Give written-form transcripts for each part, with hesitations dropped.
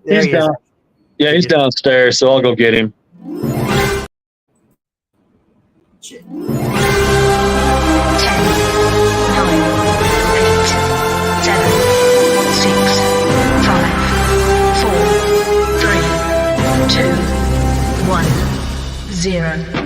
There He's he is. down. Yeah, he's downstairs, so I'll go get him. Shit. 10, 9, 8, 7, 6, 5, 4, 3, 2, 1, 0.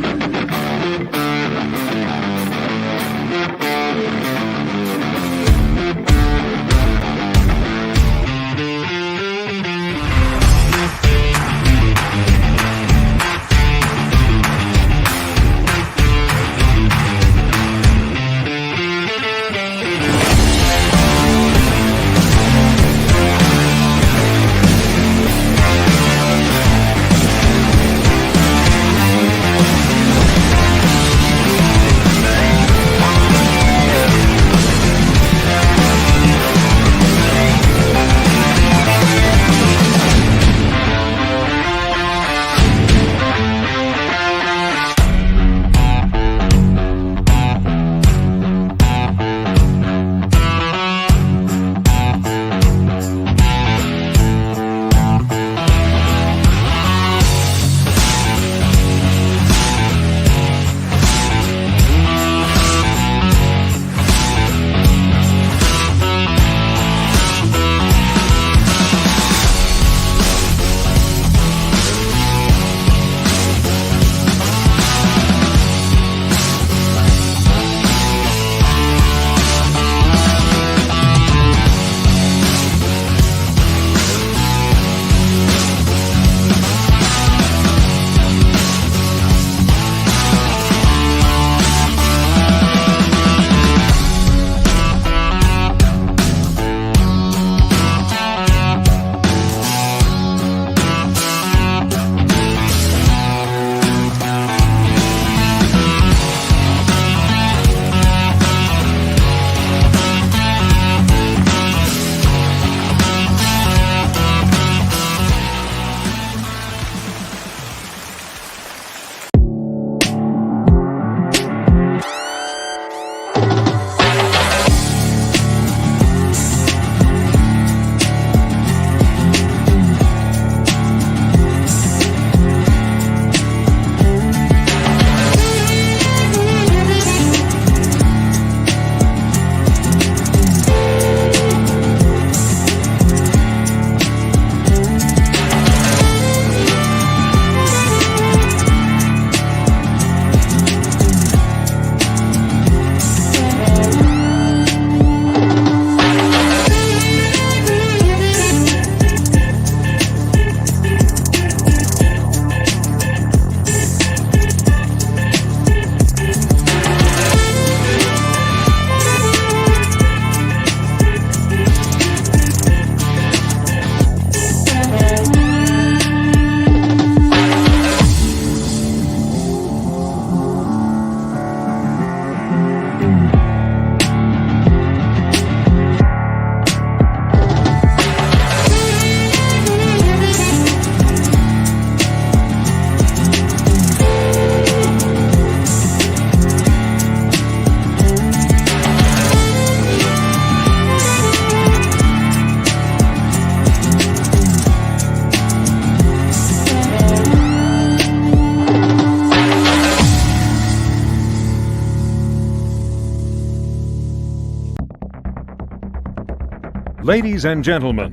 Ladies and gentlemen,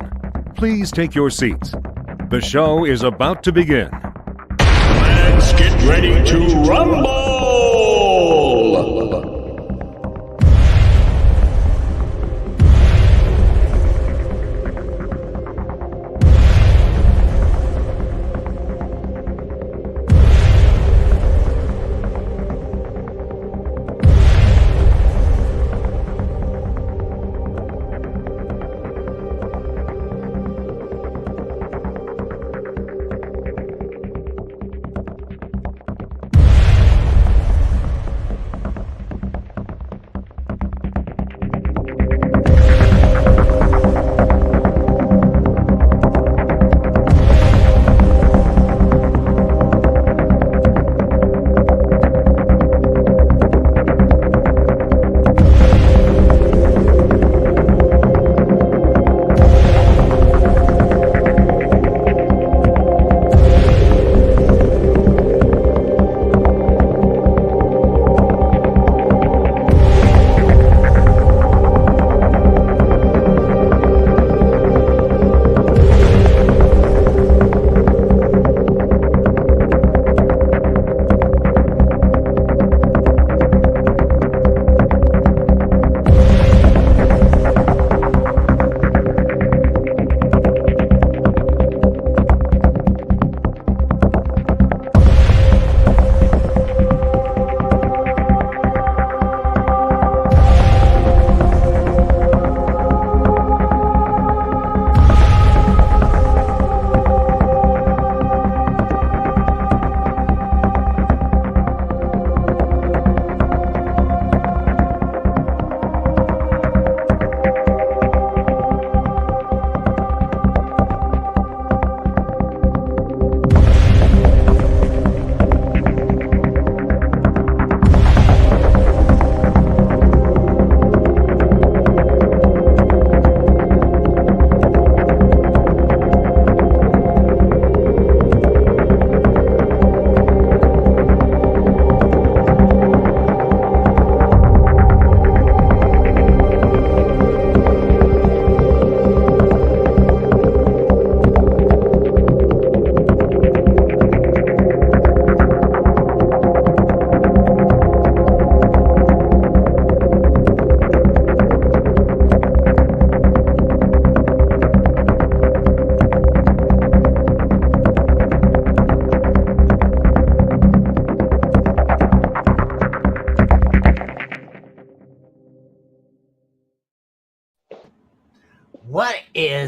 please take your seats. The show is about to begin. Let's get ready to rumble!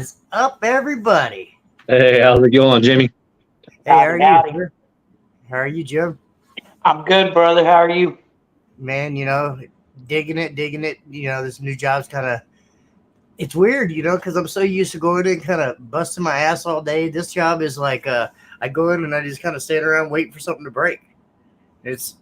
is up, everybody? Hey, how's it going, Jimmy? Hey, how are Howdy. you? How are you, Jim? I'm good, brother. How are you? Man, digging it. This new job's kind of, it's weird, because I'm so used to going in kind of busting my ass all day. This job is like, I go in and I just kind of stand around waiting for something to break. It's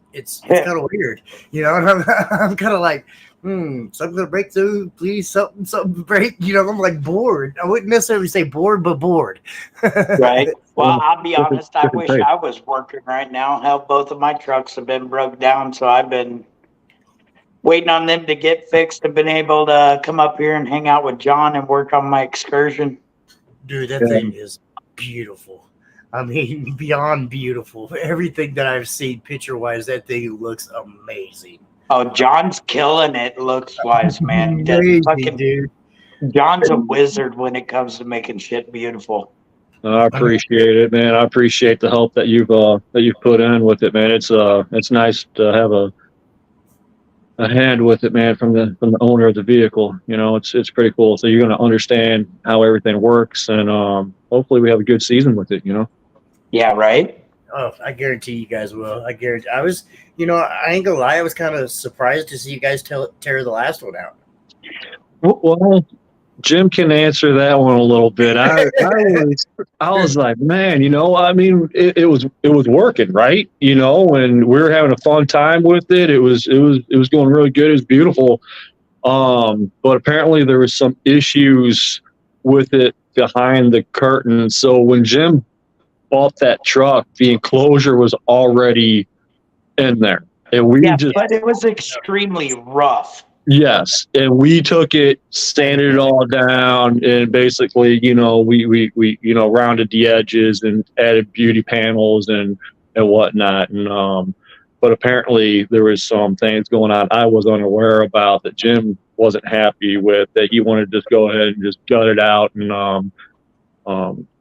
kind of weird, and I'm kind of like, something to break through, please, something to break. I'm like bored. I wouldn't necessarily say bored, but bored. Right. Well, I'll be Different- honest. I different wish type. I was working right now. Hell, both of my trucks have been broke down, so I've been waiting on them to get fixed and been able to come up here and hang out with John and work on my excursion. Dude, that Yeah. thing is beautiful. I mean, beyond beautiful. Everything that I've seen picture-wise, that thing looks amazing. Oh, John's killing it. Looks wise, man. Amazing, Fucking dude. John's a wizard when it comes to making shit beautiful. I appreciate it, man. I appreciate the help that you've put in with it, man. It's nice to have a hand with it, man, from the owner of the vehicle. It's pretty cool. So you're gonna understand how everything works, and hopefully we have a good season with it. Yeah, right? Oh, I guarantee you guys will. I guarantee. I was, I ain't gonna lie. I was kind of surprised to see you guys tear the last one out. Well, Jim can answer that one a little bit. I was like, man, I mean, it was working, right? And we were having a fun time with it. It was going really good. It was beautiful. But apparently there was some issues with it behind the curtain. So when Jim bought that truck, the enclosure was already in there, and we But it was extremely rough. Yes, and we took it, sanded it all down, and basically, we rounded the edges and added beauty panels and whatnot. And but apparently there was some things going on I was unaware about that Jim wasn't happy with. That he wanted to just go ahead and just gut it out. And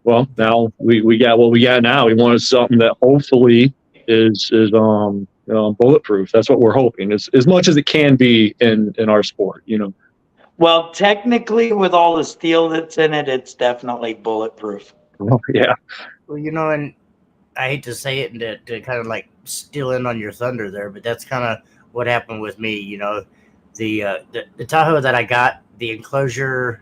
well, now we got what we got now. We wanted something that hopefully is bulletproof. That's what we're hoping, as much as it can be in our sport. Well, technically, with all the steel that's in it, it's definitely bulletproof. Oh, yeah. Well, and I hate to say it and to kind of like steal in on your thunder there, but that's kind of what happened with me. The Tahoe that I got, the enclosure,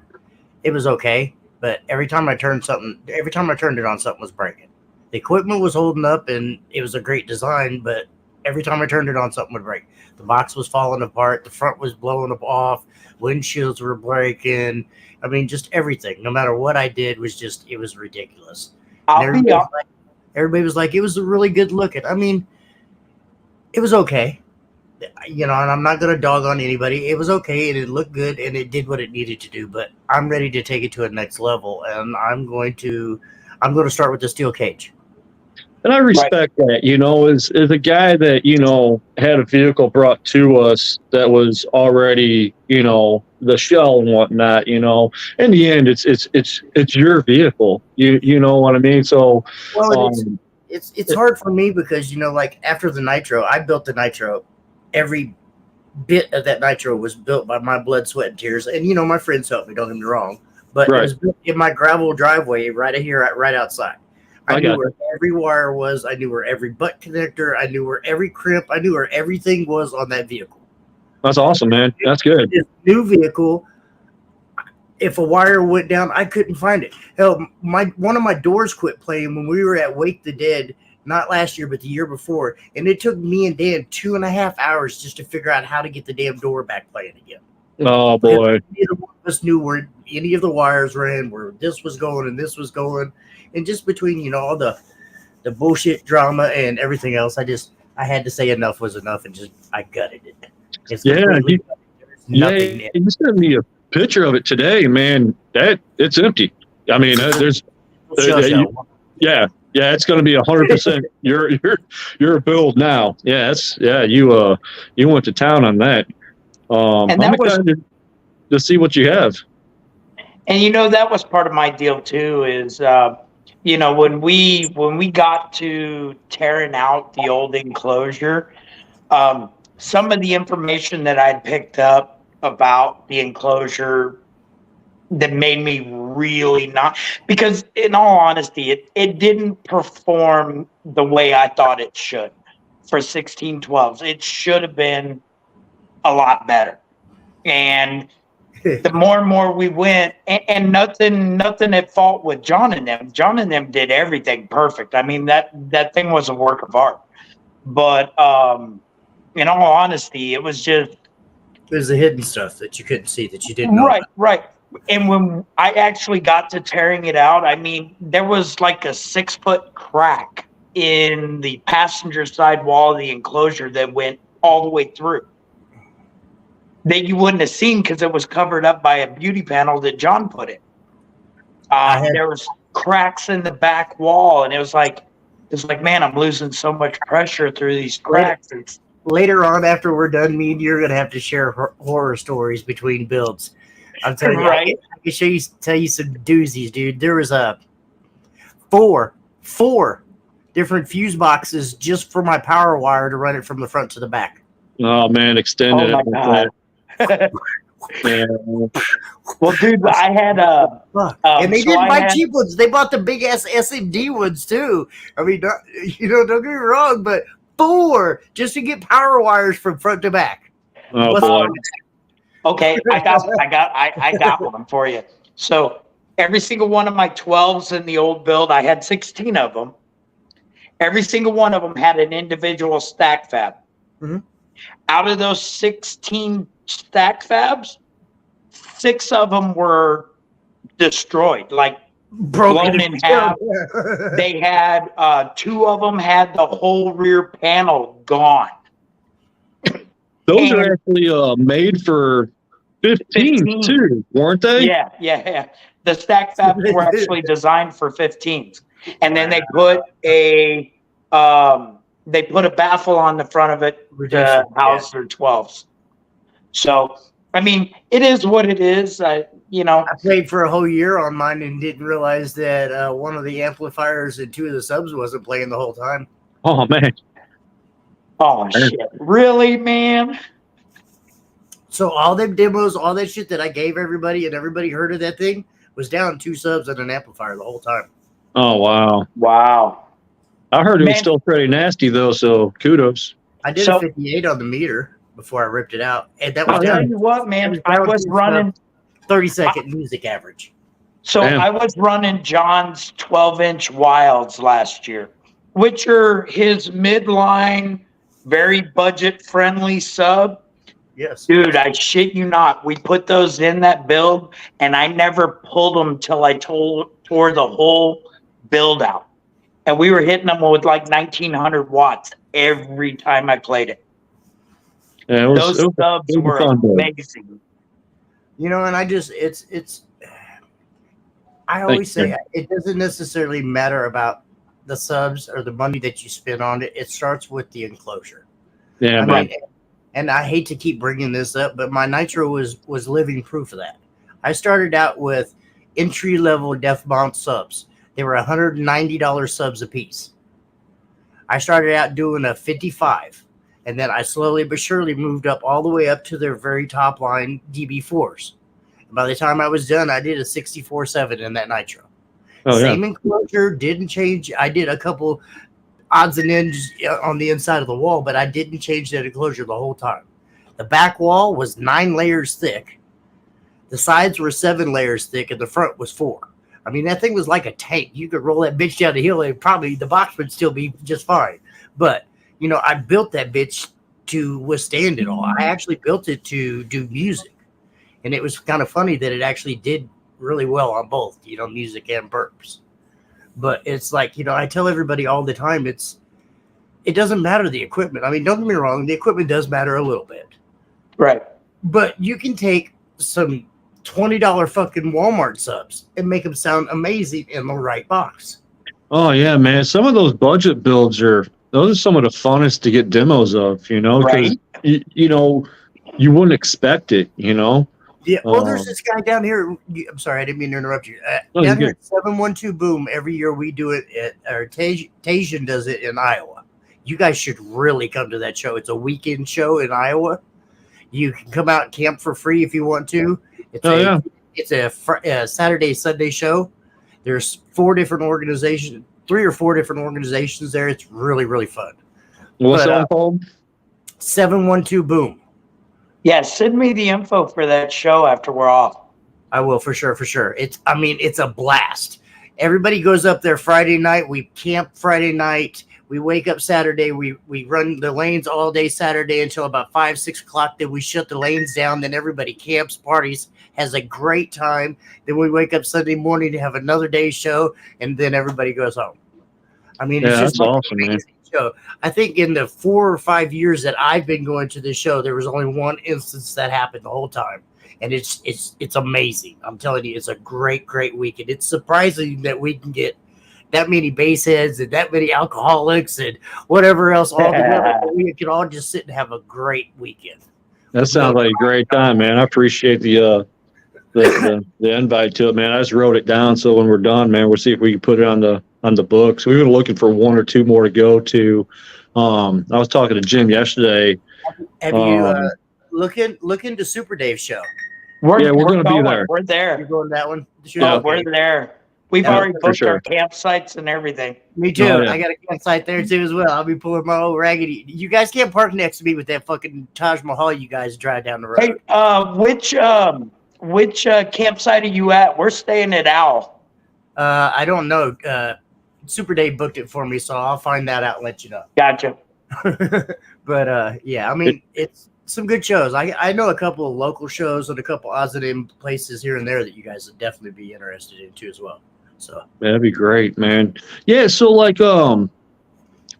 it was okay, but every time I turned it on, something was breaking. The equipment was holding up, and it was a great design, but every time I turned it on, something would break. The box was falling apart. The front was blowing up off. Windshields were breaking. I mean, just everything. No matter what I did, it was ridiculous. Everybody was like, it was a really good looking. I mean, it was okay. And I'm not going to dog on anybody. It was okay, and it looked good, and it did what it needed to do. But I'm ready to take it to a next level, and I'm going to start with the steel cage. And I respect that, as a guy that, had a vehicle brought to us that was already, the shell and whatnot, in the end, it's your vehicle. You know what I mean? So, well, it's hard for me because, like after the Nitro, I built the Nitro. Every bit of that Nitro was built by my blood, sweat, and tears. And, my friends helped me, don't get me wrong. But It was built in my gravel driveway right here, right outside. I knew where every wire was. I knew where every butt connector. I knew where every crimp. I knew where everything was on that vehicle. That's awesome, man. That's good. This new vehicle, if a wire went down, I couldn't find it. Hell, one of my doors quit playing when we were at Wake the Dead, not last year, but the year before. And it took me and Dan 2.5 hours just to figure out how to get the damn door back playing again. Oh, boy. Neither one of us knew where any of the wires ran, where this was going and this was going. And just between, all the bullshit drama and everything else, I had to say enough was enough, and I gutted it. You sent me a picture of it today, man. It's empty. I mean, it's going to be 100% your build now. You went to town on that. And I'm excited to see what you have. And that was part of my deal too. Is when we got to tearing out the old enclosure, some of the information that I'd picked up about the enclosure that made me really not, because in all honesty, it didn't perform the way I thought it should for 1612s. It should have been a lot better. And the more and more we went, and nothing at fault with Jon and them. Jon and them did everything perfect. I mean, that thing was a work of art. But in all honesty, it was just There's the hidden stuff that you couldn't see, that you didn't know. right. And when I actually got to tearing it out, I mean, there was like a 6-foot crack in the passenger side wall of the enclosure that went all the way through, that you wouldn't have seen because it was covered up by a beauty panel that Jon put in. There was cracks in the back wall, and it was like, man, I'm losing so much pressure through these cracks. Later on, after we're done, me and you're gonna have to share horror stories between builds. I'm telling you, Right. I can tell you some doozies, dude. There was a four different fuse boxes just for my power wire to run it from the front to the back. Oh man, extended. Oh my God. Yeah. Well, dude, I had and they so didn't I buy had- cheap ones. They bought the big ass SMD ones too. I mean, don't get me wrong, but 4 just to get power wires from front to back. Oh What's boy. wrong with Okay, I got one for you. So every single one of my 12s in the old build, I had 16 of them. Every single one of them had an individual stack fab. Mhm. Out of those 16 stack fabs, 6 of them were destroyed, like blown in half. They had 2 of them had the whole rear panel gone. Those are And- actually made for 15 15. too, weren't they? Yeah. The stack fabs were actually designed for 15s, and then they put a baffle on the front of it to house their 12s. So, I mean, it is what it is. I played for a whole year on mine and didn't realize that one of the amplifiers and 2 of the subs wasn't playing the whole time. Oh man. Oh shit! Really, man? So all them demos, all that shit that I gave everybody and everybody heard of that thing was down 2 subs and an amplifier the whole time. Oh wow. Wow. I heard it was Man. still pretty nasty though, so kudos. I did So- a 58 on the meter before I ripped it out, and that I'll was tell down you what, man. It I was was down to running. 30-second music average. So Damn. I was running Jon's 12-inch wilds last year, which are his midline, very budget-friendly sub. Yes. Dude, I shit you not. We put those in that build, and I never pulled them till I tore the whole build out. And we were hitting them with like 1900 watts every time I played it. Yeah, Those subs it was were fun, dude. amazing. And I always Thank say it doesn't necessarily matter about the subs or the money that you spend on it. It starts with the enclosure. Yeah, I man. mean, and I hate to keep bringing this up, but my Nitro was living proof of that. I started out with entry-level def mount subs. They were $190 subs a piece. I started out doing a 55, and then I slowly but surely moved up all the way up to their very top line DB4s. By the time I was done, I did a 64.7 in that Nitro. Oh yeah. Same enclosure, didn't change. I did a couple odds and ends on the inside of the wall, but I didn't change that enclosure the whole time. The back wall was 9 layers thick. The sides were 7 layers thick, and the front was 4. I mean, that thing was like a tank. You could roll that bitch down the hill, and probably the box would still be just fine. But, I built that bitch to withstand it all. I actually built it to do music. And it was kind of funny that it actually did really well on both, music and burps. But it's like, I tell everybody all the time, it doesn't matter the equipment. I mean, don't get me wrong, the equipment does matter a little bit. Right. But you can take some $20 fucking Walmart subs and make them sound amazing in the right box. Oh yeah, man. Some of those budget builds those are some of the funnest to get demos of, because Right. you wouldn't expect it, Yeah, well, there's this guy down here. I'm sorry, I didn't mean to interrupt you. No, you're Down here good. at 712 Boom, every year we do it or Tajin does it in Iowa. You guys should really come to that show. It's a weekend show in Iowa. You can come out and camp for free if you want to. It's Oh, yeah. it's a Saturday Sunday show. There's 4 different organizations, 3 or 4 different organizations there. It's really, really fun. What's that one called? 712 Boom. Yeah, send me the info for that show after we're off. I will, for sure. It's a blast. Everybody goes up there Friday night. We camp Friday night. We wake up Saturday. We run the lanes all day Saturday until about 5, 6 o'clock. Then we shut the lanes down. Then everybody camps, parties, has a great time. Then we wake up Sunday morning to have another day's show, and then everybody goes home. I mean, it's just that's awesome, man. Show. I think in the 4 or 5 years that I've been going to this show, there was only one instance that happened the whole time. And it's amazing. I'm telling you, it's a great weekend. It's surprising that we can get that many baseheads and that many alcoholics and whatever else all together. We can all just sit and have a great weekend. That sounds like a great time, man. I appreciate the invite to it, man. I just wrote it down, so when we're done, man, we'll see if we can put it on the books. We were looking for 1 or 2 more to go to. I was talking to Jim yesterday. Have you look into Super Dave's show? We're going to be there. We're there. You're going to that one? Yeah, we're there. We've already booked our campsites and everything. Me too. Oh, yeah. I got a campsite there too as well. I'll be pulling my old raggedy. You guys can't park next to me with that fucking Taj Mahal you guys drive down the road. Hey, which campsite are you at? We're staying at Owl. I don't know. Super Dave booked it for me, so I'll find that out and let you know. Gotcha. But yeah, I mean, it's some good shows. I know a couple of local shows and a couple odds and ends places here and there that you guys would definitely be interested in too as well. So that'd be great, man. Yeah, so like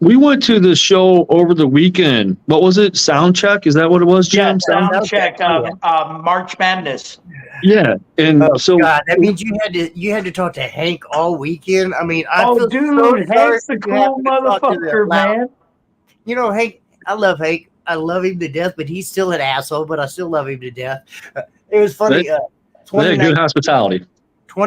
we went to the show over the weekend. What was it? Sound check? Is that what it was, Jim? Yeah, sound check. March Madness. Yeah, and so God, that means you had to talk to Hank all weekend. I mean, dude, Hank's the cool motherfucker, man. You know, Hank. I love Hank. I love him to death, but he's still an asshole. But I still love him to death. It was funny. Good hospitality.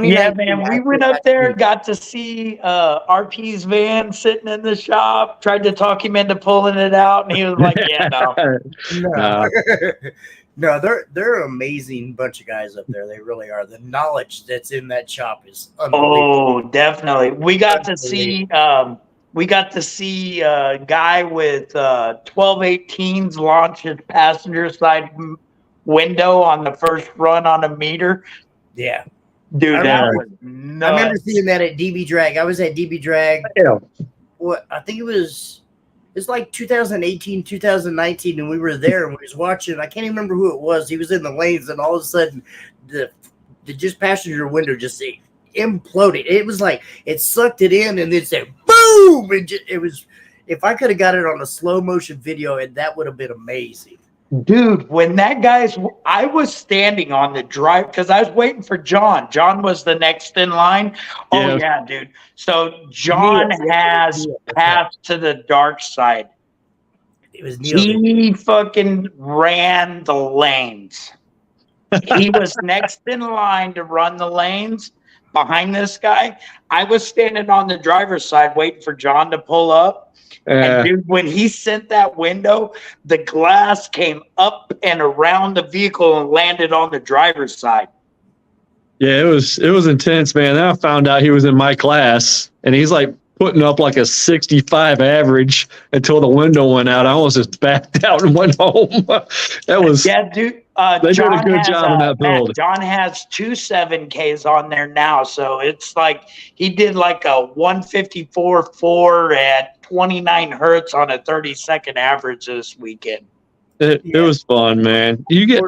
Yeah, man. We went up there, got to see RP's van sitting in the shop. Tried to talk him into pulling it out, and he was like, "Yeah, no." No, they're an amazing bunch of guys up there. They really are. The knowledge that's in that shop is unbelievable. Oh, definitely. We got to see. We got to see a guy with 1218s launch his passenger side window on the first run on a meter. Yeah. Dude, that was nuts. I remember seeing that at DB Drag. I was at DB Drag. Yeah. What I think it's like 2018, 2019, and we were there and we was watching. I can't even remember who it was. He was in the lanes, and all of a sudden, the just passenger window just imploded. It was like it sucked it in and then said boom. And it was. If I could have got it on a slow motion video, and that would have been amazing. Dude, when that I was standing on the drive because I was waiting for John. John was the next in line. Oh, yeah, dude. So John has passed to the dark side. It was He fucking ran the lanes. He was next in line to run the lanes behind this guy. I was standing on the driver's side waiting for John to pull up. And dude, when he sent that window, the glass came up and around the vehicle and landed on the driver's side. Yeah, it was intense, man. Then I found out he was in my class, and he's like putting up like a 65 average until the window went out. I almost just backed out and went home. That was dude. They did a good job in that build. John has 2 7Ks on there now, so it's like he did like a 154.4 at 29 hertz on a 30-second average this weekend. It was fun, man. You get.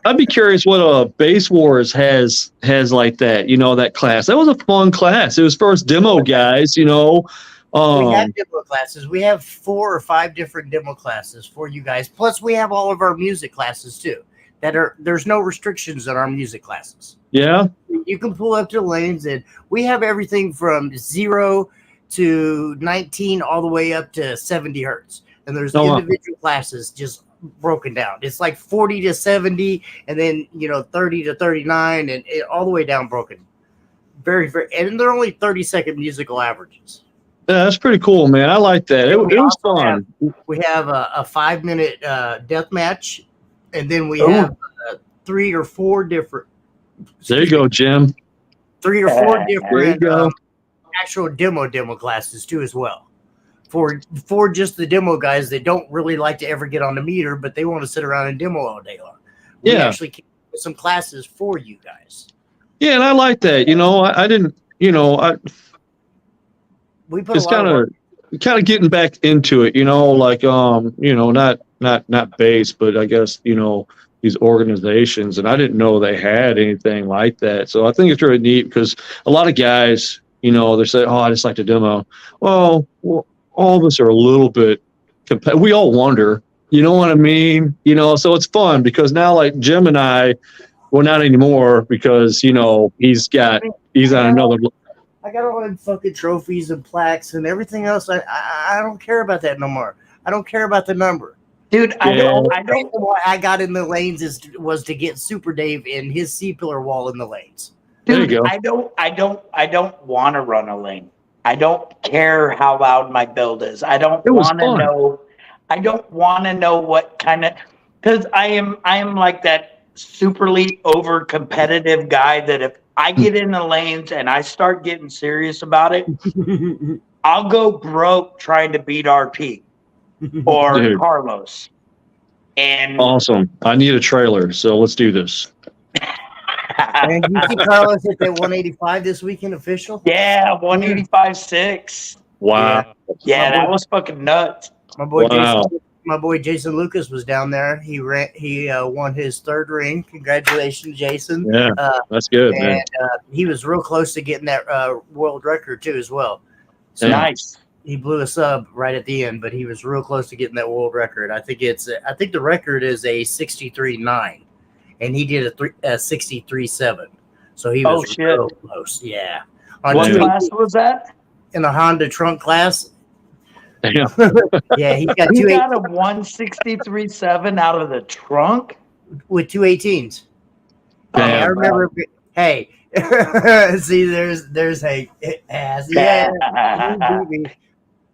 I'd be curious what a Base Wars has like that. You know, that class. That was a fun class. It was first demo guys. You know. We have demo classes. We have 4 or 5 different demo classes for you guys. Plus, we have all of our music classes too. There's no restrictions on our music classes. Yeah. You can pull up to lanes, and we have everything from 0 to 19 all the way up to 70 hertz. And there's individual classes just broken down. It's like 40 to 70, and then 30 to 39, and all the way down broken. Very, very, and they're only 30-second musical averages. Yeah, that's pretty cool, man. I like that. It was fun. We have a 5-minute death match, and then we have 3 or 4 different There you go, Jim. 3 or 4 There you different go. actual demo classes too as well. For just the demo guys that don't really like to ever get on the meter, but they want to sit around and demo all day long. We Yeah. actually came up with some classes for you guys. Yeah, and I like that. I didn't. We put It's a lot of kind of getting back into it. Not base, but I guess these organizations, and I didn't know they had anything like that. So I think it's really neat because a lot of guys, they say, "Oh, I just like to demo." Well, all of us are a little bit. We all wonder. You know what I mean? So it's fun because now, like Jim and I, well, not anymore because he's on another. I got all them fucking trophies and plaques and everything else. I don't care about that no more. I don't care about the number. Dude, I don't. Why I got in the lanes was to get Super Dave in his C-pillar wall in the lanes. There you Dude, go. I don't want to run a lane. I don't care how loud my build is. I don't It was want to fun. know. I don't want to know what kind of, because I am like that superly over competitive guy that if I get in the lanes and I start getting serious about it, I'll go broke trying to beat RP or Dude. Carlos. And Awesome. I need a trailer, so let's do this. And you see Carlos hit that 185 this weekend official? yeah, 185.6. Wow. Yeah, that was fucking nuts. My boy Wow. Jason Lucas was down there. He won his 3rd ring. Congratulations, Jason. Yeah, that's good, And man. he was real close to getting that world record too, as well. So Yeah. Nice. he blew a sub right at the end, but he was real close to getting that world record. I think the record is a 63.9, and he did a 63.7. So he was real close. Yeah. On What 218 class was that? in the Honda trunk class. Yeah. Yeah, he got You 218 got a 163.7 out of the trunk? with 218s. Damn. I remember. Hey, see, there's Hank. Yeah,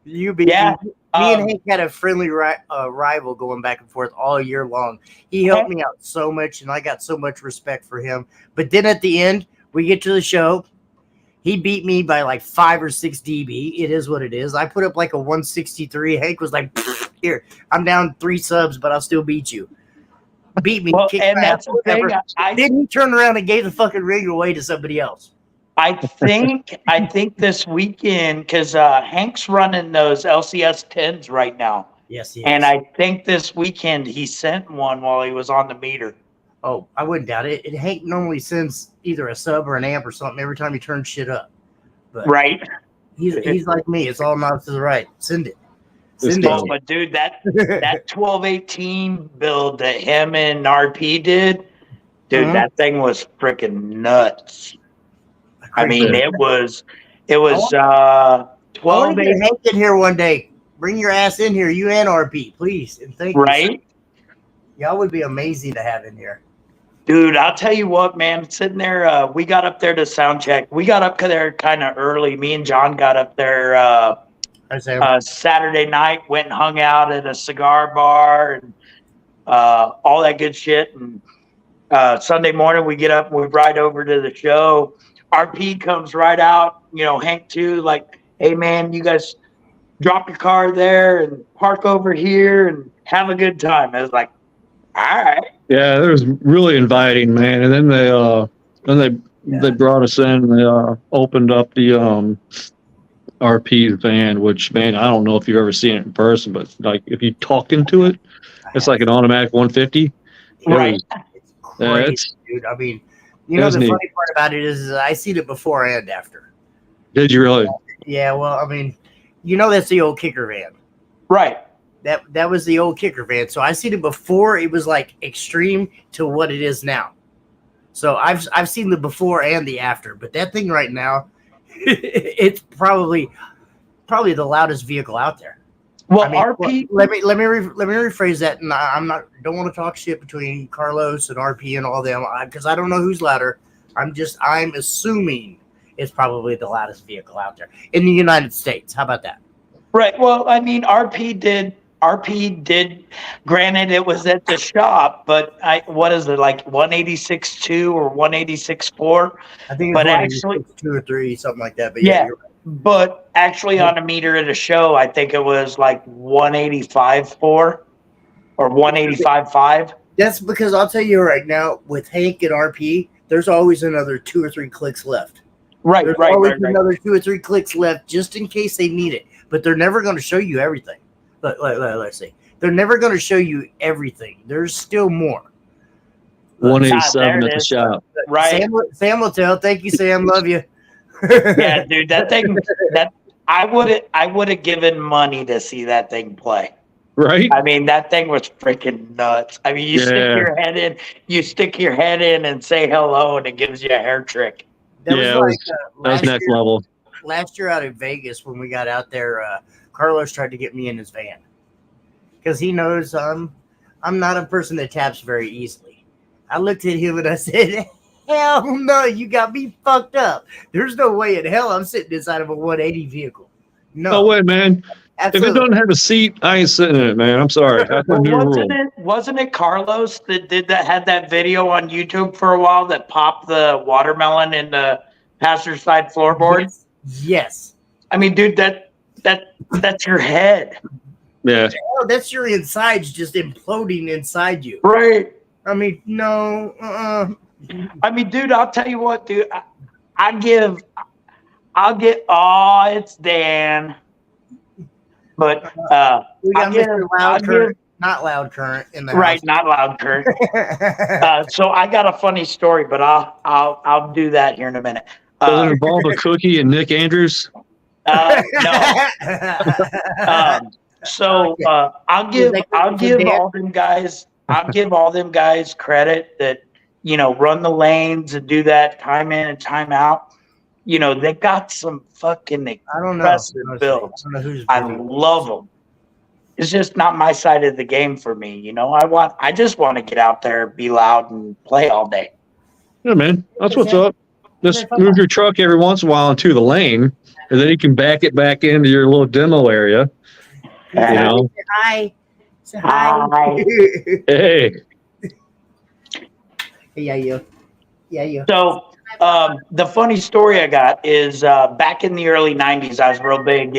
you beat Yeah, me. Me and Hank had a friendly rival going back and forth all year long. He helped me out so much, and I got so much respect for him. But then at the end, we get to the show. He beat me by like 5 or 6 dB. It is what it is. I put up like a 163. Hank was like, "Here, I'm down 3 subs, but I'll still beat you." Beat me. Well, kicked and my that's ass, the thing. whatever. Then he turned around and gave the fucking ring away to somebody else. I think this weekend, because Hank's running those LCS 10s right now. Yes, he is. And I think this weekend he sent one while he was on the meter. Oh, I wouldn't doubt it. Hank normally sends either a sub or an amp or something every time he turns shit up. But Right? he's like me. It's all knobs to the right. Send it. Let's Send go. it. But dude, that 1218 build that him and RP did, dude, that thing was freaking nuts. I mean, it was I want to 1218, get Hank in here one day. Bring your ass in here, you and RP, please. And thank you. right? Y'all would be amazing to have in here. Dude, I'll tell you what, man. Sitting there, we got up there to sound check. We got up there kind of early. Me and John got up there Saturday night, went and hung out at a cigar bar and all that good shit. And Sunday morning, we get up and we ride over to the show. RP comes right out, Hank too, like, "Hey, man, you guys drop your car there and park over here and have a good time." I was like, all right. Yeah, it was really inviting, man. And then they brought us in. They opened up the RP van, which, man, I don't know if you've ever seen it in person, but like if you talk into it, it's like an automatic 150. Right. It's crazy, it's- dude. I mean, the funny neat. part about it is I seen it before and after. Did you really? Yeah, well, I mean, that's the old kicker van. Right. That was the old kicker van. So I seen it before it was like extreme to what it is now. So I've seen the before and the after, but that thing right now, it's probably the loudest vehicle out there. Well, I mean, RP. let me rephrase that. And don't want to talk shit between Carlos and RP and all them because I don't know who's louder. I'm assuming it's probably the loudest vehicle out there in the United States. How about that? Right. Well, I mean, RP did RP did. Granted, it was at the shop, but what is it, like 186.2 or 186.4? I think it's But one actually, 2 or 3, something like that. But yeah. you're right. But actually, on a meter at a show, I think it was like 185.4 or 185.5. That's because I'll tell you right now, with Hank and RP, there's always another 2 or 3 clicks left. Right, There's right, always right, right. another 2 or 3 clicks left just in case they need it. But they're never going to show you everything. Let's see. They're never going to show you everything. There's still more. 187 there at it the is. shop. Right. Sam will tell. Thank you, Sam. Love you. Yeah, dude, that thing, that I would have given money to see that thing play. Right? I mean, that thing was freaking nuts. I mean, you stick your head in and say hello, and it gives you a hair trick. That Yeah, was that was next level. Last year out in Vegas when we got out there, Carlos tried to get me in his van because he knows I'm not a person that taps very easily. I looked at him and I said, hell no, you got me fucked up. There's no way in hell I'm sitting inside of a 180 vehicle. No way, man. absolutely. If it doesn't have a seat, I ain't sitting in it, man. I'm sorry. That's a new rule. Wasn't it Carlos that had that video on YouTube for a while that popped the watermelon in the passenger side floorboard? Yes. I mean, dude, that's your head. Yeah. Oh, that's your insides just imploding inside you. Right. I mean, no. I mean, dude, I'll tell you what, dude. It's Dan. But We got Mr. Loud Current, not Loud Current in the house. Right, not Loud Current. So I got a funny story, but I'll do that here in a minute. Does it involve a cookie and Nick Andrews? No. I'll give all them guys. I'll give all them guys credit that run the lanes and do that time in and time out. They got some fucking impressive builds. I love them. It's just not my side of the game for me. I just want to get out there, be loud, and play all day. Yeah, man. That's what's up. Just move your truck every once in a while into the lane, and then you can back it back into your little demo area. Hi. Say hi. Hey. Yeah, you. So the funny story I got is back in the early 90s, I was real big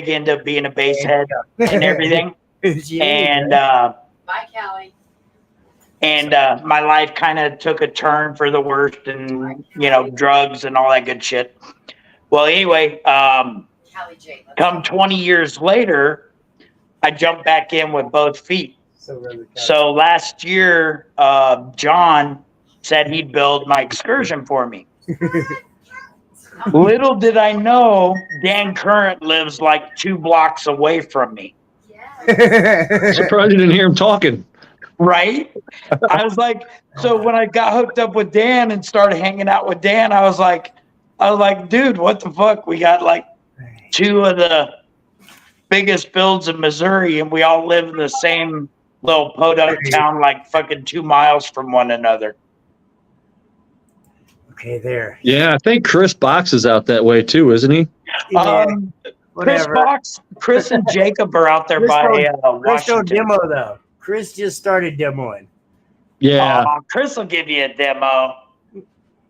into being a bass head and everything. And bye, Callie. And my life kind of took a turn for the worst, and drugs and all that good shit. Well, anyway, come 20 years later, I jumped back in with both feet. So last year, John said he'd build my excursion for me. Little did I know, Dan Current lives like 2 blocks away from me. Surprised you didn't hear him talking. Right? I was like, so when I got hooked up with Dan and started hanging out with Dan, I was like, dude, what the fuck? We got like 2 of the biggest builds in Missouri, and we all live in the same little podunk town, like fucking 2 miles from one another. Okay, there. Yeah, I think Chris Box is out that way too, isn't he? Chris and Jacob are out there Chris Washington. Chris don't demo though. Chris just started demoing. Yeah. Chris will give you a demo.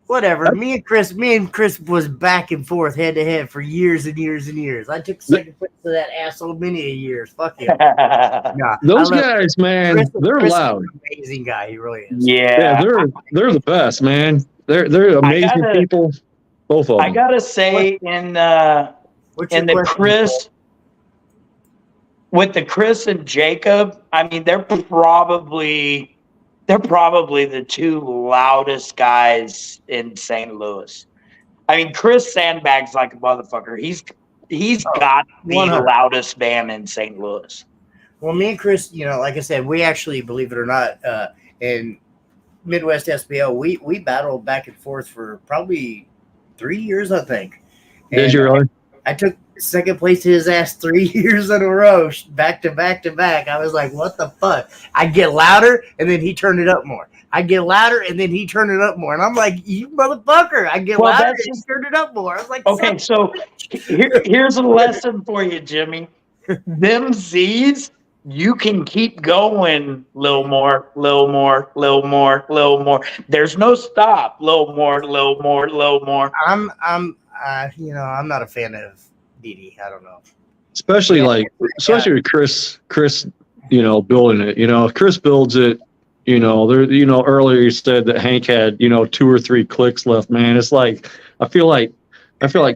Whatever. Me and Chris was back and forth head to head for years and years and years. I took second place to that asshole many a years. Fuck him. Nah, those guys, man, they're Chris loud. is an amazing guy. He really is. Yeah, they're the best, man. They're amazing people. Both of them. I gotta say, with the Chris and Jacob, I mean, they're probably the 2 loudest guys in St. Louis. I mean, Chris sandbags like a motherfucker. He's got the 100. loudest band in St. Louis. Well, me and Chris, like I said, we actually, believe it or not, in Midwest SBL, we battled back and forth for probably 3 years, I think. Did you really? I took second place to his ass 3 years in a row, back to back to back. I was like, what the fuck? I get louder, and then he turned it up more. I get louder, and then he turned it up more. And I'm like, you motherfucker. I get louder, and he turned it up more. I was like, okay, so here's a lesson for you, Jimmy. them Z's, you can keep going. Little more, little more, little more, little more. There's no stop. Little more, little more, little more. I'm I'm not a fan of Didi. I don't know. Especially with Chris, building it. If Chris builds it, earlier you said that Hank had, 2 or 3 clicks left, man. It's like, I feel like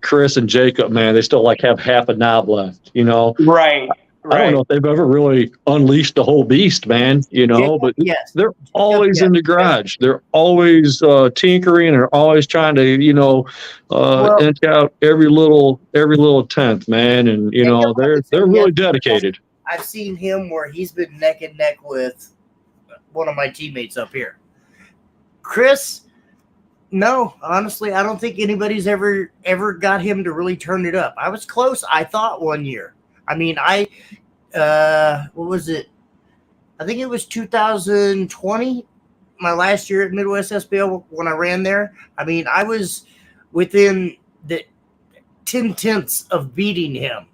Chris and Jacob, man, they still have half a knob left, Right. I don't know if they've ever really unleashed the whole beast, man, but Yes. they're always in the garage. They're always tinkering, and they're always trying to, inch out every little tenth, man. And, they're really dedicated. I've seen him where he's been neck and neck with one of my teammates up here. Chris, no, honestly, I don't think anybody's ever got him to really turn it up. I was close, I thought, one year. I mean, what was it? I think it was 2020, my last year at Midwest SBL when I ran there. I mean, I was within the 10/10ths of beating him.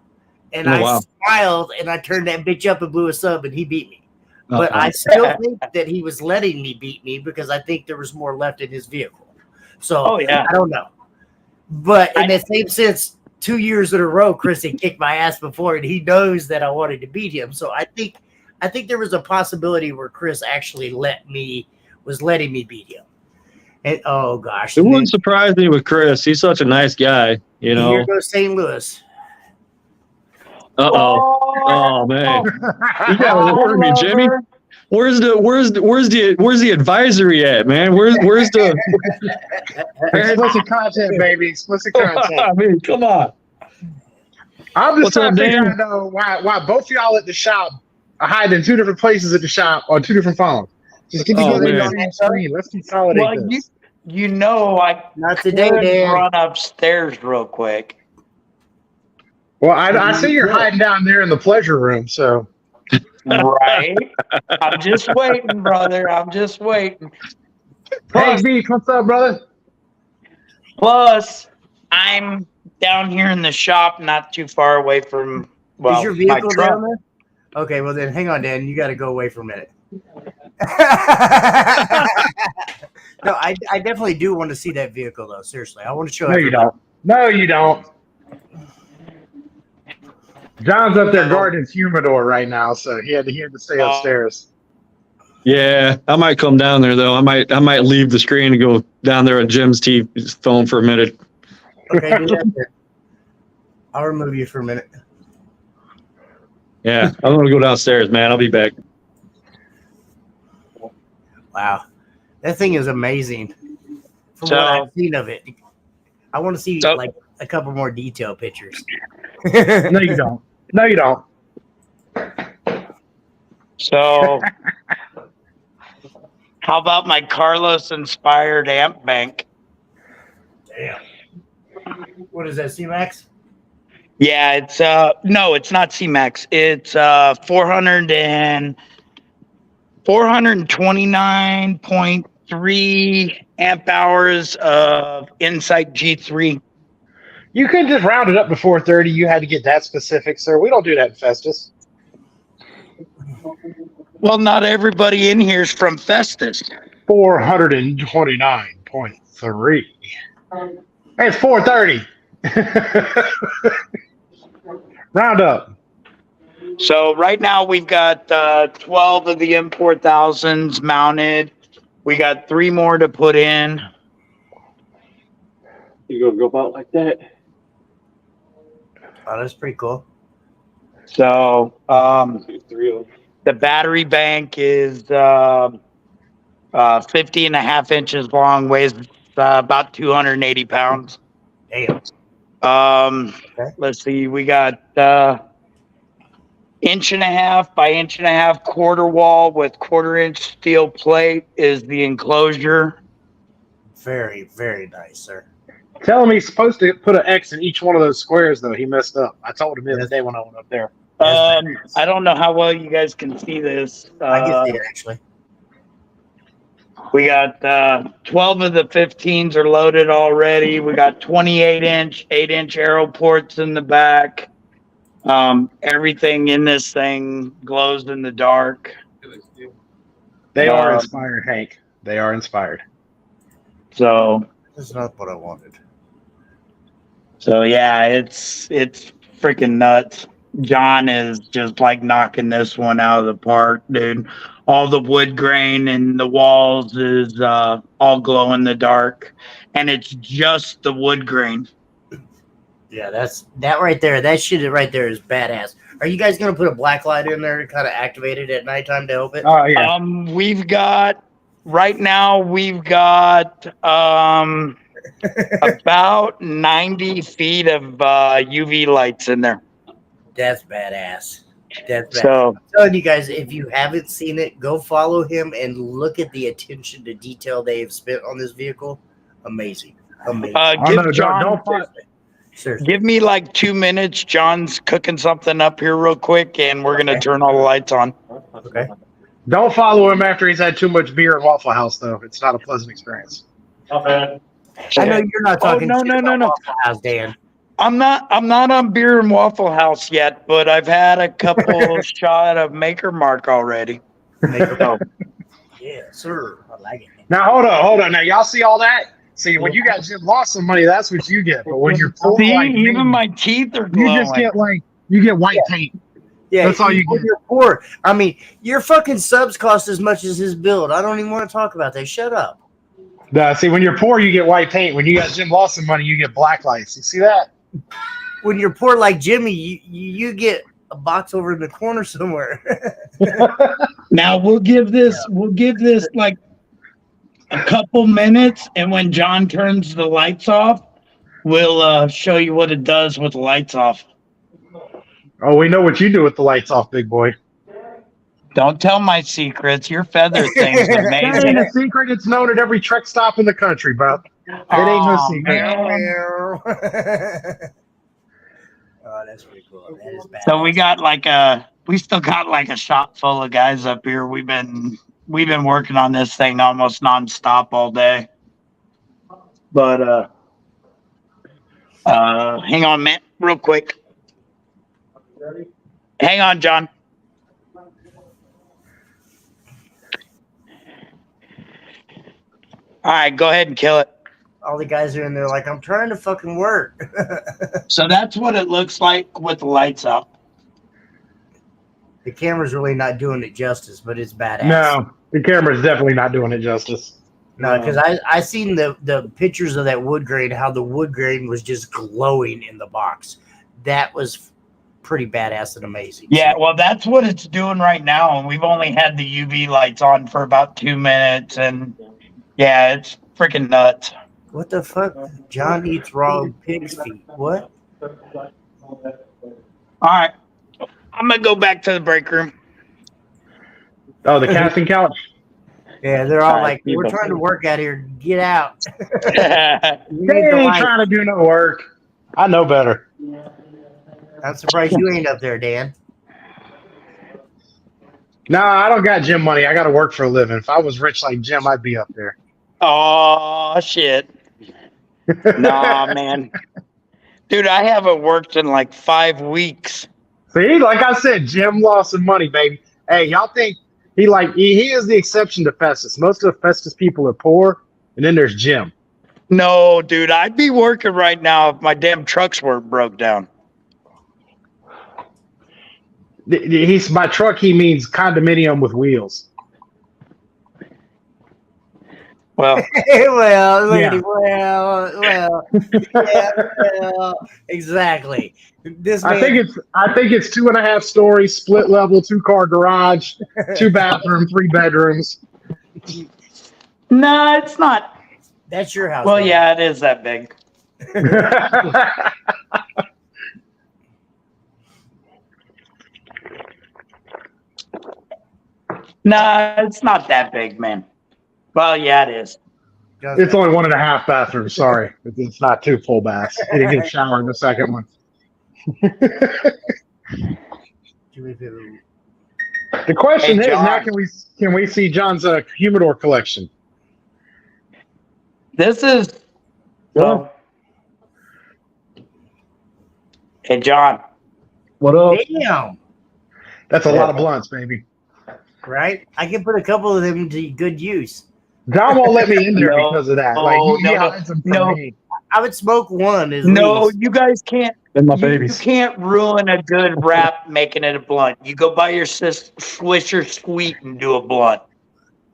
And I smiled and I turned that bitch up and blew a sub and he beat me. But I still think that he was letting me beat me because I think there was more left in his vehicle. So I don't know. But in that same sense, 2 years in a row, Chris had kicked my ass before, and he knows that I wanted to beat him. So I think there was a possibility where Chris actually was letting me beat him. And oh gosh, it wouldn't surprise me with Chris. He's such a nice guy, Here goes St. Louis. Oh man, you gotta order me, Jimmy. Where's the advisory at, man? Where's the explicit content, baby? Explicit content. I mean, come on. I'm just trying to figure out though why both of y'all at the shop are hiding in 2 different places at the shop on 2 different phones. Just get together on the screen. Let's consolidate this. Not today, Dan. Run upstairs real quick. Well, I see you're hiding down there in the pleasure room, so. Right. I'm just waiting, brother. I'm just waiting. Hey, Beach, what's up, brother? Plus, I'm down here in the shop, not too far away from, is your vehicle down there? Okay, well then, hang on, Dan. You got to go away for a minute. No, I definitely do want to see that vehicle, though. Seriously, I want to show. No, you don't. No, you don't. John's up there guarding his humidor right now, so he had to stay upstairs. Yeah, I might come down there though. I might leave the screen and go down there on Jim's phone for a minute. Okay, do that. I'll remove you for a minute. Yeah, I'm gonna go downstairs, man. I'll be back. Wow, that thing is amazing. From what I've seen of it, I want to see like a couple more detail pictures. No, you don't. No, you don't. So, how about my Carlos-inspired amp bank? Damn. What is that, C-Max? Yeah, it's no, it's not C-Max. It's 429.3 amp hours of Insight G3. You couldn't just round it up to 430. You had to get that specific, sir. We don't do that in Festus. Well, not everybody in here is from Festus. 429.3. Hey, it's 430. Round up. So right now we've got 12 of the M4000s mounted. We got 3 more to put in. You gonna go about like that? Oh, that's pretty cool. So the battery bank is 50.5 inches long, weighs about 280 pounds. Damn. Okay. Let's see, we got 1.5 inch by 1.5 inch quarter wall with 1/4 inch steel plate is the enclosure. Very, very nice, sir. Tell him he's supposed to put an X in each one of those squares, though. He messed up. I told him the other day when I went up there. I don't know how well you guys can see this. I can see it, actually. We got 12 of the 15s are loaded already. We got 28-inch, 8-inch arrow ports in the back. Everything in this thing glows in the dark. They are inspired, Hank. They are inspired. So That's not what I wanted. yeah, it's freaking nuts. John is just like knocking this one out of the park, dude. All the wood grain and the walls is all glow in the dark, and it's just the wood grain. Yeah, that right there. That shit right there is badass. Are you guys gonna put a black light in there to kind of activate it at nighttime to help it? Oh yeah. We've got right now. We've got about 90 feet of UV lights in there. That's badass. That's badass. So I'm telling you guys, if you haven't seen it, go follow him and look at the attention to detail they have spent on this vehicle. Amazing. give John. don't Seriously. Give me like 2 minutes. John's cooking something up here real quick, and we're gonna turn all the lights on. Okay. Don't follow him after he's had too much beer at Waffle House, though. It's not a pleasant experience. I know you're not talking. no, shit no, about no. Waffle House, Dan. I'm not on Beer and Waffle House yet, but I've had a couple shot of Maker Mark already. Yeah, sir. I like it. Now hold on. Now y'all see all that? See, when you got Jim lost some money, that's what you get. But when you're poor, See, like me, even my teeth are you glowing. just get white paint. Yeah, That's all you when get. You're poor. I mean, your fucking subs cost as much as his build. I don't even want to talk about that. Shut up. See, when you're poor, you get white paint. When you got Jim Lawson money, you get black lights. You see that? When you're poor like Jimmy, you get a box over in the corner somewhere. Now we'll give this like a couple minutes, and when John turns the lights off, we'll show you what it does with the lights off. Oh, we know what you do with the lights off, big boy. Don't tell my secrets. Your feather thing's That ain't amazing. a secret. It's known at every truck stop in the country, bro. It ain't no Oh, secret. man. Oh, that's pretty cool. That is bad. So we still got like a shop full of guys up here. We've been working on this thing almost nonstop all day. But hang on, man, real quick. Hang on, John. All right, go ahead and kill it. All the guys are in there like, I'm trying to fucking work. So that's what it looks like with the lights up. The camera's really not doing it justice, but it's badass. No, the camera's definitely not doing it justice. No, because I seen the pictures of that wood grain, how the wood grain was just glowing in the box. That was pretty badass and amazing. Yeah, So, well, that's what it's doing right now, and we've only had the UV lights on for about 2 minutes, and yeah, it's freaking nuts. what the fuck? John eats raw pig's feet. What? All right, I'm gonna go back to the break room. Oh, the casting couch. Yeah, they're all Sorry, like, we're people. trying to work out here. Get out. We They need the ain't light. trying to do no work. I know better. I'm surprised you ain't up there, Dan. No, I don't got Jim money. I got to work for a living. If I was rich like Jim, I'd be up there. Oh shit! Nah, man, dude, I haven't worked in like 5 weeks. See, like I said, Jim lost some money, baby. Hey, y'all think he is the exception to Festus. Most of the Festus people are poor, and then there's Jim. No, dude, I'd be working right now if my damn trucks weren't broke down. He's by truck. He means condominium with wheels. Well, well, look at Yeah. it. Well, exactly. This man, I think it's 2.5 stories, split level, 2-car garage, 2 bathroom, 3 bedrooms. no, it's not. that's your house. Well, Dan. yeah, it is that big. No, it's not that big, man. Well, yeah, it is. Just- It's only 1.5 bathrooms. Sorry, it's not 2 full baths. He didn't get a shower in the second one. The question Hey, is now: John. can we see John's humidor collection? This is. Well, Hey, John. What up? Damn. That's a lot of blunts, baby. Right? I can put a couple of them to good use. John won't let me in there No, because of that. Like he no, hides them from no. me. I would smoke one at No, least. you guys can't. They're my You babies. can't ruin a good wrap making it a blunt. You go buy your Swisher Sweet and do a blunt.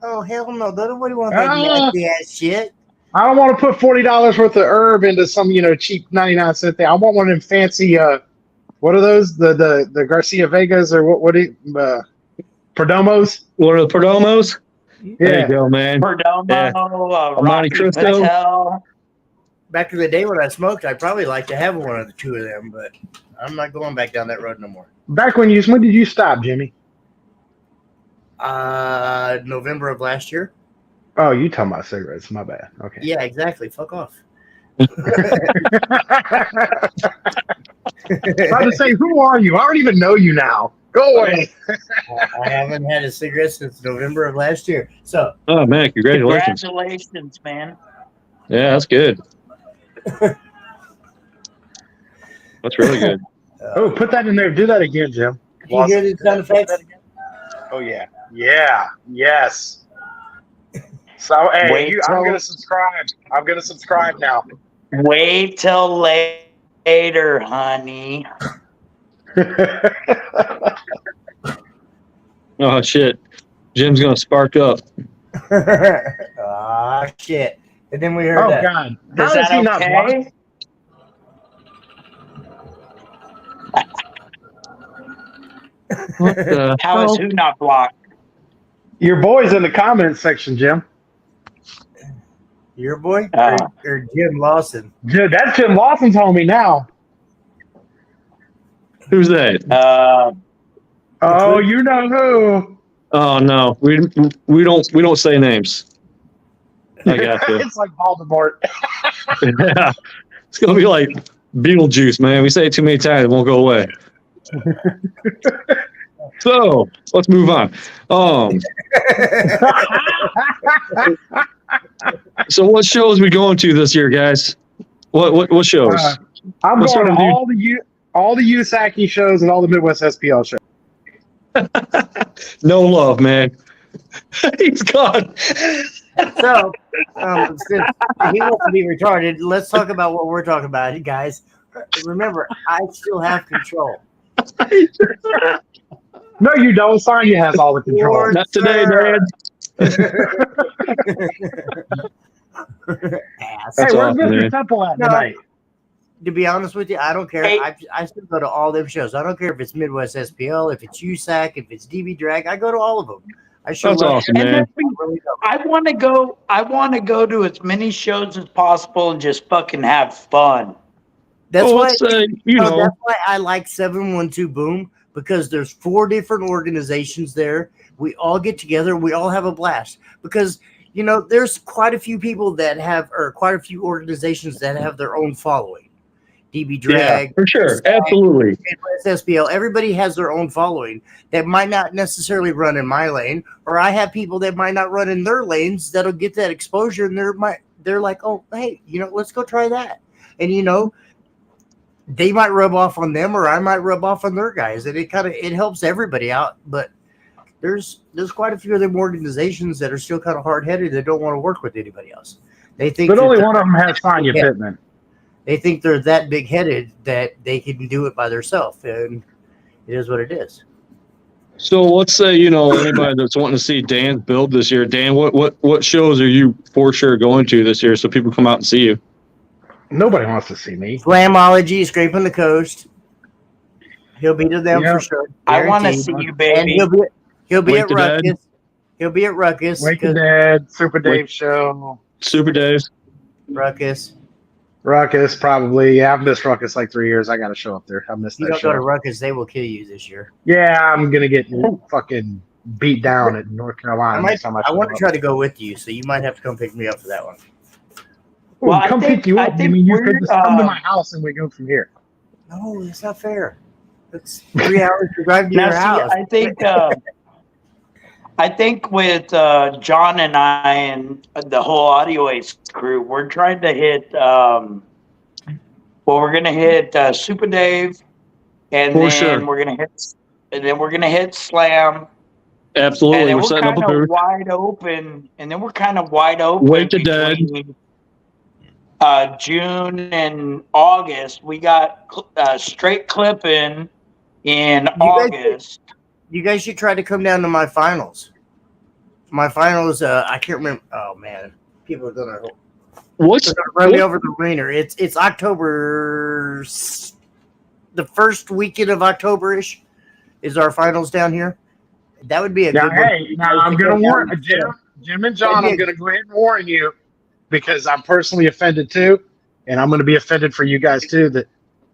Oh, hell no. Nobody wants that Ah. nasty ass shit. I don't want to put $40 worth of herb into some, cheap 99-cent thing. I want one of them fancy. What are those? The Garcia Vegas or what? Perdomos? What are the Perdomos? There Yeah. you go, man. Perdomo, Yeah. Rocky Monte Cristo. Patel. Back in the day when I smoked, I'd probably like to have one of the two of them, but I'm not going back down that road no more. Back when did you stop, Jimmy? November of last year. Oh, you talking about cigarettes? My bad. Okay. Yeah, exactly. Fuck off. I was to say, who are you? I don't even know you now. Go away. I haven't had a cigarette since November of last year. So, Oh man, congratulations. Congratulations, man. Yeah, that's good. That's really good. Oh, put that in there. Do that again, Jim. did you hear the sound effects? Oh yeah. Yeah. Yes. So hey, Wait I'm till- gonna subscribe. I'm gonna subscribe now. Wait till later, honey. Oh shit. Jim's gonna spark up. Ah, shit. And then we heard Oh that. God. Is How that he not blocked? okay? What the How is hell? who not blocked? Your boy's in the comments section, Jim. Your boy? Uh. Or Jim Lawson? Dude, that's Jim Lawson's homie now. Who's that? Oh, you know who? Oh no, we don't say names. I got you. It's like Voldemort. Yeah, it's gonna be like Beetlejuice, man. We say it too many times, it won't go away. So let's move on. So what shows we going to this year, guys? What shows? I'm What's going to gonna do- all the USAC shows and all the Midwest SPL shows. No love, man. He's gone. So, since he wants to be retarded, let's talk about what we're talking about, guys. Remember, I still have control. No, you don't. Sonya has all the control. Lord, Not today, sir. Dad. Ass. Hey, That's where's awesome, Mr. man. Temple at No. tonight? To be honest with you, I don't care. Hey. I still go to all them shows. I don't care if it's Midwest SPL, if it's USAC, if it's DB Drag. I go to all of them. I sure That's love awesome, And man. then I really do. I want to go. I want to go to as many shows as possible and just fucking have fun. That's Well, why let's say, you know, that's why I like 712 Boom, because there's 4 different organizations there. We all get together. We all have a blast because, there's quite a few people that have, or quite a few organizations that have their own following. DB Drag, yeah, for sure, USAC, absolutely. Midwest SPL, everybody has their own following that might not necessarily run in my lane, or I have people that might not run in their lanes that'll get that exposure, and they're like, oh, hey, let's go try that, and they might rub off on them, or I might rub off on their guys, and it helps everybody out. But there's quite a few of them organizations that are still kind of hard headed that don't want to work with anybody else. They think But that only they're- one of them has Sonya Yeah. Pittman. They think they're that big headed that they can do it by themselves, and it is what it is. So let's say, anybody that's wanting to see Dan's build this year, Dan, what shows are you for sure going to this year so people come out and see you? Nobody wants to see me. Slamology, Scraping the Coast. He'll be to them Yeah. for sure. I want to guaranteed. see you, And baby. he'll be Wake at the Dead. Ruckus. He'll be at Ruckus. Wake the 'cause- Dead, Super Dave Wake- Show, Super Dave. Ruckus. Ruckus, probably. Yeah, I've missed Ruckus like 3 years. I got to show up there. I missed If you that don't go to show. Ruckus, they will kill you this year. Yeah, I'm going to get fucking beat down at North Carolina next time I I show want to up. try to go with you, so you might have to come pick me up for that one. Ooh, Well, I come think- pick you I up. I think mean, you we're, could just come to my house and we go from here. No, that's not fair. That's 3 hours to drive to Now, your see, house. I think with John and I and the whole Audio Ace crew, we're trying to hit. We're going to hit Super Dave, and For then sure. we're gonna hit Slam. Absolutely. And then We're setting up a booth. wide open, and then we're kind of wide open Wake the Dead. between June and August. We got straight clipping in August. You guys should try to come down to my finals. My finals, I can't remember. Oh man, people are gonna run me over the arena. It's October, the first weekend of October-ish is our finals down here. That would be a good one. Hey, now I'm going to warn Jim and John. I'm going to go ahead and warn you because I'm personally offended too, and I'm going to be offended for you guys too. That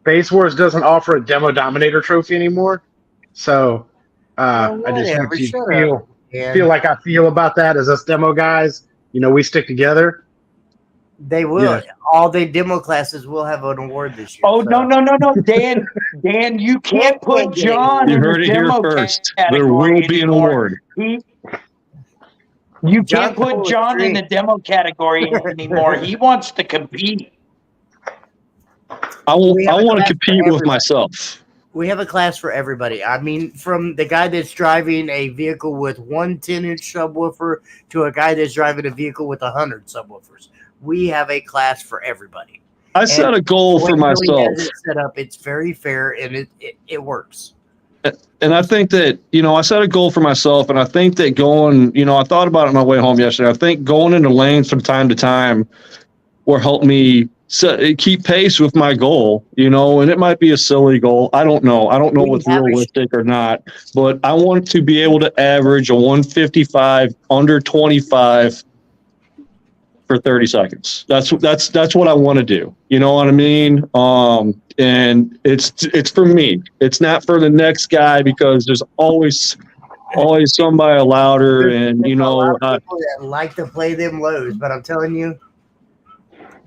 Base Wars doesn't offer a Demo Dominator trophy anymore. So I just want you to feel like I feel about that as us demo guys. You know, we stick together. They will. Yeah. All the demo classes will have an award this year. Oh, so. No. Dan, you can't put John in the demo first. There will be an award. You can't put John in the demo category anymore. He wants to compete. I want to compete with myself. We have a class for everybody. I mean, from the guy that's driving a vehicle with 1 10-inch subwoofer to a guy that's driving a vehicle with 100 subwoofers. We have a class for everybody. I set a goal for myself. Set up, it's very fair, and it works. And I think that, I set a goal for myself, and I think that going, I thought about it on my way home yesterday. I think going into lanes from time to time will help me keep pace with my goal, and it might be a silly goal. I don't know. I don't know what's realistic or not, but I want to be able to average a 155 under 25 for 30 seconds. That's what I want to do. You know what I mean? And it's for me. It's not for the next guy because there's always somebody louder, and people that like to play them lows, but I'm telling you,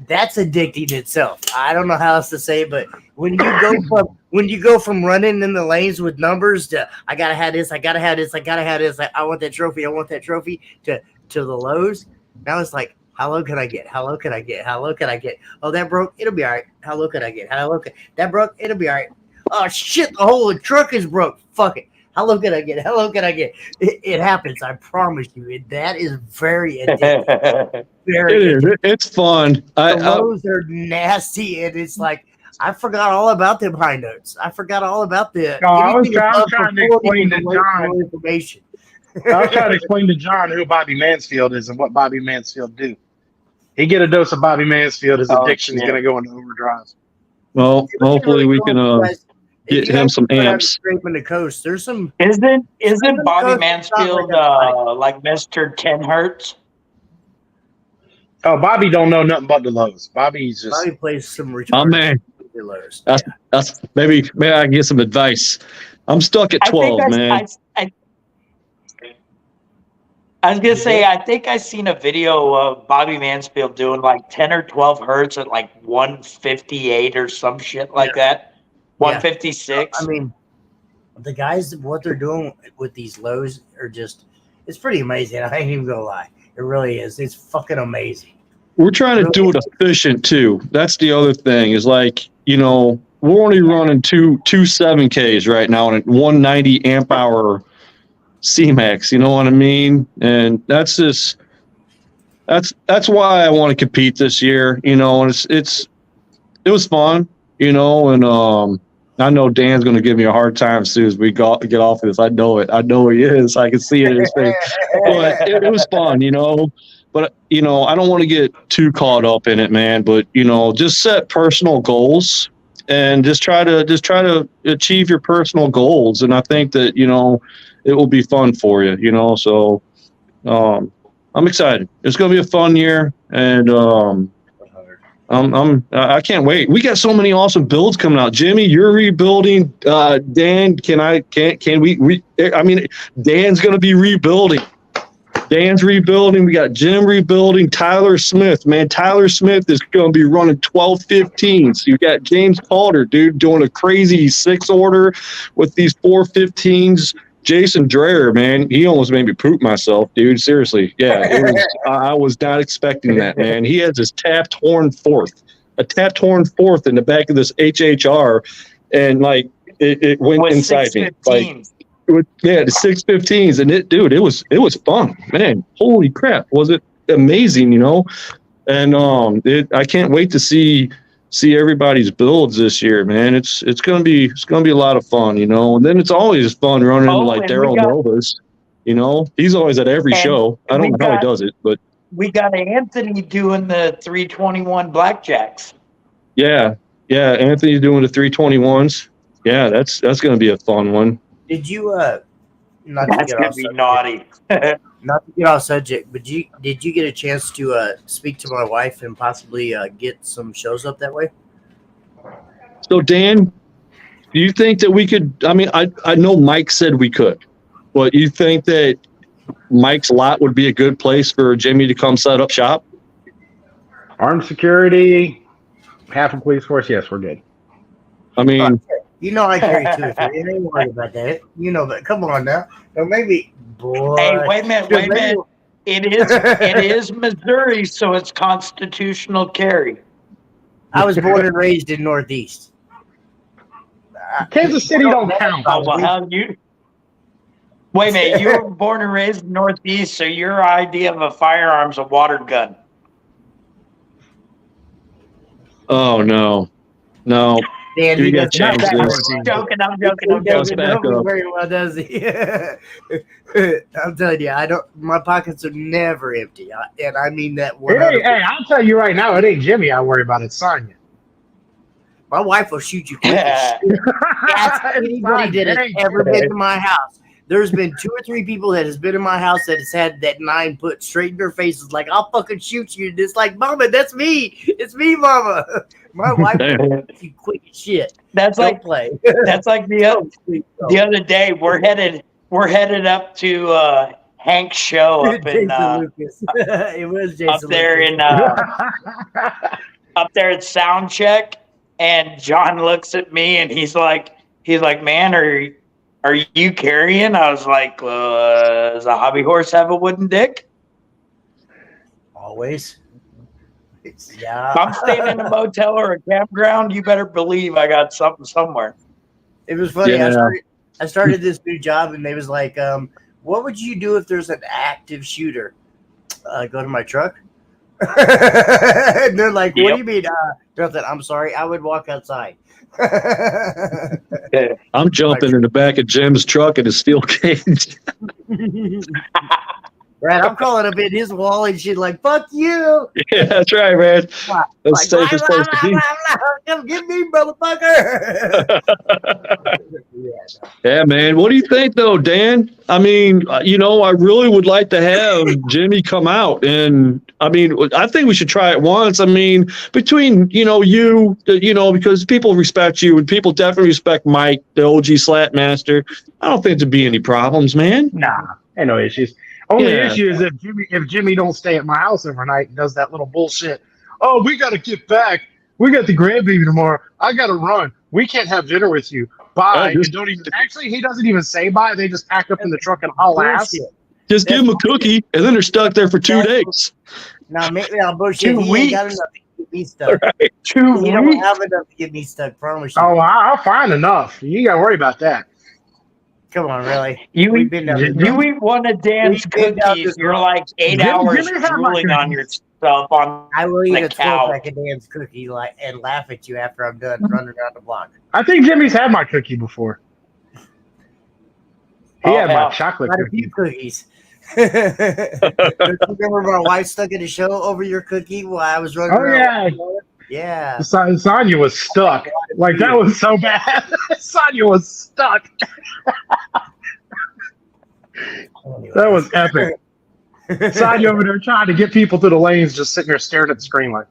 that's addicting itself. I don't know how else to say it, but when you go from running in the lanes with numbers to I gotta have this, I want that trophy, to the lows. Now it's like, how low can I get? How low can I get? How low can I get? Oh, that broke. It'll be all right. How low can I get? That broke. It'll be all right. Oh shit! The whole truck is broke. Fuck it. How low can I get? How low can I get? It happens. I promise you. That is very addictive. It's fun. The lows are nasty, and it's like I forgot all about them high notes. I forgot all about the. No, I was trying to explain to John information. I was trying to explain to John who Bobby Mansfield is and what Bobby Mansfield do. He get a dose of Bobby Mansfield, his addiction is going to go into overdrive. Well, hopefully we can get him some amps. Scraping the coast. There's some. Isn't Bobby Mansfield like Mr. 10 Hertz? Oh, Bobby don't know nothing but the lows. Bobby plays some retarded. Oh man, lows. That's maybe I can get some advice. I'm stuck at 12, man. I was going to say, I think I seen a video of Bobby Mansfield doing like 10 or 12 hertz at like 158 or some shit like that. 156. I mean, the guys, what they're doing with these lows are just, it's pretty amazing. I ain't even going to lie. It really is. It's fucking amazing. We're trying to do it efficient too. That's the other thing is like, we're only running two 7Ks right now and 190 amp hour C-Max, you know what I mean? And that's why I want to compete this year, and it was fun, and I know Dan's going to give me a hard time as soon as we get off of this. I know he is. I can see it in his face. But it was fun, But I don't want to get too caught up in it, man. But just set personal goals and just try to achieve your personal goals. And I think that it will be fun for you, So I'm excited. It's going to be a fun year, and I can't wait. We got so many awesome builds coming out. Jimmy, you're rebuilding. Dan, can we? I mean, Dan's going to be rebuilding. Dan's rebuilding. We got Jim rebuilding. Tyler Smith, man. Tyler Smith is going to be running 12-15s. You got James Calder, dude, doing a crazy 6 order with these 4-15s. Jason Dreher, man, he almost made me poop myself, dude. Seriously. Yeah, I was not expecting that, man. He has his tapped horn fourth in the back of this HHR. And, like, it went With inside me. Like, 615s. the 615s, and it was fun, man. Holy crap, was it amazing, you know? And I can't wait to see everybody's builds this year, man. It's gonna be a lot of fun, you know. And then it's always fun running into like and we Daryl got- Novas, you know. He's always at every And show. I don't we know how he got- does it, but We got Anthony doing the 321 blackjacks. yeah, Anthony's doing the 321s. Yeah, that's gonna be a fun one. Did you not to That's get gonna off be subject, naughty. not to get off subject, but did you get a chance to speak to my wife and possibly get some shows up that way? So Dan, do you think that we could? I mean, I know Mike said we could, but you think that Mike's lot would be a good place for Jimmy to come set up shop? Armed security, half a police force. Yes, we're good. I mean, You know I carry 2 or 3. You ain't worried about that. You know, but come on now. Or maybe, boy. Hey, wait a minute. It is Missouri, so it's constitutional carry. I was born and raised in Northeast. Kansas City don't count. Oh, well, how you? Wait a minute. You were born and raised in Northeast, so your idea of a firearm's a water gun. oh no. Dan, You he got does not change that this. way. I'm joking. He doesn't back know me up. very well, does he? I'm telling you, I don't. My pockets are never empty, and I mean that 100%. Hey, I'll tell you right now, it ain't Jimmy I worry about. It's Sonya. My wife will shoot you quick as shit. Ask anybody that has ever been to my house. There's been 2 or 3 people that has been in my house that has had that 9 put straight in their faces, like I'll fucking shoot you. And it's like, Mama, that's me. It's me, Mama. My wife will shoot you quick as shit. That's Don't like play. that's like the other day. We're headed up to Hank's show up in Jason Lucas. It was Jason up there Lucas. in up there at sound check, and John looks at me and he's like, man, are you carrying? I was like, does a hobby horse have a wooden dick? Always. Yeah. If I'm staying in a motel or a campground, you better believe I got something somewhere. It was funny. Yeah. I started this new job, and they was like, "What would you do if there's an active shooter?" Go to my truck. And they're like, "What do you mean?" Nothing. I'm sorry. I would walk outside. I'm jumping in the back of Jim's truck in a steel cage. Right, I'm calling up in his wall and shit like, "Fuck you!" Yeah, that's right, man. That's the Like, safest place to be. Come get me, motherfucker. Yeah, man. What do you think, though, Dan? I mean, you know, I really would like to have Jimmy come out, and I mean, I think we should try it once. I mean, between you, because people respect you, and people definitely respect Mike, the OG Slat Master. I don't think there'd be any problems, man. Nah, ain't no issues. Only Yeah. issue is if Jimmy don't stay at my house overnight and does that little bullshit. Oh, we got to get back. We got the grandbaby tomorrow. I got to run. We can't have dinner with you. Bye. just- And don't even. Actually, he doesn't even say bye. They just pack up in the truck and haul ass. Bullshit. Just give them a cookie, and then they're stuck there for 2 days. Now, maybe I'll bullshit. 2 He ain't got weeks. enough to get me stuck. 2 He don't weeks. have enough to get me stuck. Promise you. Oh, I'll find enough. You got to worry about that. Come on, really? You We've eat, been down you- this road. you eat one of Dan's We've been down cookies, this you're road. like 8 Jimmy- hours Jimmy had my drooling on cookies. yourself on. I will eat the a cow. 12-pack of Dan's cookie and laugh at you after I'm done running around the block. I think Jimmy's had my cookie before. He Oh, had my hell. chocolate Got a cookie. few cookies. Don't you remember my wife stuck in a show over your cookie while I was running Oh, around? yeah. Yeah. Sonya was stuck. Like, that was so bad. Sonya was stuck. That was epic. Sonya over there trying to get people to the lanes, just sitting there staring at the screen like,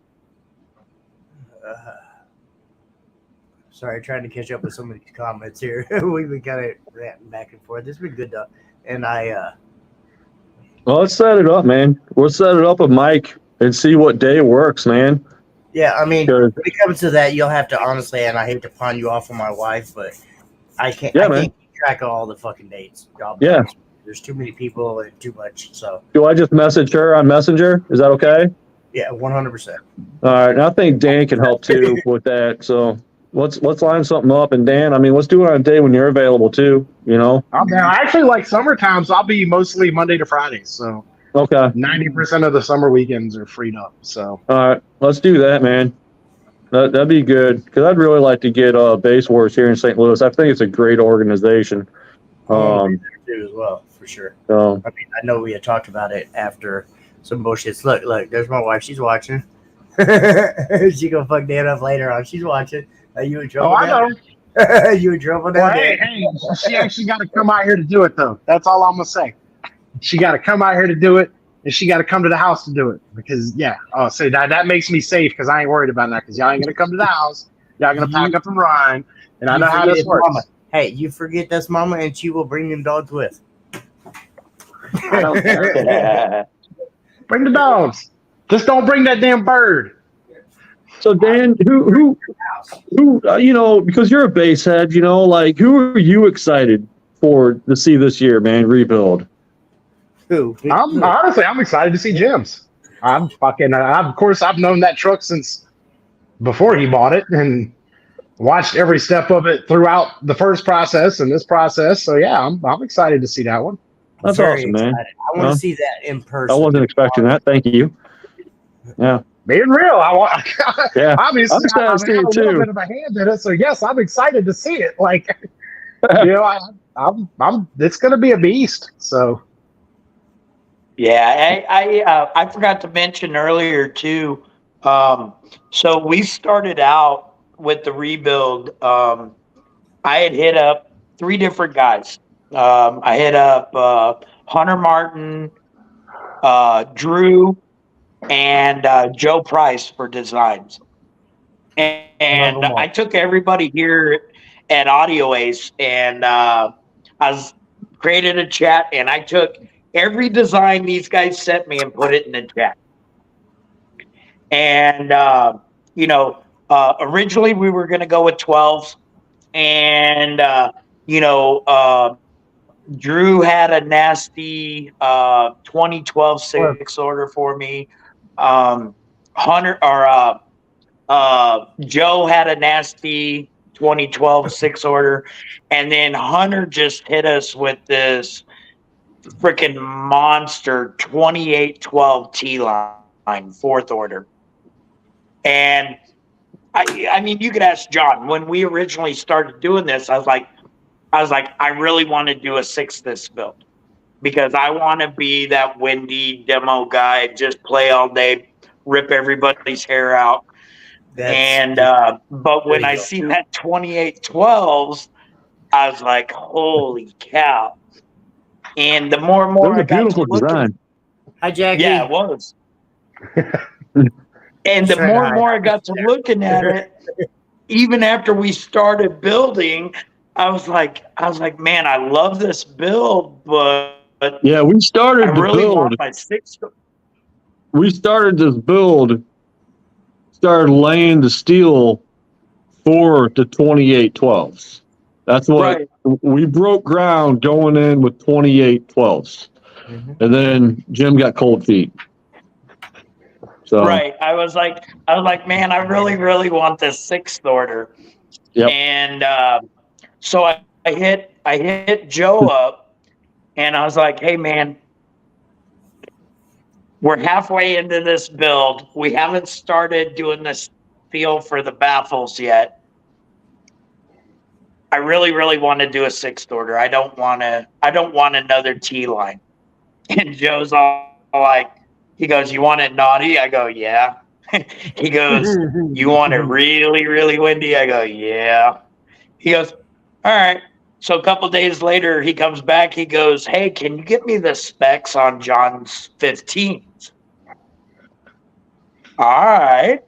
Sorry, trying to catch up with some of these comments here. We've been kind of ranting back and forth. It's been good though. And Well, let's set it up, man. We'll set it up with Mike and see what day works, man. yeah, I mean, Good. when it comes to that, you'll have to honestly, and I hate to pawn you off on my wife, but I can't. Yeah, I man. can't keep track of all the fucking dates. I'll be Yeah. honest with you. There's too many people and too much. So Do I just message her on Messenger? Is that okay? yeah, 100%. All right. And I think Dan can help too with that. So let's line something up. And Dan, I mean, let's do it on a day when you're available too. You know. I'm down. I actually like summertime, so I'll be mostly Monday to Friday. So Okay. 90% of the summer weekends are freed up. So All right, let's do that, man. That'd be good because I'd really like to get Base Wars here in St. Louis. I think it's a great organization. Too as well, for sure. So I mean, I know we had talked about it after some bullshits. Look, there's my wife. She's watching. She gonna fuck Dan up later on. She's watching. You in trouble? I know. You in trouble Well, now? hey, she actually got to come out here to do it, though. That's all I'm gonna say. She got to come out here to do it, and she got to come to the house to do it. Because so that makes me safe because I ain't worried about that. Because y'all ain't gonna come to the house. Y'all gonna pack up and run, and I know how this works. Mama. Hey, you forget that's Mama, and she will bring them dogs with. I don't care. Bring the dogs. Just don't bring that damn bird. So Dan, who you know, because you're a base head, you know, like who are you excited for to see this year, man? Rebuild. Who? I'm excited to see Jim's. Of course, I've known that truck since before he bought it and watched every step of it throughout the first process and this process. So yeah, I'm excited to see that one. That's Very awesome, man. excited. I want to see that in person. I wasn't expecting that. Thank you. Yeah. Being real, I want. Yeah. Obviously, I'm excited to see it a too. little bit of a hand in it, so yes, I'm excited to see it. Like, you know, I'm. It's going to be a beast. So. Yeah, I forgot to mention earlier too. So we started out with the rebuild. I had hit up 3 different guys. I hit up Hunter Martin, Drew, and Joe Price for designs. And I took everybody here at Audio Ace and created a chat, and I took every design these guys sent me and put it in the chat. And, originally we were going to go with 12s. And, Drew had a nasty 2012 6 order for me. Joe had a nasty 2012 6 order. And then Hunter just hit us with this freaking monster 2812 T-line 4th order. And I mean, you could ask John, when we originally started doing this, I was like, I really want to do a 6 this build because I want to be that windy demo guy, just play all day, rip everybody's hair out. But when I seen that 2812s, I was like, holy cow. And the more and more I got beautiful to design. Hi, Jackie. Yeah, it was. And the more and more I got to looking at it, even after we started building, I was like, man, I love this build, but yeah, we started I really want my 6. We started this build, started laying the steel for the 2812s. That's what we broke ground going in with 2812s. And then Jim got cold feet. So right. I was like, man, I really, really want this 6th order. Yep. And so I hit Joe up and I was like, hey man, we're halfway into this build. We haven't started doing this feel for the baffles yet. I really, really want to do a 6th order. I don't want another T-line. And Joe's all like, he goes, you want it naughty? I go, yeah. He goes, you want it really, really windy? I go, yeah. He goes, all right. So a couple days later, he comes back. He goes, hey, can you get me the specs on John's 15s? All right.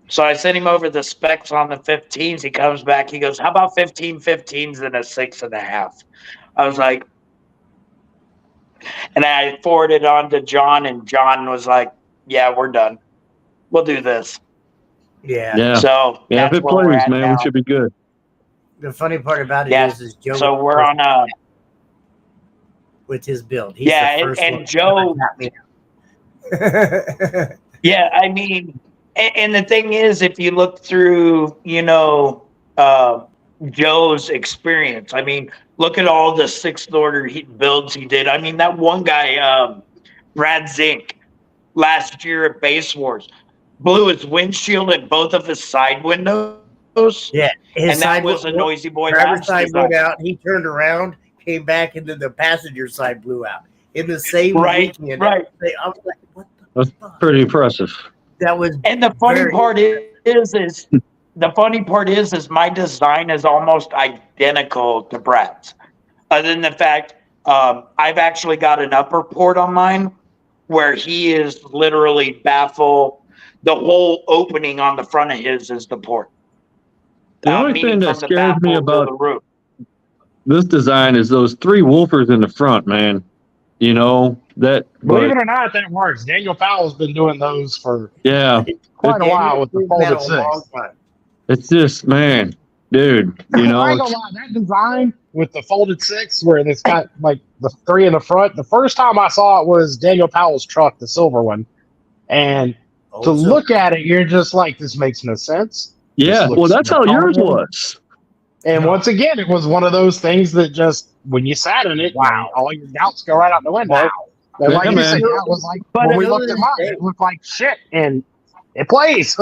So I sent him over the specs on the 15s. He comes back. He goes, how about 15s and a 6.5? I was like, and I forwarded it on to John, and John was like, yeah, we're done. We'll do this. Yeah. So yeah, if it plays, man, now. we should be good. The funny part about it is Joe. So we're on with his build. He's the first and one Joe. got me. Yeah, I mean, And the thing is, if you look through, Joe's experience, I mean, look at all the sixth order builds he did. I mean, that one guy, Brad Zink, last year at Base Wars, blew his windshield and both of his side windows. Yeah, and that was a Noisy Boy. Driver's side blew out. He turned around, came back, and then the passenger side blew out in the same weekend. Right. I was like, what the That's fuck? pretty impressive. That was. And the funny part is my design is almost identical to Brad's. Other than the fact, I've actually got an upper port on mine where he is literally baffled. The whole opening on the front of his is the port. The only thing that from the scares me baffle to about the roof. this design is those 3 woofers in the front, man. You know that. Believe it or not, that works. Daniel Powell's been doing those for Yeah, quite a while with the folded 6. it's just, man, dude. You know, I ain't gonna lie, that design with the folded 6, where it's got like the 3 in the front. The first time I saw it was Daniel Powell's truck, the silver one, and to look at it, you're just like, this makes no sense. yeah. Well, that's how yours was. And once again, it was one of those things that just, when you sat in it, all your doubts go right out the window. And Yeah, like you man. said, that was like, when we looked at mine, it looked like shit, and it plays.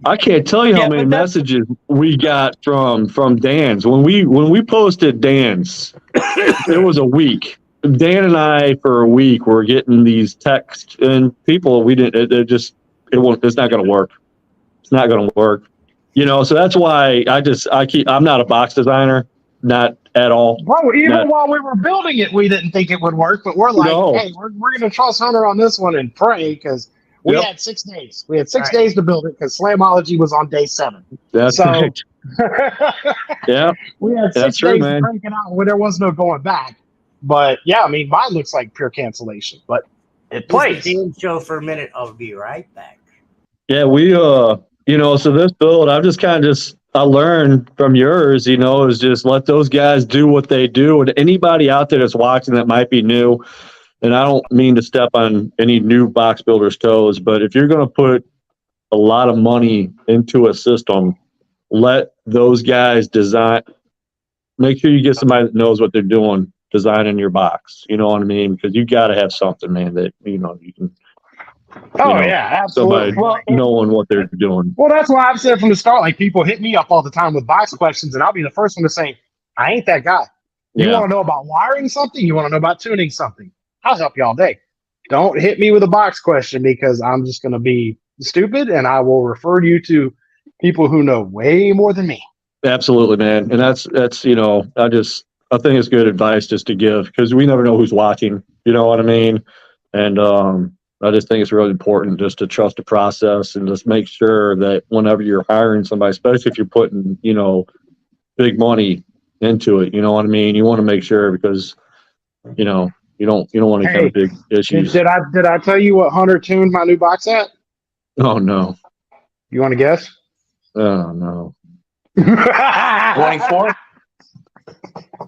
I can't tell you how many messages we got from Dan's when we posted Dan's. It was a week. Dan and I for a week were getting these texts, and people we didn't. It won't. It's not going to work. It's not going to work. You know, so that's why I'm not a box designer, not at all. Bro, even while we were building it, we didn't think it would work, but we're like, hey, we're going to trust Hunter on this one and pray, because we had 6 days. We had 6 days to build it because Slamology was on day 7. That's right. Yeah. We had 6 days to crank it out when there was no going back. But yeah, I mean, mine looks like pure cancellation, but it plays. Show for a minute. I'll be right back. Yeah, we so this build, I learned from yours, is just let those guys do what they do. And anybody out there that's watching that might be new, and I don't mean to step on any new box builders' toes, but if you're going to put a lot of money into a system, let those guys design. Make sure you get somebody that knows what they're doing designing your box. You know what I mean? Because you got to have something, man, that you can. Yeah, absolutely. Somebody knowing what they're doing. Well, that's why I've said from the start, like, people hit me up all the time with box questions, and I'll be the first one to say, I ain't that guy. You want to know about wiring something? You want to know about tuning something? I'll help you all day. Don't hit me with a box question, because I'm just going to be stupid, and I will refer you to people who know way more than me. Absolutely, man. And that's I think it's good advice just to give, because we never know who's watching. You know what I mean? And I just think it's really important just to trust the process and just make sure that whenever you're hiring somebody, especially if you're putting, big money into it, you know what I mean? You want to make sure, because, you don't want any kind of big issues. Did I tell you what Hunter tuned my new box at? Oh, no. You want to guess? Oh, no. 24?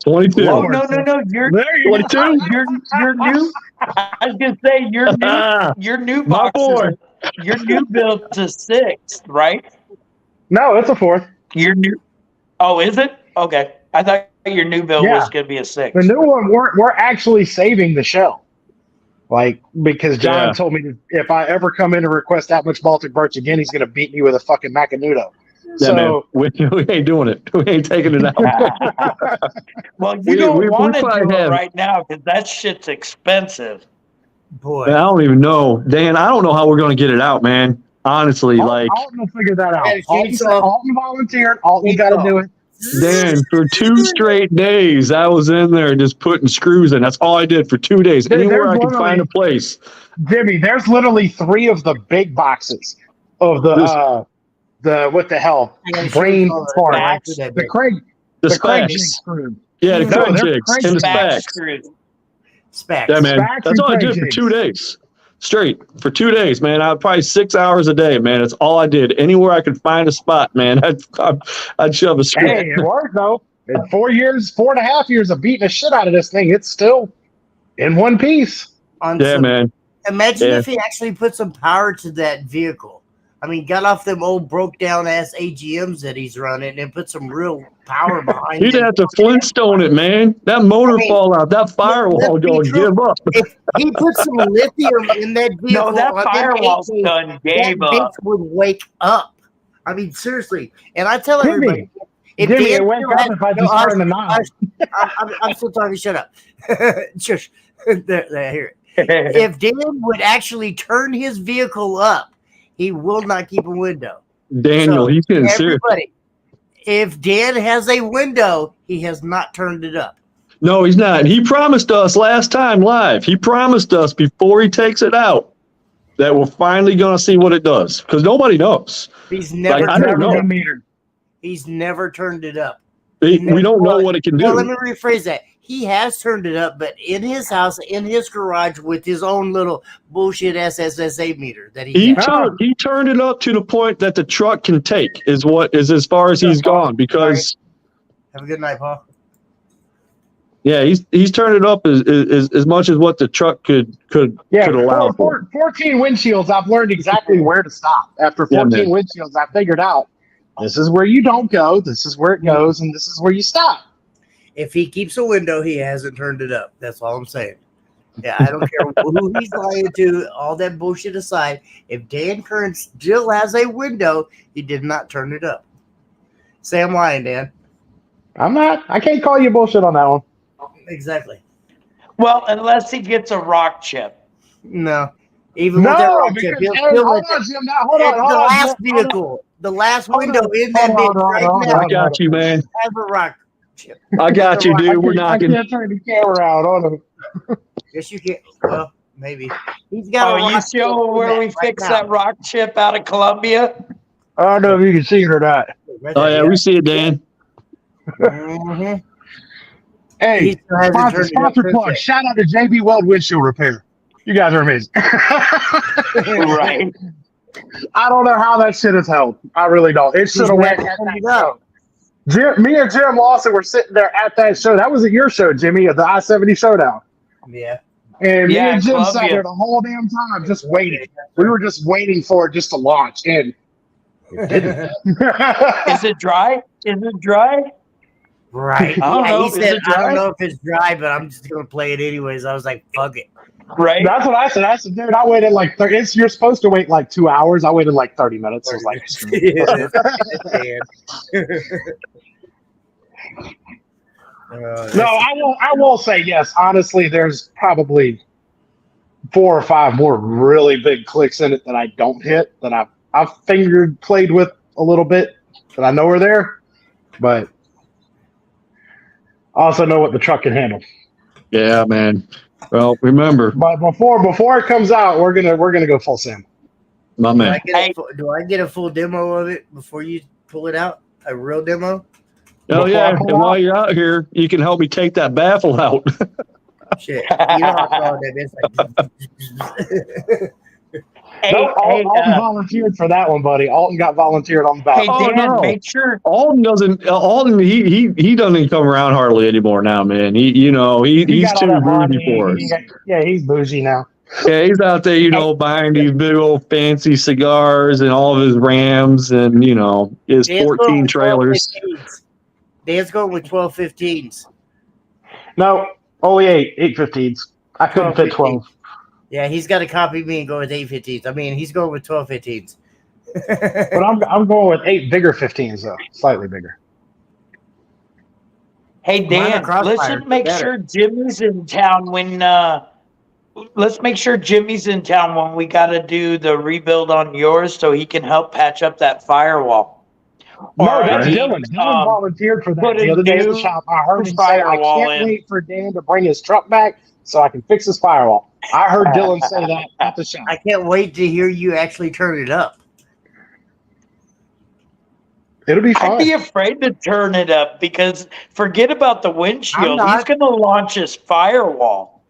22. Oh, no. You're 22. You're new. I was gonna say your new box. Your new build to 6, right? No, it's a 4th. Your new. Oh, is it? Okay. I thought your new build was gonna be a 6. The new one, we're actually saving the shell. Like, because John told me that if I ever come in and request that much Baltic birch again, he's gonna beat me with a fucking Macanudo. Yeah, man. We ain't doing it. We ain't taking it out. Well, you don't want to do it right now, because that shit's expensive. Boy, man, I don't even know, Dan. I don't know how we're going to get it out, man. Honestly, Alton will figure that out. Alton volunteered. Alton got to do it. Dan, for 2 straight days, I was in there just putting screws in. That's all I did for 2 days. Anywhere I could find a place. Jimmy, there's literally 3 of the big boxes of the what the hell? Brain part. The Craig jig screw. Yeah, the Craig jigs and the specs. Specs. Yeah, man. That's all I did for 2 days. Straight. For 2 days, man. I probably 6 hours a day, man. That's all I did. Anywhere I could find a spot, man. I'd shove a screw. Hey, it worked, though. In 4.5 years of beating the shit out of this thing, it's still in one piece. Man. Imagine if he actually put some power to that vehicle. I mean, got off them old broke down ass AGMs that he's running and put some real power behind He'd it. have to Flintstone it, man. That motor I mean, fall out. That firewall let's be don't true. give up. If he put some lithium in that vehicle, No, that on them firewall's 8 days, done. that Gave bitch up. would wake up. I mean, seriously. And I tell Jimmy, everybody, if Jimmy, Dan it wake still up has, if I no, just hush, turn the knob. hush. I'm still talking. Shut up. Shush. There, here. If Dan would actually turn his vehicle up, he will not keep a window. Daniel, So, he's getting serious. everybody, if Dan has a window, he has not turned it up. No, he's not. He promised us last time live. He promised us before he takes it out that we're finally going to see what it does because nobody knows. He's never, I don't know. he's never turned it up. We don't know what it can Well, let do. me rephrase that. He has turned it up, but in his house, in his garage, with his own little bullshit SSSA meter that he He turned it up to the point that the truck can take is as far as he's gone because Have a good night, Paul. yeah, he's turned it up as much as what the truck could allow for. 14 windshields, I've learned exactly where to stop. After 14 windshields, I figured out this is where you don't go, this is where it goes, and this is where you stop. If he keeps a window, he hasn't turned it up. That's all I'm saying. Yeah, I don't care who he's lying to, all that bullshit aside. If Dan Kern still has a window, he did not turn it up. Say I'm lying, Dan. I'm not. I can't call you bullshit on that one. Exactly. Well, unless he gets a rock chip. No. Even with that rock chip, he'll still hold on, Jim. Now, hold on. the last vehicle, the last window in that bitch right now I got you, man. has a rock chip. I got you, dude. We're I knocking. can't turn the camera out on him. Yes, you can. Well, maybe. He's got a Oh, you rock chip show in where we right fix now. that rock chip out of Columbia? I don't know if you can see it or not. Right Oh there, yeah, we see it, Dan. Mhm. He Hey, still hasn't turned it up sponsor since plug. then. Shout out to JB Weld Windshield Repair. You guys are amazing. Right. I don't know how that shit is held. I really don't. It should have went at turned that it up. show. Me and Jim Lawson were sitting there at that show. That was at your show, Jimmy, at the I-70 Showdown. Yeah. And me Yeah, and Jim sat Columbia. there the whole damn time just waiting. We were just waiting for it just to launch. And it didn't. Is it dry? Is it dry? Right. I don't Yeah, know. he Is said, it I don't dry? know if it's dry, but I'm just going to play it anyways. I was like, fuck it. Right. That's what I said. I said, dude, I waited like 30. You're supposed to wait like 2 hours. I waited like 30 minutes. I was like, no, I will say yes. Honestly, there's probably 4 or 5 more really big clicks in it that I don't hit that I've played with a little bit that I know are there, but I also know what the truck can handle. Yeah, man. Well, remember, But before it comes out, we're gonna go full Sam. my Do man. do I get a full demo of it before you pull it out? A real demo? Oh Before yeah, I and pull while you're out here, you can help me take that baffle out. Shit. You know how I that. It's like, Hey, Nope, hey, Alton volunteered for that one, buddy. Alton got volunteered on the back. hey, Oh, Dan, no. make sure. Alden doesn't. Alden, he doesn't come around hardly anymore now, man. He's He too got all that money. bougie for us. Yeah, he's bougie now. Yeah, he's out there, buying these big old fancy cigars and all of his Rams and his Dan's 14 going with trailers. 12-15s. Dan's going with 12-15s. No, only 8-15s. I couldn't fit 12. Yeah, he's got to copy me and go with 8-15s. I mean, he's going with 12-15s. But I'm going with 8 bigger 15s though, slightly bigger. Hey, Mine Dan, are crossfire, let's make better. sure Jimmy's in town when. Let's make sure Jimmy's in town when we got to do the rebuild on yours, so he can help patch up that firewall. No, Or, that's he, Dylan. Dylan volunteered for that put the a other day at the new shop. I heard him say, I firewall can't in. wait for Dan to bring his truck back so I can fix his firewall. I heard Dylan say that at the shop. I can't wait to hear you actually turn it up. It'll be I'd fine. be afraid to turn it up because forget about the windshield. I'm not. He's going to launch his firewall.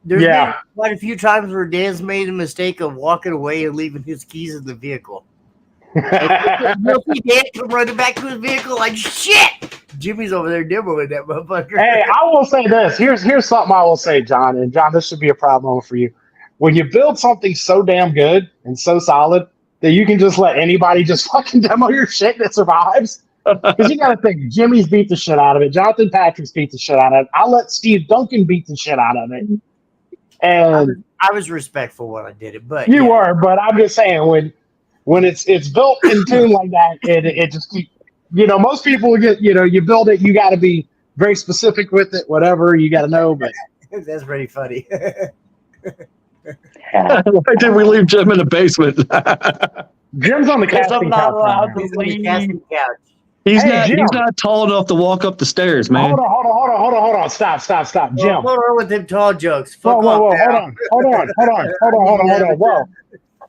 There's Yeah. been quite a few times where Dan's made a mistake of walking away and leaving his keys in the vehicle. You'll see Dan come running back to his vehicle like, shit! Jimmy's over there demoing that motherfucker. Hey, I will say this. Here's something I will say, John. And John, this should be a problem for you. When you build something so damn good and so solid, that you can just let anybody just fucking demo your shit that survives? Because you got to think, Jimmy's beat the shit out of it. Jonathan Patrick's beat the shit out of it. I'll let Steve Duncan beat the shit out of it. And I was respectful when I did it, but you were, but I'm just saying when it's built in tune like that, it just most people get you build it, you got to be very specific with it, whatever you got to know. But that's pretty funny. Why did we leave Jim in the basement? Jim's on the casting couch. He's on the casting couch. He's Jim. not tall enough to walk up the stairs, man. Hold on. Stop. Jim. Hold on with them tall jokes. Whoa. Hold on.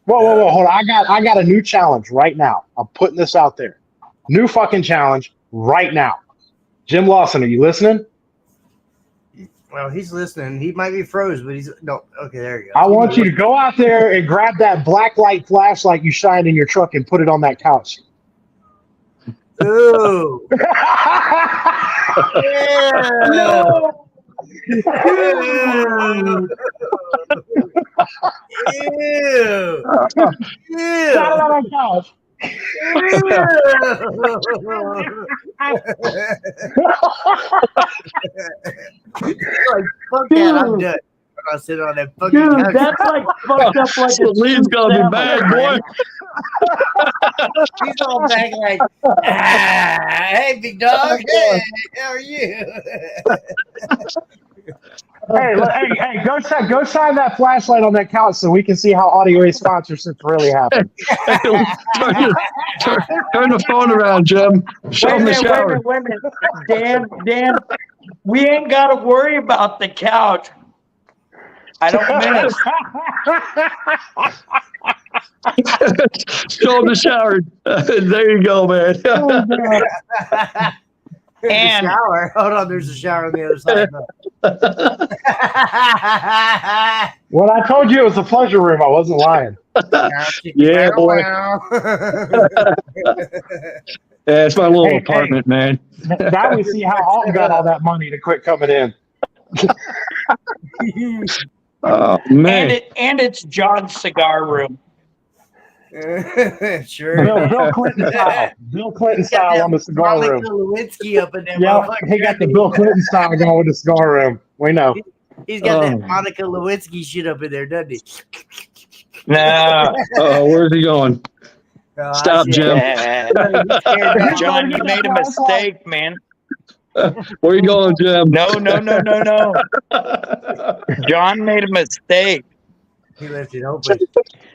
Whoa. Hold on. I got a new challenge right now. I'm putting this out there. New fucking challenge right now. Jim Lawson, are you listening? Well, he's listening. He might be froze, but he's no. Okay, there you go. I want you to go out there and grab that black light flashlight you shined in your truck and put it on that couch. Ooh. Ew. Ew. Shot it on that couch. Like, fuck that, I'm done. I'll sit on that fucking couch. That's like fucked up like The lead's gonna be bad, boy. He's all back like, hey, big dog. Hey, how are you? Hey, go shine that flashlight on that couch so we can see how audio sponsorships really happen. Turn the phone around, Jim. Show him the shower. Wait a minute. Dan, we ain't got to worry about the couch. I don't miss. Show him the shower. There you go, man. And shower. Hold on, there's a shower on the other side. When I told you it was a pleasure room, I wasn't lying. Yeah, boy. Yeah, it's my little apartment, man. Now we see how Alton got all that money to quit coming in. Oh man! And it's John's cigar room. Sure. Bill Clinton style. Bill Clinton style on the cigar room. Lewinsky up in there. Yeah, he got the Bill Clinton style going with the cigar room. We know. He's got that Monica Lewinsky shit up in there, doesn't he? No. Where's he going? Stop, Jim. John, you made a mistake, man. Where you going, Jim? No. John made a mistake. He left it open.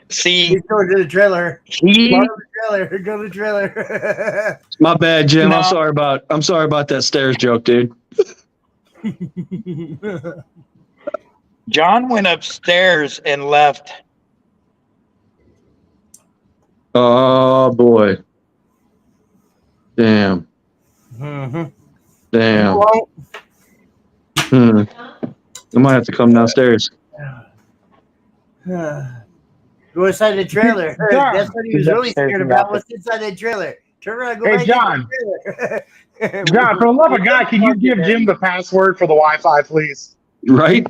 See, he's going to the trailer. Go to the trailer. My bad, Jim. No. I'm sorry about that stairs joke, dude. John went upstairs and left. Oh boy. Damn. Mm-hmm. Damn. I might have to come downstairs. Go inside the trailer. That's what he was really scared about. What's inside that trailer? Turn around, go back John. in the trailer. John, for the love of God, can you give Jim the password for the Wi-Fi, please? Right?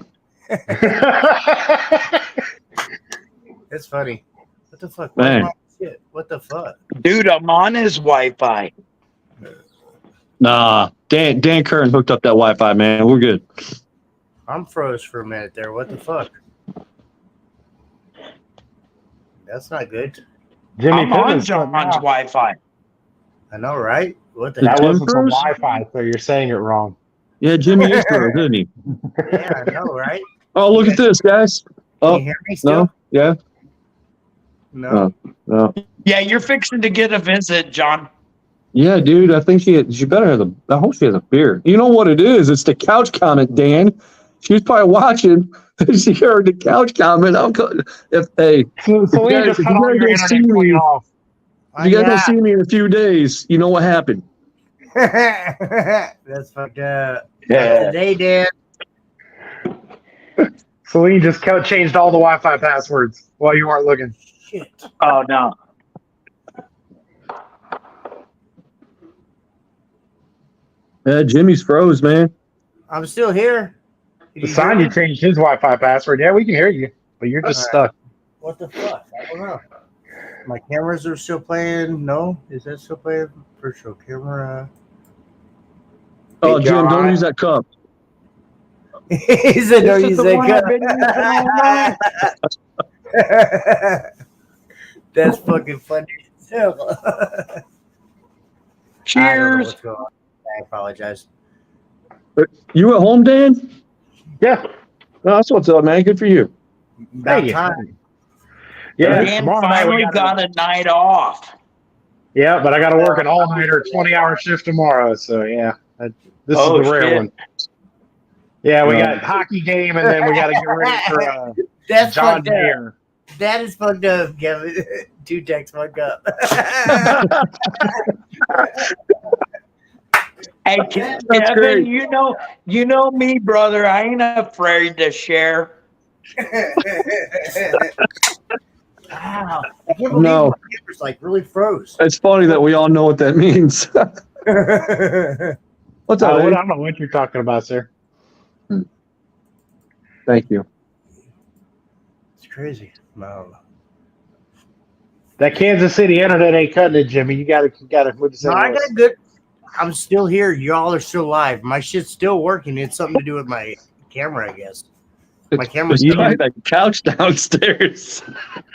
That's funny. What the fuck? Man. Shit. What the fuck? Dude, I'm on his Wi-Fi. Nah. Dan Kern hooked up that Wi-Fi, man. We're good. I'm froze for a minute there. What the fuck? That's not good. Jimmy I'm on Pittman's John's Wi-Fi. I know, right? What the That hell? wasn't some Wi-Fi, so you're saying it wrong. Yeah, Jimmy is froze, isn't he? Yeah, I know, right? Oh, look at this, guys. Can Oh, you hear me still? no. Yeah. No. No. Yeah, you're fixing to get a visit, John. Yeah, dude. I think she better have I hope she has a beer. You know what it is? It's the couch comment, Dan. She's probably watching. She heard the couch comment. So you just cut all your internet clean off. If you guys don't see me in a few days, you know what happened. That's fucked up. Yeah. Today, Dan. Celine just changed all the Wi-Fi passwords while you weren't looking. Shit. Oh, no. Jimmy's froze, man. I'm still here. The sign you changed his Wi-Fi password. Yeah, we can hear you, but you're just stuck. What the fuck? I don't know. My cameras are still playing. No, is that still playing? Virtual camera. Oh, Hey, Jim, John. don't use that cup. He said, "Don't This is use the that one I've been using all night. cup." That's fucking funny as hell. I don't know Cheers. what's going on. I apologize. You at home, Dan? Yeah. No, that's what's up, man. Good for you. About Hey. time. Yeah. Dan Tomorrow night we finally got a night off. Yeah, but I got to work an all-nighter, 20-hour shift tomorrow. So yeah, this is the rare shit. one. Yeah, we Yeah. got hockey game, and then we got to get ready for That's John fucked up. Deere. That is fucked up, Kevin. Two decks fucked up. Hey, That's Kevin, great. you know me, brother. I ain't afraid to share. Wow. I can't believe No. my camera's like really froze. It's funny that we all know what that means. What's up, I Abe? don't know what you're talking about, sir. Thank you. It's crazy. No. That Kansas City internet ain't cutting it, Jimmy. You gotta move to St. No, I Louis. got good. I'm still here. Y'all are still live. My shit's still working. It's something to do with my camera, I guess. My camera's You still like that couch downstairs.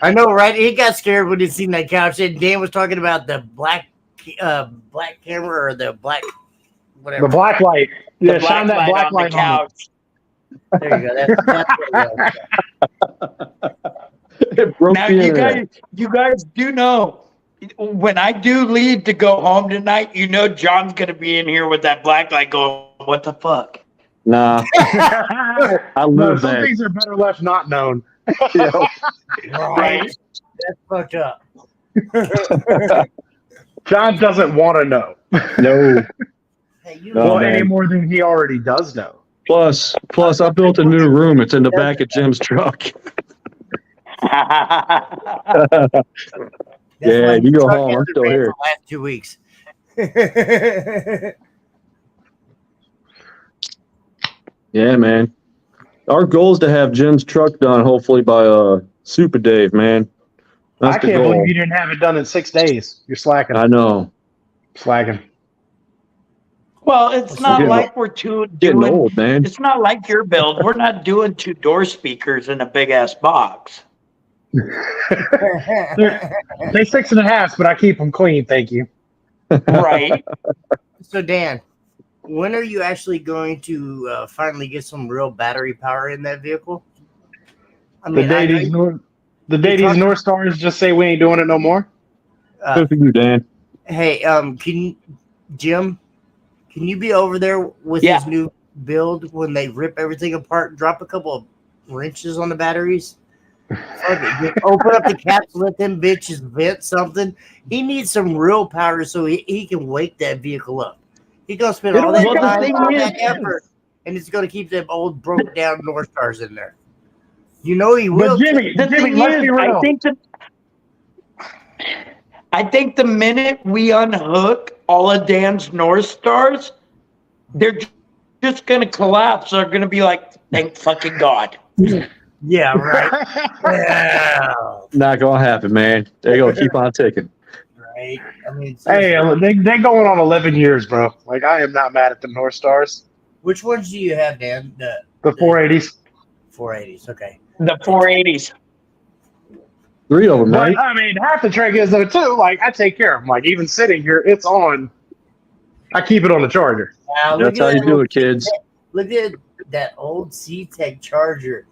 I know, right? He got scared when he seen that couch. And Dan was talking about the black camera or the black whatever. The black light. The Yeah, shine that black on light the on it. couch. There you go. That's what it was. It broke Now the internet. you guys do know when I do leave to go home tonight, you know John's gonna be in here with that black light going, what the fuck? Nah, I No, live some that. things are better left not known. Right. That's fucked up. John doesn't want to know. No. Hey, you No, Well, man. any more than he already does know. Plus, I built a new room. It's in the back of Jim's truck. That's Yeah, why you go truck home. I'm hasn't still ran here. for the last 2 weeks. Yeah, man. Our goal is to have Jim's truck done hopefully by Super Dave, man. That's I the can't goal. believe you didn't have it done in 6 days. You're slacking. I know. Slacking. Well, it's not Getting like we're Getting doing. old, man. It's not like your build. We're not doing 2 door speakers in a big ass box. They're 6.5, but I keep them clean. Thank you. Right? So, Dan, when are you actually going to finally get some real battery power in that vehicle? I The day these North Stars just say we ain't doing it no more. Good for you, Dan. Hey, Jim, can you be over there with Yeah. his new build when they rip everything apart and drop a couple of wrenches on the batteries? Okay, just open up the caps, let them bitches vent something. He needs some real power so he can wake that vehicle up. He's gonna spend all that Well, the time, thing all is- that effort, and it's gonna keep them old broke down North Stars in there. You know he will. But Jimmy, The Jimmy, thing let's is, be real. I think the minute we unhook all of Dan's North Stars, they're just going to collapse. They're going to be like, thank fucking God. Yeah, right. Yeah, Not gonna happen, man. They're gonna keep on ticking. right. I mean, Hey, seriously. they going on 11 years, bro. Like, I am not mad at the North Stars. Which ones do you have, Dan? The 480s. 480s. Okay. The 480s. 3 of them, But, right? I mean, half the trick is, though, too, like, I take care of them. Like, even sitting here, it's on. I keep it on the charger. Wow, That's how you do it, kids. Look at that old C-Tech charger.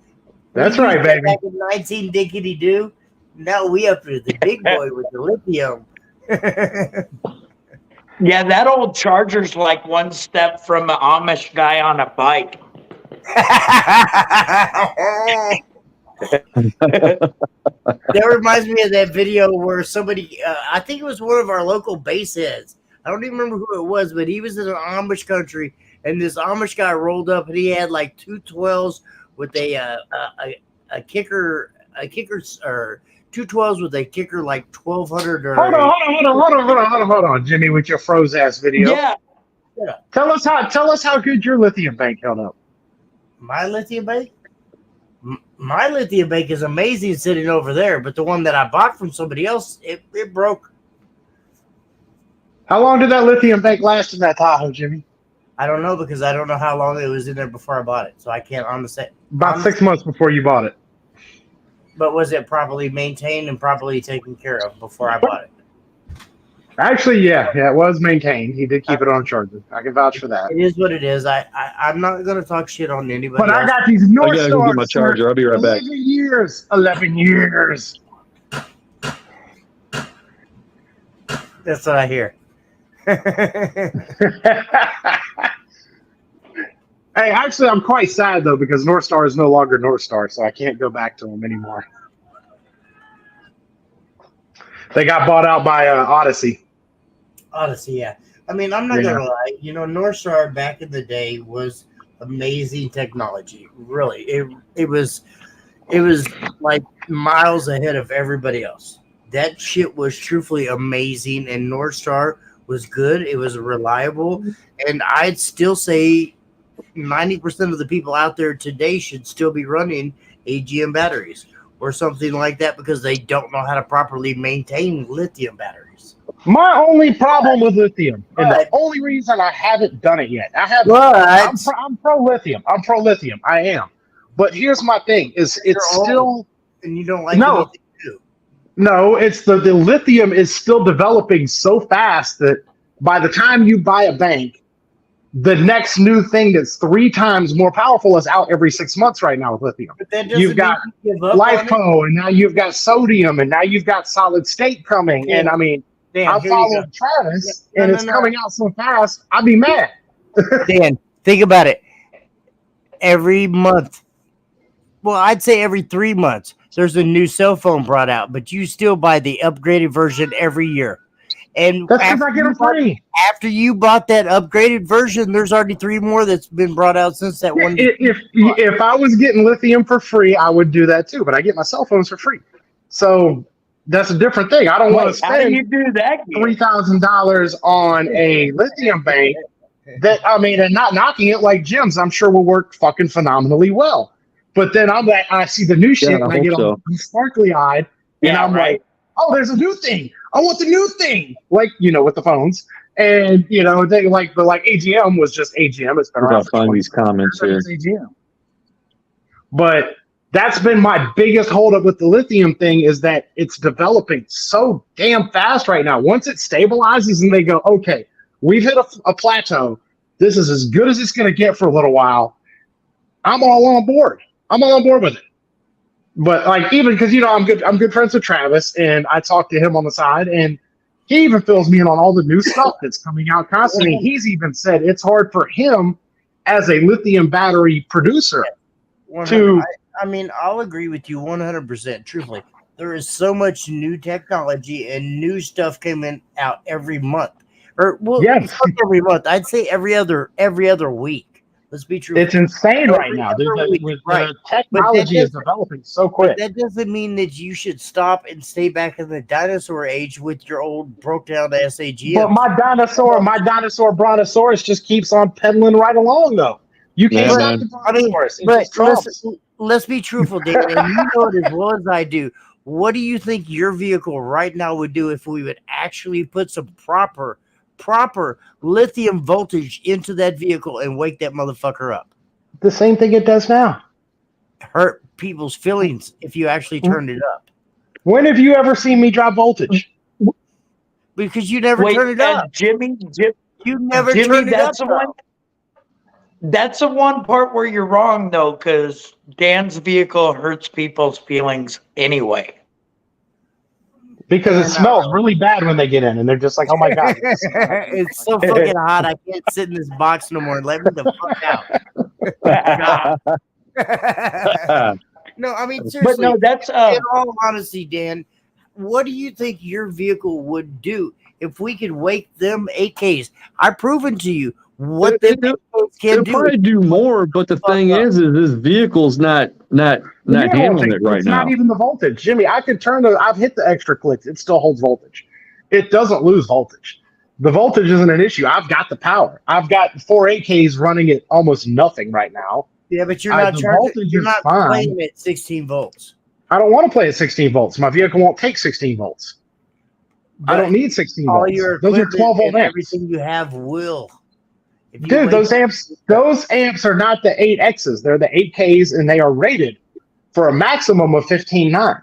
That's We right, used that baby. Back in 19 dickety do. Now we up to the big boy with the lithium. Yeah, that old Charger's like one step from an Amish guy on a bike. That reminds me of that video where somebody, I think it was one of our local base heads. I don't even remember who it was, but he was in an Amish country, and this Amish guy rolled up, and he had like 2 12s with a kicker, or 2 12s with a kicker like 1200 or. Hold on, Jimmy, with your froze ass video. Yeah. Tell us how good your lithium bank held up. My lithium bank? My lithium bank is amazing sitting over there, but the one that I bought from somebody else, it broke. How long did that lithium bank last in that Tahoe, Jimmy? I don't know because I don't know how long it was in there before I bought it, so I can't honestly. About 6 months before you bought it. But was it properly maintained and properly taken care of before I bought it? Actually, yeah, it was maintained. He did keep it on charger. I can vouch for that. It is what it is. I'm not going to talk shit on anybody But else. I got these North I gotta Stars. go get my charger. I'll be right back. 11 years. 11 years. That's what I hear. Hey, actually, I'm quite sad, though, because North Star is no longer North Star, so I can't go back to them anymore. They got bought out by Odyssey. Odyssey, yeah. I mean, I'm not going to lie. You know, North Star back in the day was amazing technology. Really. It was like miles ahead of everybody else. That shit was truthfully amazing, and North Star was good. It was reliable, and I'd still say 90% of the people out there today should still be running AGM batteries or something like that because they don't know how to properly maintain lithium batteries. My only problem with lithium, and the only reason I haven't done it yet, I'm pro lithium. I'm pro lithium. I am. But here's my thing: it's still, and you don't like no, anything to do. No, it's the lithium is still developing so fast that by the time you buy a bank, the next new thing that's 3 times more powerful is out every 6 months right now with lithium. But that doesn't You've got mean you give up on it. LiFePO, and now you've got sodium, and now you've got solid state coming. Yeah. And I mean, Dan, I'm here you following go. Travis, No, and no, it's no. coming out so fast, I'd be mad. Dan, think about it. Every month, well, I'd say every 3 months, there's a new cell phone brought out, but you still buy the upgraded version every year. And That's because I get them free. after you bought that upgraded version, there's already 3 more that's been brought out since that one. If I was getting lithium for free, I would do that too. But I get my cell phones for free, so that's a different thing. I don't want to How do spend you do that? $3,000 on a lithium bank that, I mean, and not knocking it like Jim's, I'm sure will work fucking phenomenally well. But then I'm like, I see the new shit and I get all sparkly eyed, and I'm like, oh, there's a new thing. I want the new thing, like, you know, with the phones. And, you know, they like AGM was just AGM. It's been around. I'll find these comments here. It's AGM. But that's been my biggest holdup with the lithium thing is that it's developing so damn fast right now. Once it stabilizes and they go, okay, we've hit a plateau. This is as good as it's going to get for a little while. I'm all on board. I'm all on board with it. But like, even because, you know, I'm good friends with Travis, and I talk to him on the side, and he even fills me in on all the new stuff that's coming out constantly. He's even said it's hard for him as a lithium battery producer to. I mean, I'll agree with you 100%. Truthfully, there is so much new technology and new stuff coming out every month, or well, Yes. not every month. I'd say every other week. Let's be true. It's insane right now. Right. The technology is developing so quick. That doesn't mean that you should stop and stay back in the dinosaur age with your old broke down SAG. But my dinosaur brontosaurus just keeps on pedaling right along, though. You can't stop the brontosaurus. But let's be truthful, David, and you know it as well as I do. What do you think your vehicle right now would do if we would actually put some proper lithium voltage into that vehicle and wake that motherfucker up? The same thing it does now. Hurt people's feelings if you actually turned it up. When have you ever seen me drop voltage? Because you never turn it up. Jimmy, You never Jimmy, turn it up. that's the one. That's the one part where you're wrong, though, because Dan's vehicle hurts people's feelings anyway. Because it smells really bad when they get in, and they're just like, "Oh my god, it's so fucking hot. I can't sit in this box no more. Let me the fuck out." No, I mean seriously. But no, that's in all honesty, Dan, what do you think your vehicle would do if we could wake them 8Ks? I've proven to you what the 8Ks can It'll do. probably do more, but the thing is this vehicle's not handling it right it's now. not even the voltage, Jimmy. I've hit the extra clicks. It still holds voltage. It doesn't lose voltage. The voltage isn't an issue. I've got the power. I've got 4 8Ks running at almost nothing right now. Yeah, but you're I- not the charging. voltage You're is not fine. playing at 16 volts. I don't want to play at 16 volts. My vehicle won't take 16 volts. I But don't need 16 all volts. your Those are equipment 12 volt and amps. everything you have will. If you Dude, wait- those amps are not the 8Xs. They're the 8Ks, and they are rated for a maximum of 15.9.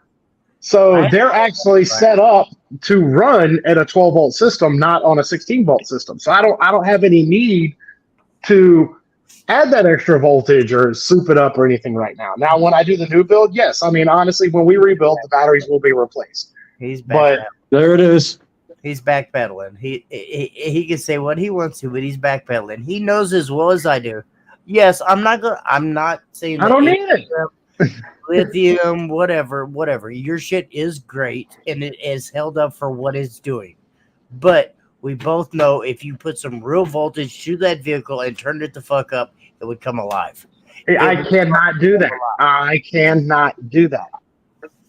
So they're actually set up to run at a 12 volt system, not on a 16 volt system. So I don't have any need to add that extra voltage or soup it up or anything right now. Now, when I do the new build, yes. I mean, honestly, when we rebuild, the batteries will be replaced. He's But backpedaling. There it is. He's backpedaling. He can say what he wants to, but he's backpedaling. He knows as well as I do. Yes, I'm not saying I that don't need it. lithium, whatever. Your shit is great and it is held up for what it's doing. But we both know if you put some real voltage to that vehicle and turned it the fuck up, it would come alive. I cannot do that. I cannot do that.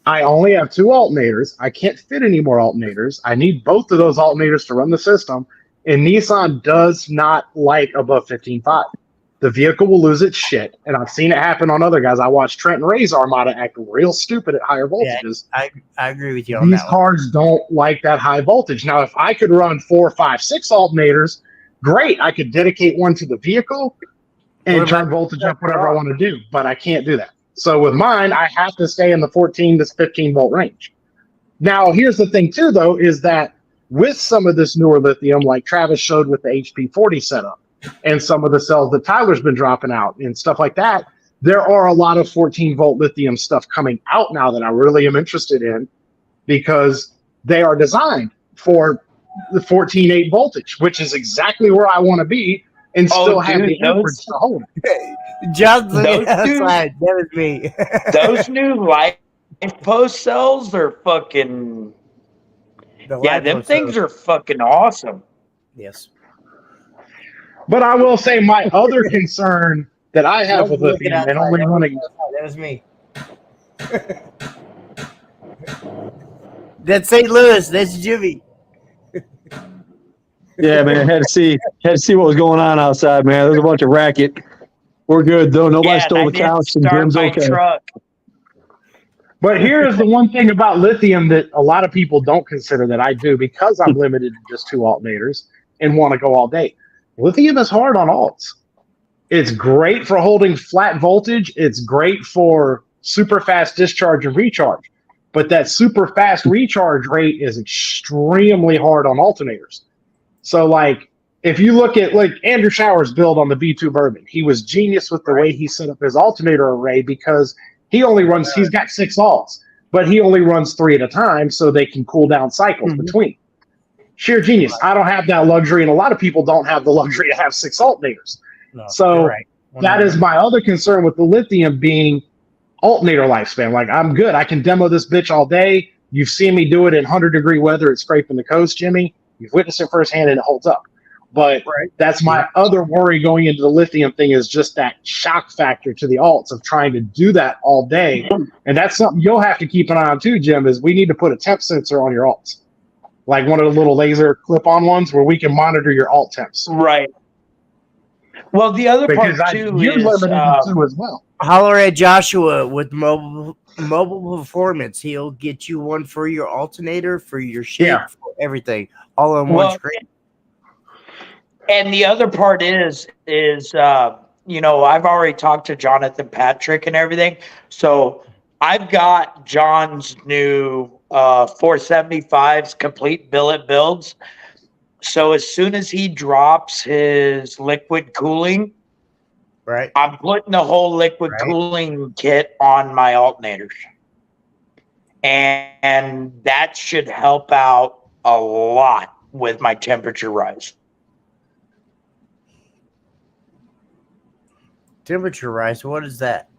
I only have 2 alternators. I can't fit any more alternators. I need both of those alternators to run the system. And Nissan does not like above 15.5. The vehicle will lose its shit. And I've seen it happen on other guys. I watched Trent and Ray's Armada act real stupid at higher voltages. I agree with you on These that one. cars don't like that high voltage. Now, if I could run 4, 5, 6 alternators, great. I could dedicate one to the vehicle and What turn about- voltage up whatever I want to do. But I can't do that. So with mine, I have to stay in the 14 to 15 volt range. Now, here's the thing too, though, is that with some of this newer lithium, like Travis showed with the HP40 setup, and some of the cells that Tyler's been dropping out and stuff like that, there are a lot of 14 volt lithium stuff coming out now that I really am interested in because they are designed for the 14.8 voltage, which is exactly where I want to be and still have the amperage to hold it. John's looking Those dudes- outside. That was me. Those new life post cells are fucking. Yeah, them things are fucking awesome. Yes. But I will say my other concern that I have with Looking lithium, and outside. only want to That was me. That's St. Louis. That's Jimmy. Yeah, man. Had to see what was going on outside, man. There's a bunch of racket. We're good though. Nobody Yeah, stole I the didn't couch, and start Jim's my okay. truck. But here's the one thing about lithium that a lot of people don't consider that I do because I'm limited to just 2 alternators and want to go all day. Lithium is hard on alts. It's great for holding flat voltage. It's great for super fast discharge and recharge. But that super fast recharge rate is extremely hard on alternators. So like if you look at like Andrew Shower's build on the B2 Bourbon, he was genius with the way he set up his alternator array because he's got 6 alts, but he only runs 3 at a time so they can cool down cycles between. Sheer genius. I don't have that luxury, and a lot of people don't have the luxury to have 6 alternators. No, So you're right. that is my other concern with the lithium being alternator lifespan. Like I'm good. I can demo this bitch all day. You've seen me do it in 100-degree weather at Scraping the Coast, Jimmy. You've witnessed it firsthand, and it holds up. But that's my other worry going into the lithium thing is just that shock factor to the alts of trying to do that all day. And that's something you'll have to keep an eye on too, Jim, is we need to put a temp sensor on your alts. Like one of the little laser clip-on ones where we can monitor your alt temps. Right. Well, the other Because part too you're is limited too as well. Holler at Joshua with mobile performance. He'll get you one for your alternator, for your shit, for everything, all on one screen. and the other part is you know, I've already talked to Jonathan Patrick and everything, so I've got John's new 475's complete billet builds. So as soon as he drops his liquid cooling, I'm putting the whole liquid cooling kit on my alternators. And that should help out a lot with my temperature rise. Temperature rise, what is that?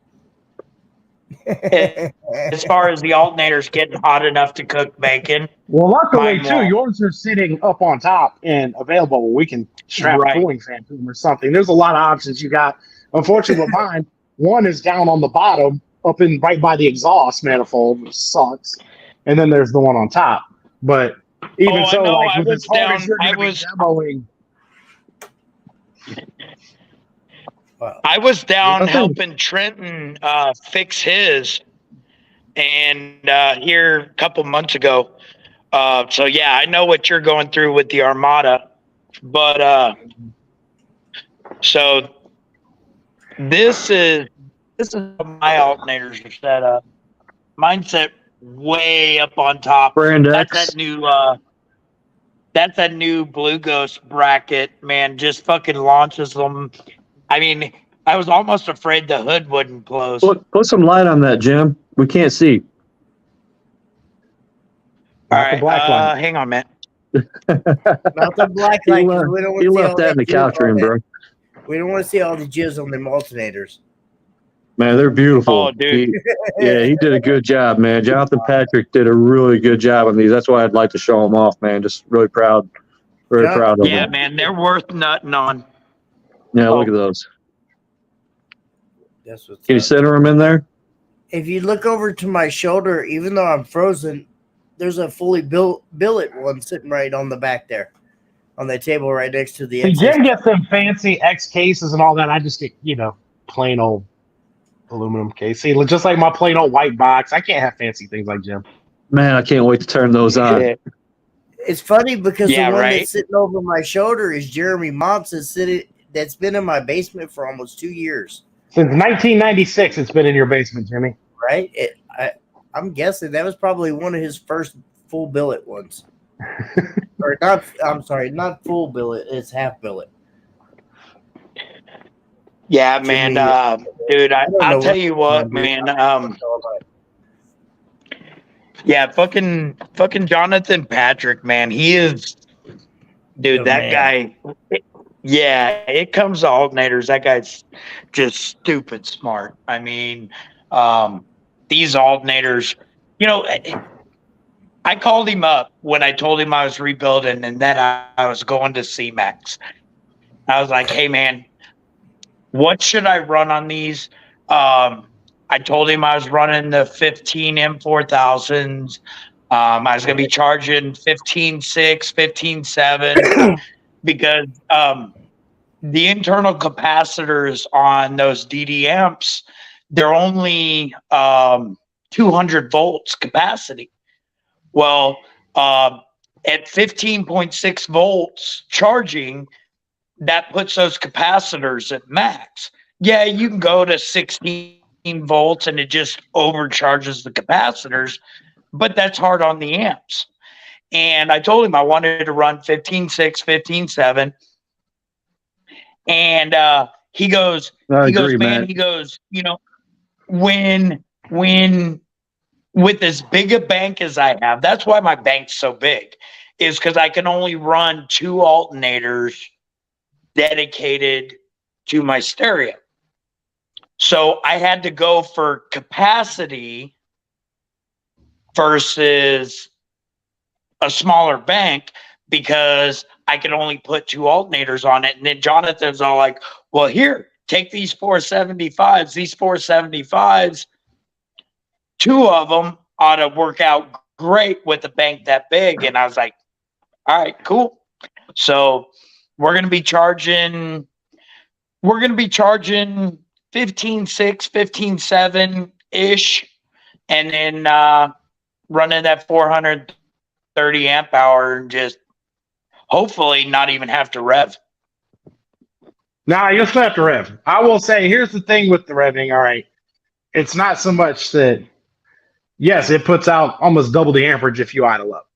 As far as the alternators getting hot enough to cook bacon. Well, luckily, mine too, won't. yours are sitting up on top and available. We can strap a cooling fan to them or something. There's a lot of options you got. Unfortunately, with mine, one is down on the bottom, up in right by the exhaust manifold, which sucks. And then there's the one on top. But even so, like with as hard as you're going to be demoing. I was down Okay. helping Trenton fix his, and here a couple months ago. So yeah, I know what you're going through with the Armada, but so this is how my alternators are set up. Mine's set way up on top. Brand That's X. that new Blue Ghost bracket, man. Just fucking launches them. I mean, I was almost afraid the hood wouldn't close. Put some light on that, Jim. We can't see. All Not the right, black line. hang on, man. Not the black He light. 'Cause left, we don't want he to see left all that in the jizz couch on room, that. bro. We don't want to see all the jizz on them alternators. Man, they're beautiful. Oh, dude. He did a good job, man. Jonathan Patrick did a really good job on these. That's why I'd like to show them off, man. Just really proud. Very Yeah. proud of Yeah, them. man, they're worth nutting on. Yeah, look at those. That's what's Can you up. center them in there? If you look over to my shoulder, even though I'm frozen, there's a fully billet one sitting right on the back there, on the table right next to the See, X. Jim gets them fancy X cases and all that. I just get, plain old aluminum case. See, just like my plain old white box. I can't have fancy things like Jim. Man, I can't wait to turn those on. Yeah. It's funny because Yeah, the one right. that's sitting over my shoulder is Jeremy Mott's that's been in my basement for almost 2 years. Since 1996, it's been in your basement, Jimmy. Right? I'm guessing that was probably one of his first full billet ones. Or not, I'm sorry, not full billet, it's half billet. Yeah, man, Jimmy, dude, I don't know I'll tell what- you what, man. Yeah, fucking Jonathan Patrick, man. He is, dude. The that man. guy. Yeah, it comes to alternators. That guy's just stupid smart. I mean, these alternators. I called him up when I told him I was rebuilding and that I was going to C-Max. I was like, hey, man, what should I run on these? I told him I was running the 15 M4000s. I was going to be charging 15.6, 15.7 because the internal capacitors on those DD amps, they're only 200 volts capacity. Well, at 15.6 volts charging, that puts those capacitors at max. Yeah, you can go to 16 volts and it just overcharges the capacitors, but that's hard on the amps. And I told him I wanted to run 15.6, 15.7. And he goes, man, he goes, when with as big a bank as I have, that's why my bank's so big, is because I can only run 2 alternators dedicated to my stereo. So I had to go for capacity versus a smaller bank because I could only put 2 alternators on it. And then Jonathan's all like, well, here, take these 475s. These 475s, 2 of them ought to work out great with a bank that big. And I was like, all right, cool. So we're going to be charging 15.6, 15.7 ish, and then running that 430 amp hour and just hopefully not even have to rev. Nah, you'll still have to rev. I will say, here's the thing with the revving. All right, it's not so much that, yes, it puts out almost double the amperage if you idle up.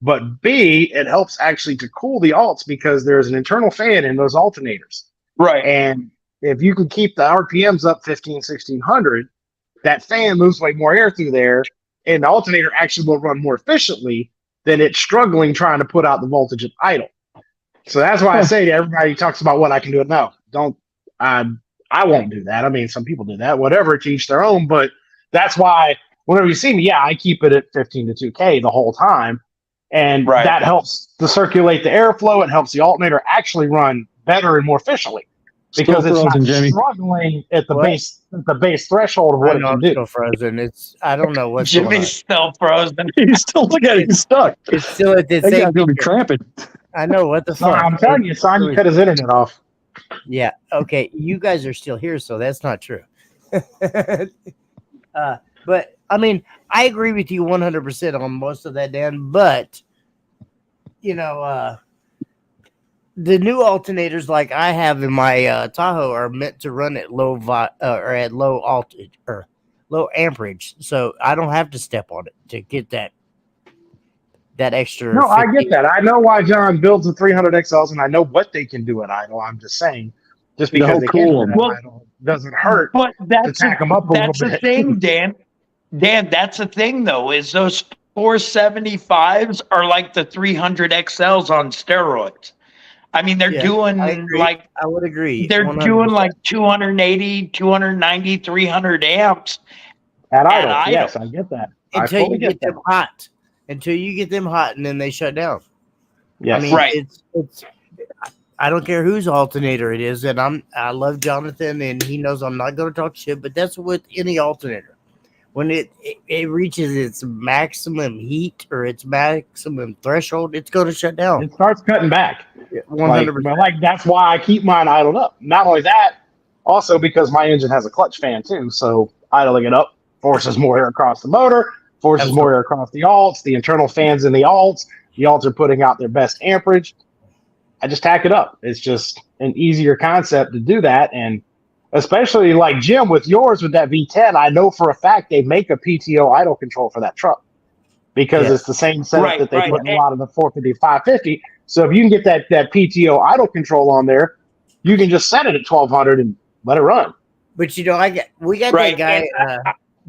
But B, it helps actually to cool the alts because there's an internal fan in those alternators. Right. And if you can keep the RPMs up 1600, that fan moves way more air through there, and the alternator actually will run more efficiently than it's struggling trying to put out the voltage at idle. So that's why I say to everybody who talks about what I can do, no, don't. I won't do that. I mean, some people do that. Whatever, to each their own. But that's why whenever you see me, yeah, I keep it at 15 to 2K the whole time. And that helps to circulate the airflow. It helps the alternator actually run better and more efficiently because it's not struggling at the base threshold of what it can do. Still frozen. I don't know what's Jimmy's still frozen. He's still looking at it. He's stuck. It's still at the That same. guy's gonna be cramping. I know what the No, fuck. I'm telling you, son, you cut his internet off. Yeah. Okay. You guys are still here, so that's not true. But I mean, I agree with you 100% on most of that, Dan. But you know, the new alternators like I have in my Tahoe are meant to run at or at low voltage or low amperage, so I don't have to step on it to get that extra. No, I 50. get that. I know why John builds the 300 XLs, and I know what they can do at idle. I'm just saying, just because they can do it at idle doesn't hurt But to tack them up a little that's the bit. thing, Dan. Dan, that's the thing though, is those 475s are like the 300 XLs on steroids. I mean, they're Yeah, doing I agree. like I would agree. they're 100%. doing like 280, 290, 300 amps At at idle, idle. yes, I get that. I until fully you get that. them hot. Until you get them hot, and then they shut down. Yes. I mean, Right. it's. I don't care whose alternator it is, and I love Jonathan, and he knows I'm not going to talk shit. But that's with any alternator. When it reaches its maximum heat or its maximum threshold, it's going to shut down. It starts cutting back. 100%. Like that's why I keep mine idled up. Not only that, also because my engine has a clutch fan too, so idling it up forces more air across the motor, forces more air across the alts, the internal fans in the alts. The alts are putting out their best amperage. I just tack it up. It's just an easier concept to do that, and especially like Jim with yours with that V10, I know for a fact they make a PTO idle control for that truck because it's the same setup that they put in a lot of the 450, 550. So if you can get that PTO idle control on there, you can just set it at 1200 and let it run. But we got that guy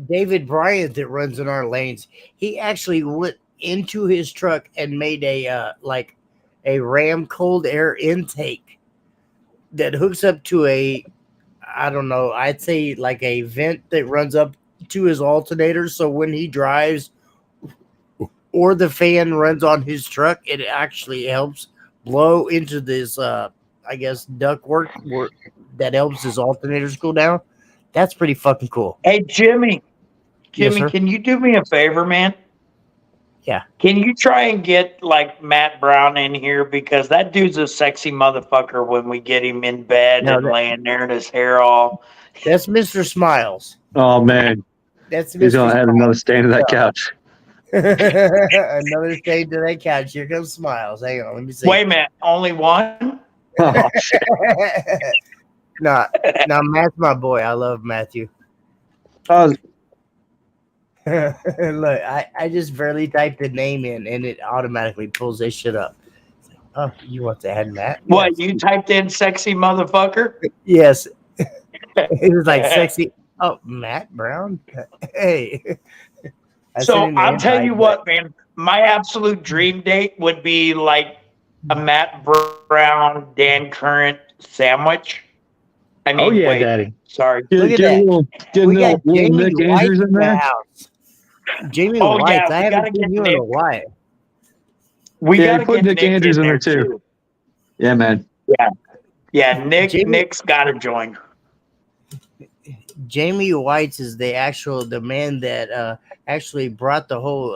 David Bryant that runs in our lanes. He actually went into his truck and made a Ram cold air intake that hooks up to I don't know, I'd say like a vent that runs up to his alternator. So when he drives or the fan runs on his truck, it actually helps blow into this, I guess, ductwork that helps his alternators cool down. That's pretty fucking cool. Hey, Jimmy, Yes, sir? can you do me a favor, man? Yeah. Can you try and get like Matt Brown in here, because that dude's a sexy motherfucker when we get him in bed and laying there and his hair all. That's Mr. Smiles. Oh man, That's he's Mr. gonna add another stain to that couch. Another stain to that couch. Here comes Smiles. Hang on, let me see. Wait a minute, only one? Oh shit! Nah, Matt's my boy. I love Matthew. Look, I just barely typed the name in and it automatically pulls this shit up. Oh, you want to add Matt? What, Yes. you typed in sexy motherfucker? Yes. It was like sexy. Oh, Matt Brown? Hey. So I'll tell you what, man, my absolute dream date would be like a Matt Brown, Dan Current sandwich. I mean, wait, Daddy. Sorry. Look at Get that. We got little Jamie Nick White Andrews in in the there. house. Jamie Oh, White. yeah, I we gotta haven't seen get you in a Nick. while. We Yeah, gotta put get Nick Andrews in there too. Yeah, man. Yeah, Jamie- Nick's gotta join. Jamie White's is the man that actually brought the whole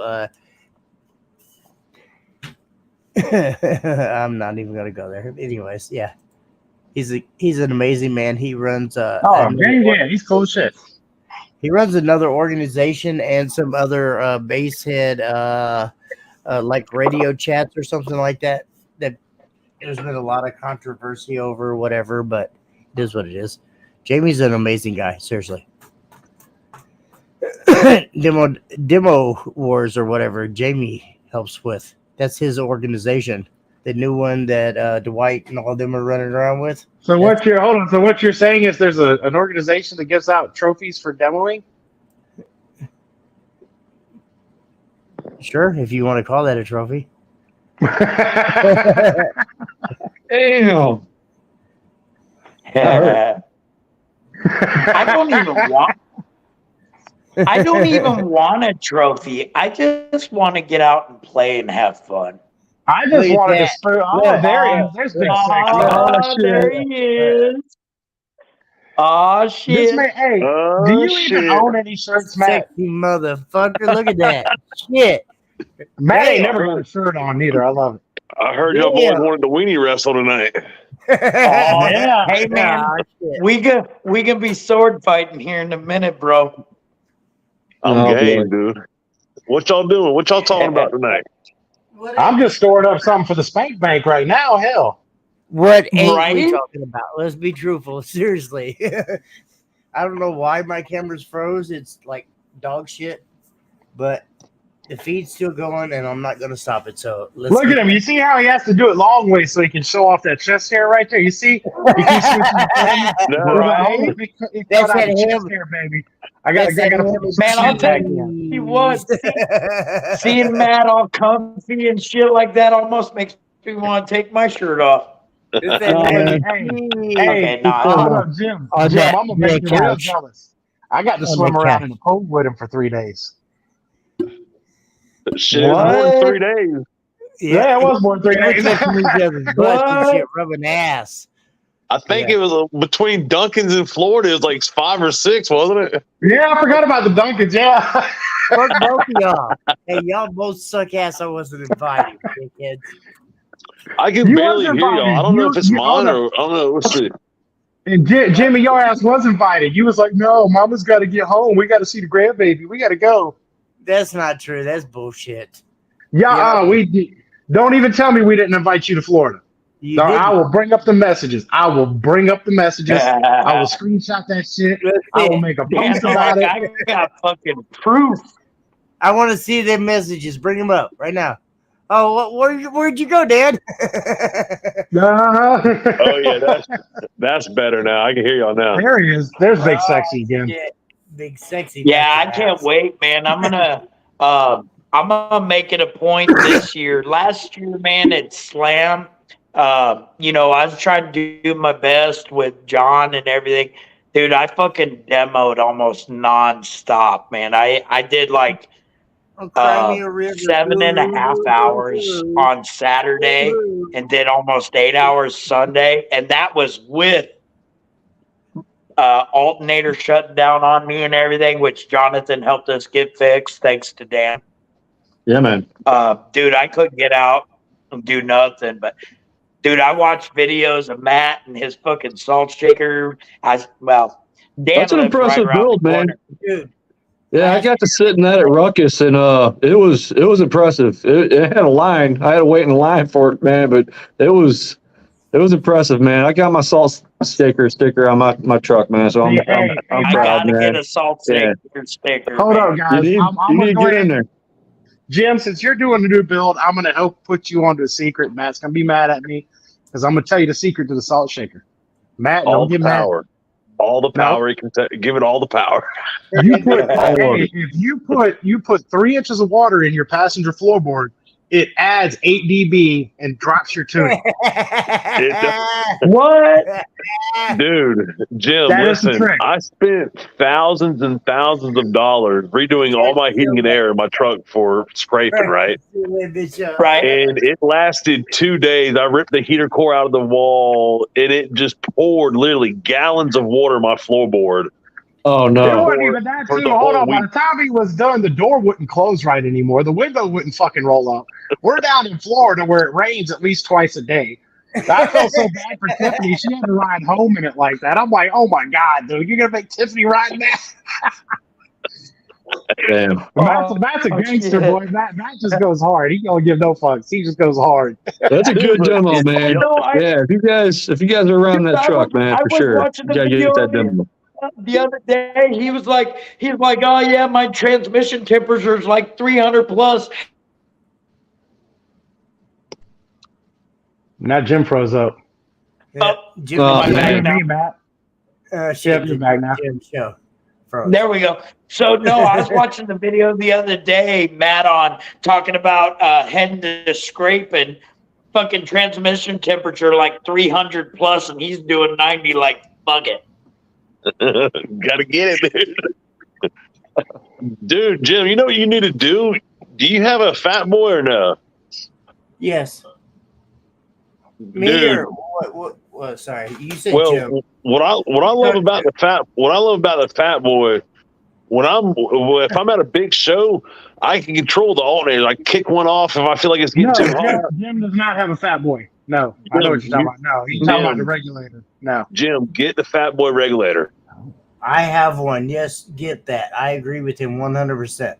I'm not even gonna go there. Anyways, yeah. He's an amazing man. He runs He's cool as shit. he runs another organization and some other basehead like radio chats or something like that. That there's been a lot of controversy over whatever, but it is what it is. Jamie's an amazing guy, seriously. Demo Wars or whatever Jamie helps with. That's his organization. The new one that Dwight and all them are running around with. So what you're saying is there's an organization that gives out trophies for demoing? Sure, if you want to call that a trophy. Damn. I don't even want a trophy. I just want to get out and play and have fun. I just Look wanted at to that. spur. Oh, Look. there he is. There's big sexy. Oh, there he is. Oh, This shit. man, hey, do you even own any shirts, Matt? Sexy motherfucker. Look at that. Shit. Matt ain't Damn. never got a shirt on either. I love it. I heard y'all boys wanted to weenie wrestle tonight. Oh yeah. Hey man, Yeah, we can be sword fighting here in a minute, bro. I'm Oh, game, boy. dude. What y'all doing? What y'all talking about tonight? I'm just storing up something for the spank bank right now. Hell, What ain't we Right? talking about? Let's be truthful. Seriously. I don't know why my camera's froze. It's like dog shit. But the feed's still going and I'm not gonna stop it. So let's look get at him. You see how he has to do it long way so he can show off that chest hair right there. You see, he keeps switching the camera. No, We're like, right? oh, he That's cut out that the chest ham- hair, baby. I got That's that to ham put the Man, I'll shit tell back in. you what, seeing Matt all comfy and shit like that almost makes me want to take my shirt off. It's that Oh, ham man. and Hey, Okay, nah, hold nah. up, Jim. On Jim, that I'm gonna make red you real couch. jealous. I got to On swim that around couch. in the pool with him for 3 days. shit, it was more than What? 3 days. Yeah, it was more than 3 We're days. touching each other's butts and What? shit, rubbing ass. I think Yeah. it was between Duncan's and Florida. It was like 5 or 6, wasn't it? Yeah, I forgot about the Duncans. Yeah. Fuck both of y'all. Hey, y'all both suck ass. I wasn't invited, dickheads. I can You barely was hear y'all. I invited. don't know if it's hold mine up. or I don't know. Let's see. And Jimmy, your ass was invited. You was like, no, Mama's got to get home. We got to see the grandbaby. We got to go. That's not true. That's bullshit. Yeah, don't even tell me we didn't invite you to Florida. You No, I didn't. will bring up the messages. I will screenshot that shit. I will make a Damn, post about like it. I got fucking proof. I want to see them messages. Bring them up right now. Oh, where'd you go, Dad? Oh yeah, that's better now. I can hear y'all now. There he is. There's Big Sexy again. Yeah, big sexy. Yeah, I back can't ass. wait, man. I'm gonna make it a point this year. Last year, man, at Slam, I was trying to do my best with Jon and everything. Dude, I fucking demoed almost nonstop, man. I did like Oh, cry me a river. 7.5 hours on Saturday and did almost 8 hours Sunday, and that was with alternator shutting down on me and everything, which Jonathan helped us get fixed, thanks to Dan. Yeah, man. Dude, I couldn't get out and do nothing, but dude, I watched videos of Matt and his fucking salt shaker. Dan That's an lives impressive right around build, the man. corner. Dude, Yeah, I got to sit in that at Ruckus, and it was impressive. It had a line. I had to wait in line for it, man, but it was impressive, man. I got my salt sticker on my truck, man. So I'm I proud, gotta man. get a salt shaker sticker. Hold man. up, guys. You I'm need to gonna go get in ahead. there. Jim, since you're doing the new build, I'm gonna help put you onto a secret. Matt's gonna be mad at me because I'm gonna tell you the secret to the salt shaker. Matt, All don't the get mad. power. All the power. Give it all the power. You put if you put 3 inches of water in your passenger floorboard, it adds 8 dB and drops your tuning. What? Dude, Jim, That is the listen, trick. I spent thousands and thousands of dollars redoing all my heating and air in my truck for scraping, right? Right. And it lasted 2 days. I ripped the heater core out of the wall, and it just poured literally gallons of water on my floorboard. Oh It no! wasn't even that For too. the Hold whole on. By week. the time he was done, the door wouldn't close right anymore. The window wouldn't fucking roll up. We're down in Florida where it rains at least twice a day. I felt so bad for Tiffany. She had to ride home in it like that. I'm like, oh my God, dude, you're gonna make Tiffany ride in that? Damn. Matt's a gangster, shit. boy. Matt just goes hard. He don't give no fucks. He just goes hard. That's a good demo, man. No, Yeah, if you guys are around that truck, man, I for was sure, watching you the gotta video get that demo. the other day. He was like, oh yeah, my transmission temperature is like 300 plus. Now Jim froze up. Jim, Oh, Am I man. back now? Me, Matt. shit, you're back now. Jim show. Froze. There we go. So no, I was watching the video the other day, Matt, on talking about heading to scrape and fucking transmission temperature like 300 plus, and he's doing 90. Like, fuck it. Gotta get it, dude. Dude, Jim, you know what you need to do? Do you have a fat boy or no? Yes. Me Dude. or what? Sorry, you said Well, Jim. what I love about the fat boy if I'm at a big show, I can control the alternator. I kick one off if I feel like it's getting too hot. Jim does not have a Fat Boy. No, I know what you're talking about. No, he's talking about the regulator. No, Jim, get the Fat Boy regulator. I have one. Yes, get that. I agree with him 100%.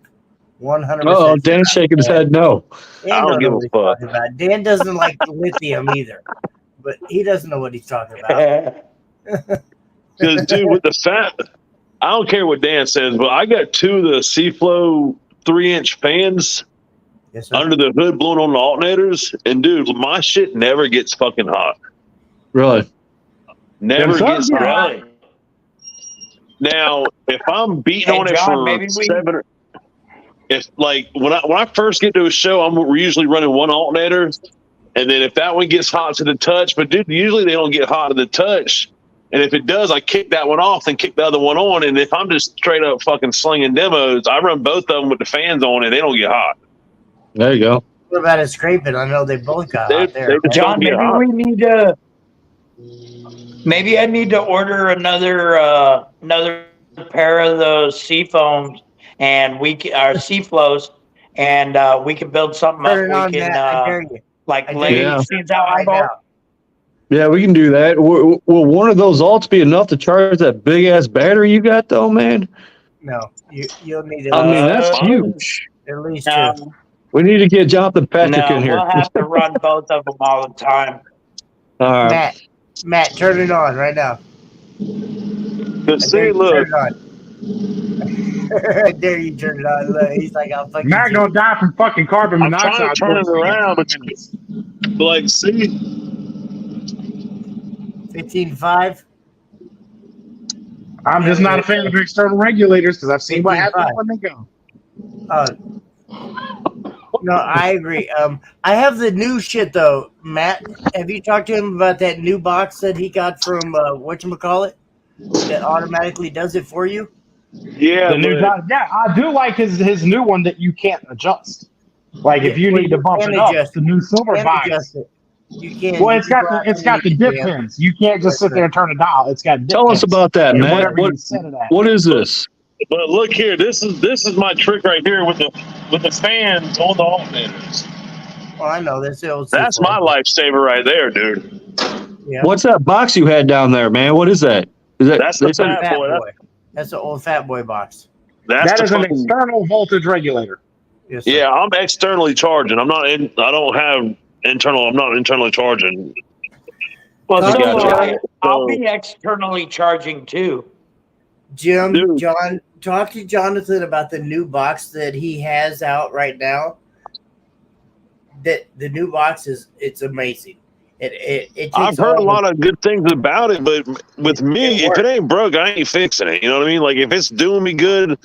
100%. Oh, Dan's shaking his head no. I don't give a fuck. Dan doesn't like lithium either, but he doesn't know what he's talking about. Because, dude, with the fat, I don't care what Dan says, but I got 2 of the Seaflow 3-inch fans Yes, sir. under the hood blowing on the alternators, and dude, my shit never gets fucking hot. Really? Never Yeah, gets so- hot. Now, if I'm beating Hey, on it John, for maybe we- 7 or if like when I first get to a show, we're usually running one alternator, and then if that one gets hot to the touch, but dude, usually they don't get hot to the touch. And if it does, I kick that one off and kick the other one on. And if I'm just straight up fucking slinging demos, I run both of them with the fans on, and they don't get hot. There you go. What about it scraping? I know they both got They- out there. they just John, don't get maybe hot. we need to. Maybe I need to order another pair of those Seafoams, and our Seaflows, and we can build something up. Turn it on, We can Matt. I dare you. like I lay dare you. these things out Right eyeball. now. Yeah, we can do that. Will one of those alts be enough to charge that big ass battery you got, though, man? No, you'll need I mean, that's Uh, huge. at least No, two. We need to get Jonathan Patrick no, in here. we'll have to run both of them all the time. All right. Matt, turn it on right now. Because I dare see, you look, turn it on. I dare you turn it on. Look, he's like, I'll fucking. Matt gonna die from fucking carbon I'm trying monoxide. to turn it around, but like, see, 15.5. I'm just not a fan of external regulators because I've seen what 15.5. happens when they go. No, I agree. I have the new shit though, Matt. Have you talked to him about that new box that he got from whatchamacallit that automatically does it for you? yeah, The new, but- yeah, I do like his new one that you can't adjust. Like if you Well, need to you bump can it up, adjust the new silver Can't box. adjust it. You can't. Well, You it's got can the dip yeah. pins. You can't just sit there and turn a dial. It's got dip Tell us pins. about that, And Matt. whatever you set it at. What is this? But look here, this is my trick right here with the fans on the alternators. Oh, I know this. That's my lifesaver right there, dude. Yeah. What's that box you had down there, man? What is that? Is that That's the they said- Fat Boy. That's the old Fat Boy box. That's That the is an fucking, external voltage regulator. Yes, sir. yeah. I'm externally charging. I'm not in. I don't have internal. I'm not internally charging. Well, Oh, so gotcha. I'll be externally charging too. Jim, Dude. John, talk to Jonathan about the new box that he has out right now. That the new box it's amazing. It takes I've heard a all lot of good things about it, but with me, It if it ain't broke, I ain't fixing it. You know what I mean? Like if it's doing me good,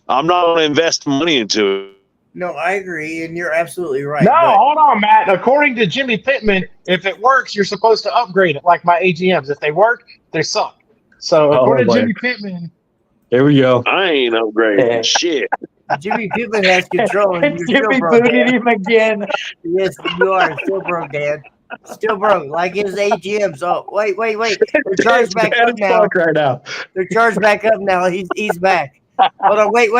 I'm not gonna invest money into it. No, I agree, and you're absolutely right. No, but- hold on, Matt. According to Jimmy Pittman, if it works, you're supposed to upgrade it, like my AGMs. If they work, they suck. So according to boy. Jimmy Pittman, There we go. I ain't upgrading shit. Jimmy Pittman has control, and you're Jimmy still broke. booted Dan. him again. Yes, you are still broke, Dan. Still broke, like his AGMs. Oh, wait. They're charged back Bad up as now. fuck right now. They're charged back up now. He's back. Hold on, wait.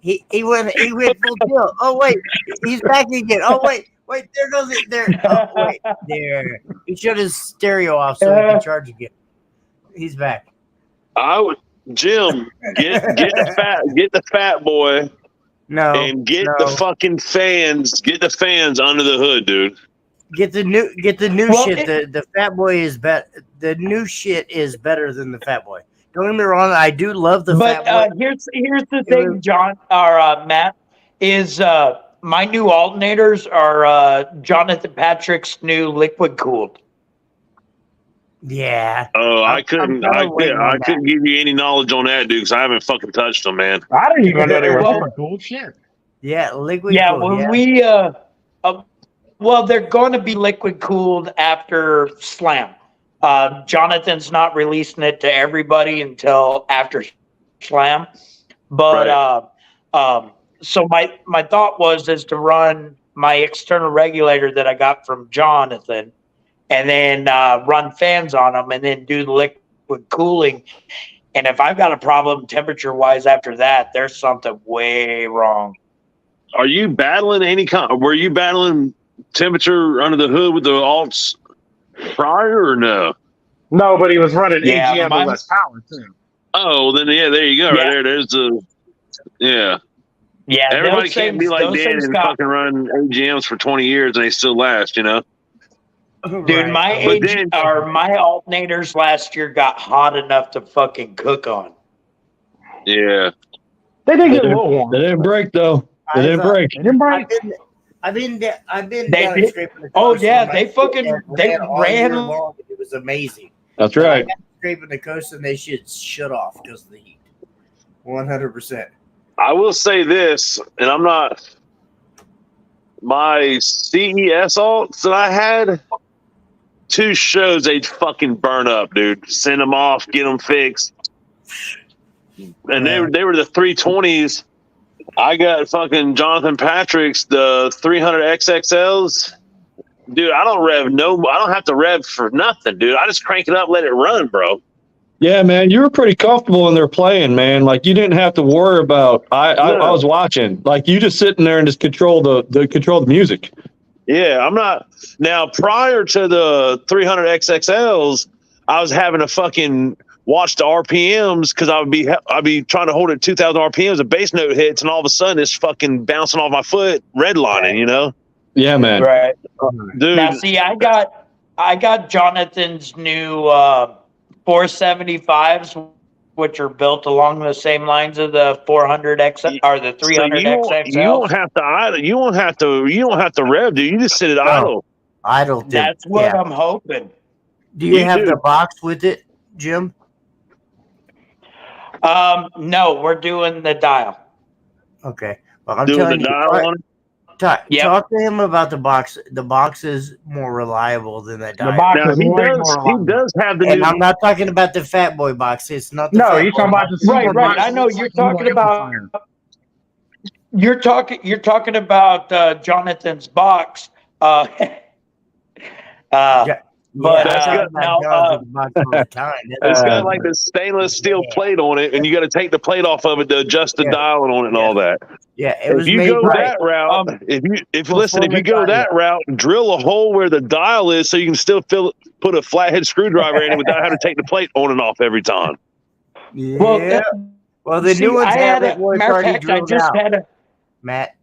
He went full tilt. Oh wait, he's back again. Oh wait, there goes it. There. Oh wait, there. He shut his stereo off so he can charge again. He's back. I would, Jim, get the fat boy No, and get no. the fucking fans. Get the fans under the hood, dude. Get the new Well, shit. The Fat Boy is better. The new shit is better than the Fat Boy. Don't get me wrong. I do love the But Fat Boy. here's the thing, John or Matt, is my new alternators are Jonathan Patrick's new liquid cooled. Yeah. Oh, I I'm couldn't. kinda I waiting on that. couldn't give you any knowledge on that, dude, because I haven't fucking touched them, man. I didn't even know they were Well- super cool. Shit. Yeah, liquid. Yeah, cool, when yeah. we well, they're going to be liquid cooled after Slam. Jonathan's not releasing it to everybody until after Slam, but so my thought was to run my external regulator that I got from Jonathan, and then run fans on them, and then do the liquid cooling. And if I've got a problem temperature-wise after that, there's something way wrong. Are you battling any kind? Were you battling temperature under the hood with the alts prior or no? No, but he was running Yeah, AGM with less power too. Oh, then yeah, there you go. Yeah. Right there. There's the yeah. Yeah, Everybody those can't be things- like those Dan things and got- fucking run AGMs for 20 years and they still last, you know? Dude, Right. my But age then- or my alternators last year got hot enough to fucking cook on. Yeah. They did get a They little warm. They didn't break though. They didn't break. They didn't break. I've been They down did- scraping the Oh coast yeah, and they my fucking shit they all year ran. long. It was amazing. That's right. I got scraping the coast and they should shut off because of the heat. 100%. I will say this, and I'm not my CES alts that I had 2 shows they'd fucking burn up, dude. Send them off, get them fixed. And they were the 320s. I got fucking Jonathan Patrick's the 300 XXLs. Dude, I don't have to rev for nothing, dude. I just crank it up, let it run, bro. Yeah, man, you were pretty comfortable in there playing, man. Like you didn't have to worry about. I was watching. Like you just sitting there and just control the music. Yeah, I'm not now. Prior to the 300 XXLs, I was having to fucking watch the RPMs because I'd be trying to hold it at 2,000 RPMs. A bass note hits, and all of a sudden it's fucking bouncing off my foot, redlining. You know? Yeah, man. Right. Dude. Now see, I got Jonathan's new 475s, which are built along the same lines of the 400 X or the 300 XXL. You don't have to idle. You don't have to rev, dude. You just sit at idle. Idle. That's what I'm hoping. Do you You have do. the box with it, Jim? No, we're doing the dial. Okay. Well, I'm Doing telling the you, dial on it. talk, talk to him about the box. The box is more reliable than that dial. The box Now is he way does. more He reliable. does have the And new. I'm not talking about the Fat Boy box. It's not the No, Fat you're Boy talking about box. the Right, super right. box. I know It's you're like a little talking about. amplifier. You're talking about Jonathan's box. But, I'm talking now, about Jonathan's box all the time. It's got like the stainless steel plate on it, and you got to take the plate off of it to adjust the dialing on it and all that. Yeah, it was If you made go by. that route, if you go Performance that route, drill a hole where the dial is, so you can still put a flathead screwdriver in it without having to take the plate on and off every time. Yeah. Well, Well, the new ones have it where it's matter of already fact, drilled out. Matt.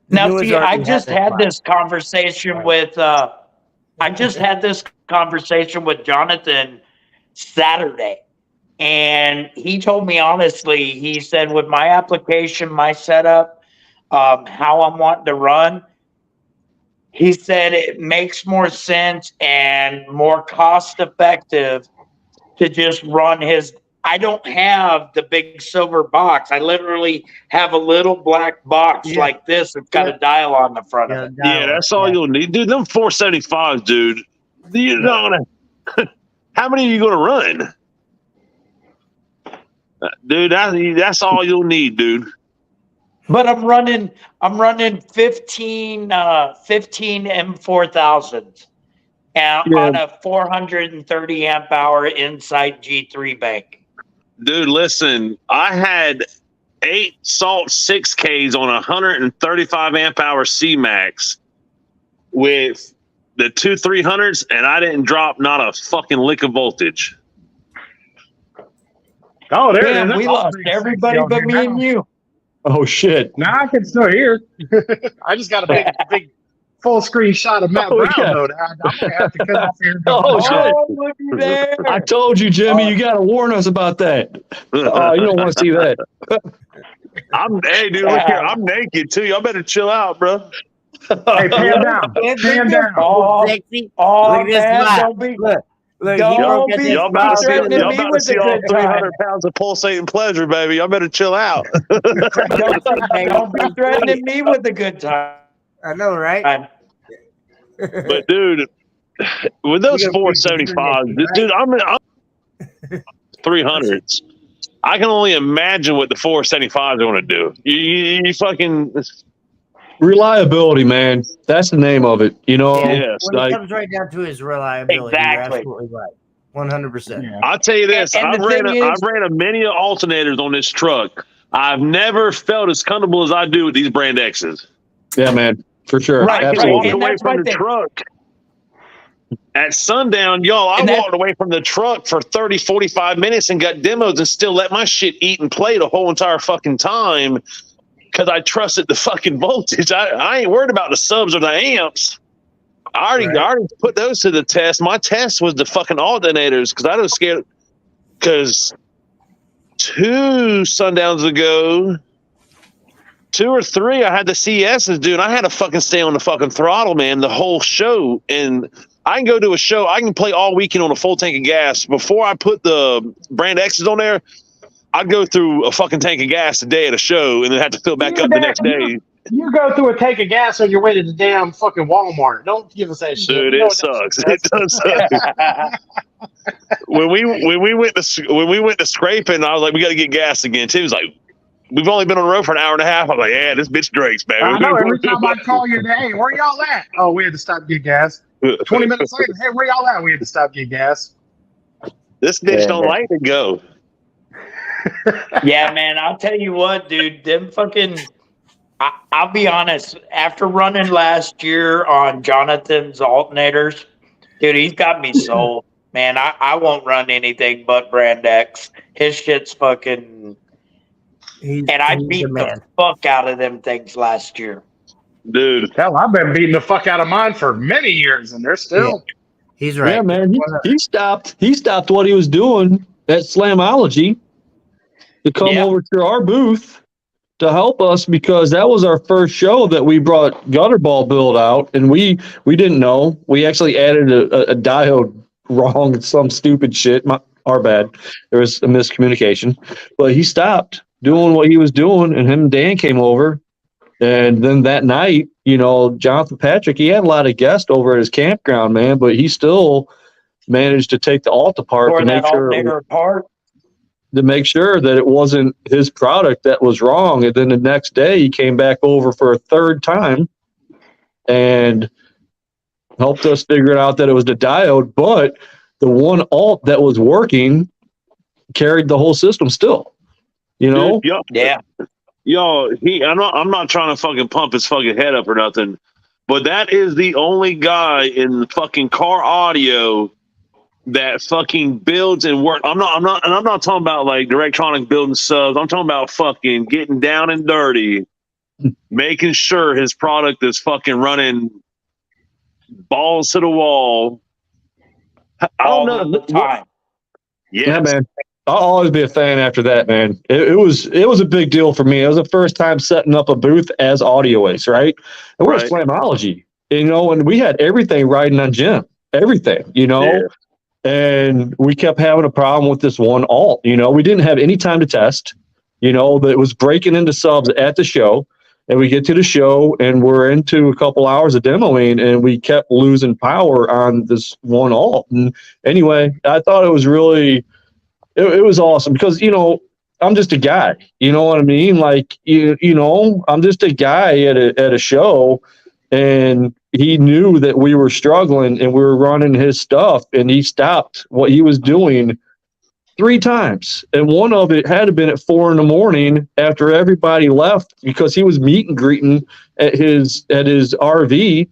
The Now, new ones see, I already just have that had box. this conversation with Jonathan Saturday, and he told me honestly, he said, with my application, my setup, how I'm wanting to run, he said it makes more sense and more cost effective to just run his. I don't have the big silver box. I literally have a little black box like this. It's got a dial on the front of it. Yeah, that's all you'll need, dude. Them 475s, dude. You're not gonna. How many are you gonna run, dude? That's all you'll need, dude. But I'm running 15 M4000s on a 430 amp hour inside G3 bank. Dude, listen, I had 8 Salt 6Ks on a 135 amp hour C-Max with the 2 300s, and I didn't drop not a fucking lick of voltage. Oh, there Damn, it is. we That's all lost big everybody sexy but on me here and now. you. Oh shit! Now I can still hear. I just got a big full screen shot of Matt Brown though. I'm gonna have to cut off here. And go, Oh, shit. looky there. I told you, Jimmy. You got to warn us about that. Oh, you don't want to see that. Hey, dude, look here. I'm naked too. Y'all better chill out, bro. Hey, pan down. Pan down. Oh, Sexy. oh, Look at this man, smile. don't be. Look, Don't he broke be- this Y'all about to smile. see, threatening y'all me about to with see a all good time. 300 pounds of pulsating pleasure, baby. Y'all better chill out. Don't be threatening me with a good time. I know, right? But dude, with those You gotta 475s, right? dude, I'm 300s. I can only imagine what the 475s are going to do. You fucking Reliability, man. That's the name of it. You know, Yes, When it like comes right down to his reliability, Exactly. you're absolutely right. 100%. Yeah. I'll tell you this: And I've the ran thing is- a many alternators on this truck. I've never felt as comfortable as I do with these brand X's. Yeah, man, for sure. Right, I can Absolutely. walk and away that's from my the thing. truck at sundown, y'all. I And that- walked away from the truck for 30, 45 minutes and got demos and still let my shit eat and play the whole entire fucking time because I trusted the fucking voltage. I ain't worried about the subs or the amps. I already put those to the test. My test was the fucking alternators because I was scared. Because 2 sundowns ago, 2 or 3, I had the CSs, dude. I had to fucking stay on the fucking throttle, man, the whole show. And I can go to a show, I can play all weekend on a full tank of gas. Before I put the brand X's on there, I'd go through a fucking tank of gas a day at a show and then have to fill back up the next day. You go through a tank of gas on your way to the damn fucking Walmart. Don't give us that shit. Dude, You know it what that sucks. shit It does. does suck. when we went to scraping, I was like, we got to get gas again. Tim was like, we've only been on the road for an hour and a half. I'm like, yeah, this bitch drinks, man. I know. Every time I call you, hey, where y'all at? Oh, we had to stop get gas. 20 minutes later, hey, where y'all at? We had to stop get gas. This bitch don't like to go. Yeah, man, I'll tell you what, dude. Them fucking. I'll be honest. After running last year on Jonathan's alternators, dude, he's got me sold. Man, I won't run anything but brand X. His shit's fucking. And I beat the fuck out of them things last year. Dude. Hell, I've been beating the fuck out of mine for many years, and they're still. Yeah. He's right. Yeah, man. He stopped what he was doing at Slamology to come over to our booth to help us because that was our first show that we brought Gutterball build out, and we didn't know. We actually added a diode wrong, some stupid shit. Our bad. There was a miscommunication, but he stopped doing what he was doing, and him and Dan came over. And then that night, you know, Jonathan Patrick, he had a lot of guests over at his campground, man, but he still managed to take the alt apart to make sure that it wasn't his product that was wrong. And then the next day he came back over for a third time and helped us figure out that it was the diode, but the one alt that was working carried the whole system still, you know? Dude, Yo, I'm not trying to fucking pump his fucking head up or nothing, but that is the only guy in fucking car audio that fucking builds and work. I'm not talking about like Directronic building subs. I'm talking about fucking getting down and dirty, making sure his product is fucking running balls to the wall. I don't know the time. Yeah, man. I'll always be a fan after that, man. It was a big deal for me. It was the first time setting up a booth as Audio Ace, right? And we're Slamology, you know, and we had everything riding on Jim, everything, you know. Yeah. And we kept having a problem with this one alt, you know. We didn't have any time to test, you know, that was breaking into subs at the show. And we get to the show and we're into a couple hours of demoing and we kept losing power on this one alt. And anyway, I thought it was really... It was awesome because, you know, I'm just a guy, you know what I mean? Like, you know, I'm just a guy at a show and he knew that we were struggling and we were running his stuff and he stopped what he was doing 3 times. And one of it had to been at 4 a.m. after everybody left because he was meet and greeting at his RV.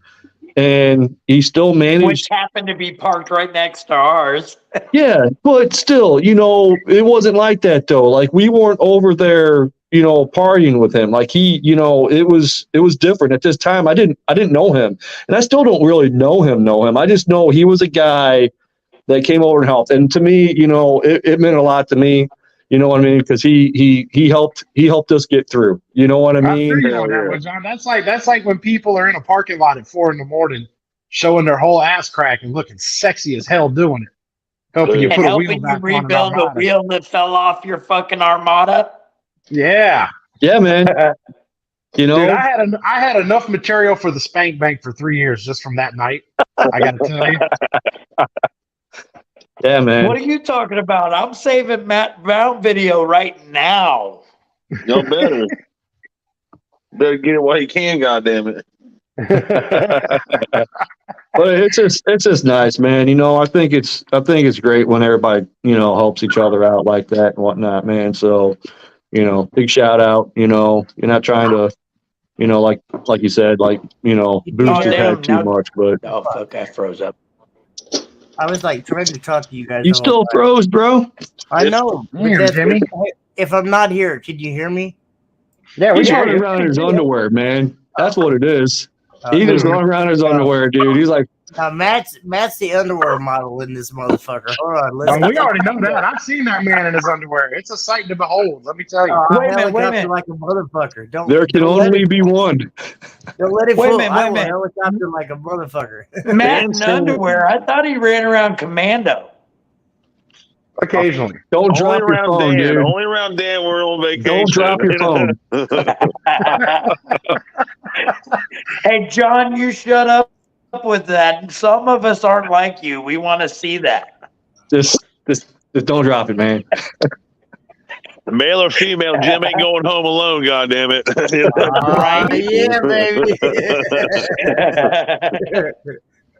And he still managed, which happened to be parked right next to ours. Yeah, but still, you know, it wasn't like that though. Like we weren't over there, you know, partying with him. Like he, you know, it was different at this time. I didn't know him, and I still don't really know him. I just know he was a guy that came over and helped. And to me, you know, it meant a lot to me. You know what I mean? Because he helped us get through. You know what I mean? I feel you on that one, John. That's like when people are in a parking lot at 4 a.m. showing their whole ass crack and looking sexy as hell doing it. Helping you put a wheel back on rebuild a wheel that fell off your fucking Armada. Yeah. Yeah, man. You know, dude, I had enough material for the spank bank for 3 years just from that night. I got to tell you. Yeah, man. What are you talking about? I'm saving Matt Brown video right now. Y'all better get it while you can, goddammit. But it's just nice, man. You know, I think it's great when everybody, you know, helps each other out like that and whatnot, man. So, you know, big shout out. You know, you're not trying to, you know, like you said, like, you know, boost your head too much, but Oh fuck, I froze up. I was like trying to talk to you guys. you still froze, bro. I know. But Damn, that's, Jimmy. if I'm not here, can you hear me? Yeah, we He's got running you. around in his underwear, man. That's what it is. He's just running around in his underwear, dude. He's like, Matt's the underwear model in this motherfucker. Hold on, Well, we already know that. I've seen that man in his underwear. It's a sight to behold. Let me tell you. Wait a minute. Like a motherfucker. there can only be one. Don't let it Wait a fool. minute, I wait a will minute. helicopter like a motherfucker. Matt in underwear. I thought he ran around commando. Occasionally. Don't Only drop your around phone, Dan. dude. Only around Dan. We're on vacation. Don't drop your phone. Hey, John, you shut up with that. Some of us aren't like you. We want to see that. Just don't drop it, man. Male or female, Jim ain't going home alone. God damn it! Yeah, baby.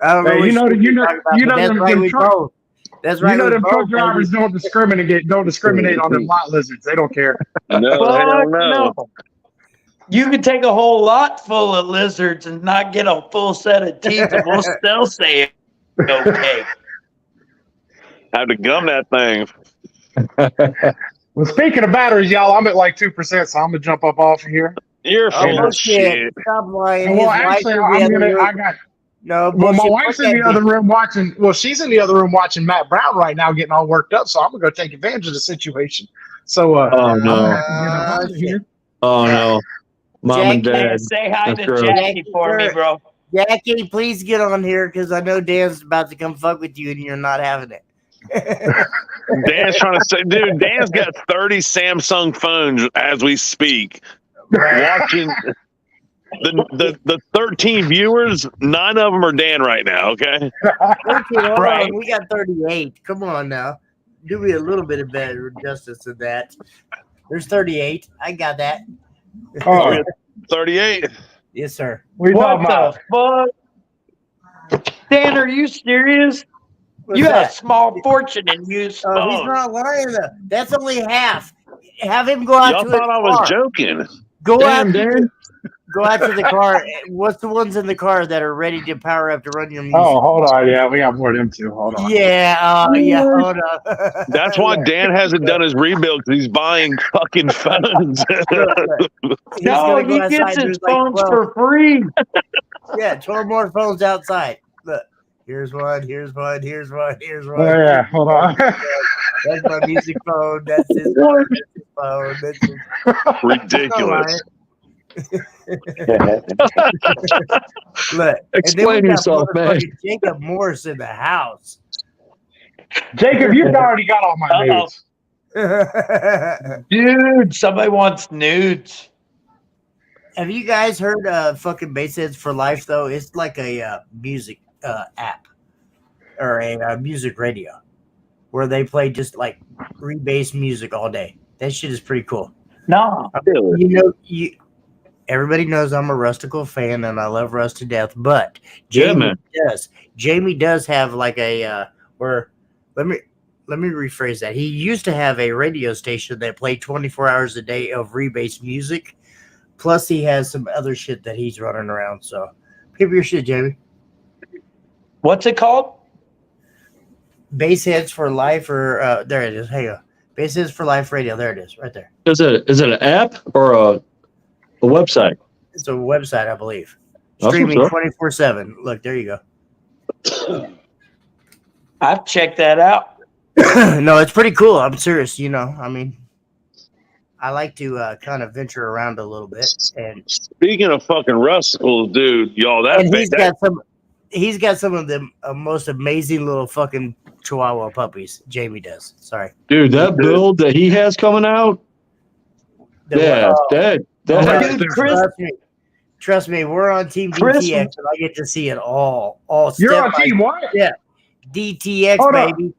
I don't Hey, what you know shit you're talking about, but that's them- right, them we truck- both. That's right. You know we them both, truck drivers baby. don't discriminate on them lot lizards. They don't care. No, Fuck hell no. no. You could take a whole lot full of lizards and not get a full set of teeth, and we'll still say it's okay. Have to gum that thing. Well, speaking of batteries, y'all, I'm at like 2%, so I'm gonna jump up off of here. You're full Oh, of shit. Stop lying. Well, His wife actually, is the I'm other gonna. room. I got. No, Well, my bullshit. wife's Fuck in that the other bitch. room watching. Well, she's in the other room watching Matt Brown right now, getting all worked up. So I'm gonna go take advantage of the situation. So, Oh I'm no. gonna have to get up out of here. Oh no. Mom and Jackie, dad. Say hi That's to gross. Jackie for me, bro. Jackie, please get on here because I know Dan's about to come fuck with you and you're not having it. Dan's trying to say, dude, Dan's got 30 Samsung phones as we speak. Watching the 13 viewers, 9 of them are Dan right now, okay? 13, hold Right. on, we got 38. Come on now. Do me a little bit of better justice than that. There's 38. I got that. Oh, 38. Yes, sir. we What talking about? the fuck? Dan, are you serious? What's You have a that? small fortune in used Oh, he's phones. not lying though. That's only half. Have him go out Y'all to his thought I car. was joking. Go Damn, out to Dan. go out to the car. What's the ones in the car that are ready to power up to run your music? Oh, hold on. Yeah, we got more of them too. Hold on. Yeah, yeah. Hold on. That's why Dan hasn't done his rebuild because he's buying fucking phones. He's No, gonna go he outside gets and his there's like phones 12. for free. Yeah, 12 more phones outside. Look, here's one, here's one, here's one, here's one. Oh yeah, hold on. That's my music phone. That's his phone. That's his phone. That's his Ridiculous. Look, Explain yourself, man. Jacob Morris in the house. Jacob, you've already got all my nudes. Dude, somebody wants nudes. Have you guys heard fucking Bassheads for Life though? It's like a music app or a music radio where they play just like rebase music all day. That shit is pretty cool. No. You know, everybody knows I'm a Rustical fan and I love Rust to death, but Jamie does have like a where let me rephrase that. He used to have a radio station that played 24 hours a day of rebase music. Plus he has some other shit that he's running around. So give your shit, Jamie. What's it called? Bassheads for Life or there it is. Hang on. Bassheads for Life Radio. There it is, right there. Is it an app or a website? It's a website, I believe. That's Streaming what's up. 24/7. Look, there you go. I've checked that out. No, it's pretty cool. I'm serious. You know, I mean, I like to kind of venture around a little bit, and Speaking of fucking rusticals, dude, y'all, he's got some of the most amazing little fucking Chihuahua puppies. Jamie does. Sorry, Dude, that build that he has coming out. Yeah, that Dude, Chris, trust me, we're on Team Chris- DTX, and I get to see it all. You're step on by team what? step. DTX, Hold on. baby.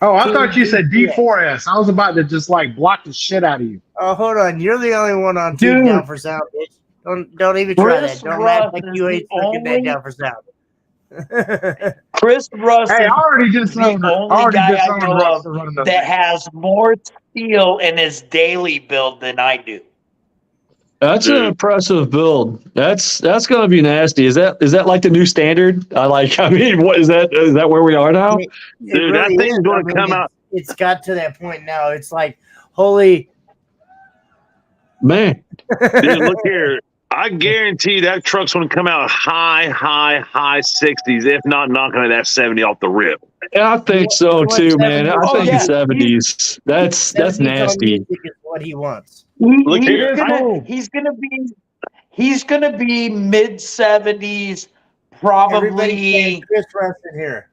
Oh, I thought you said D4S. I was about to just like block the shit out of you. Oh, hold on. You're the only one on Team Dude. Down for Sound, bitch. Don't even try Chris that. Don't Russ act like is you the ain't sucking that only- down for sound. Chris Russ Hey, I is already the disowned. only guy I know Russ of for running those that things. has more steel in his daily build than I do. That's an Dude. impressive build. That's going to be nasty. Is that like the new standard? I mean, what is that? Is that where we are now? It Dude, that thing's gonna come out. It's got to that point now. It's like, holy. Man, Dude, look here. I guarantee that truck's going to come out high 60s, if not knocking that 70 off the rip. I think so too, man. I Oh, think yeah. 70s. That's 70s on nasty. music is what he wants. Look here. He's gonna be mid 70s, Everybody probably. Chris Russ in here.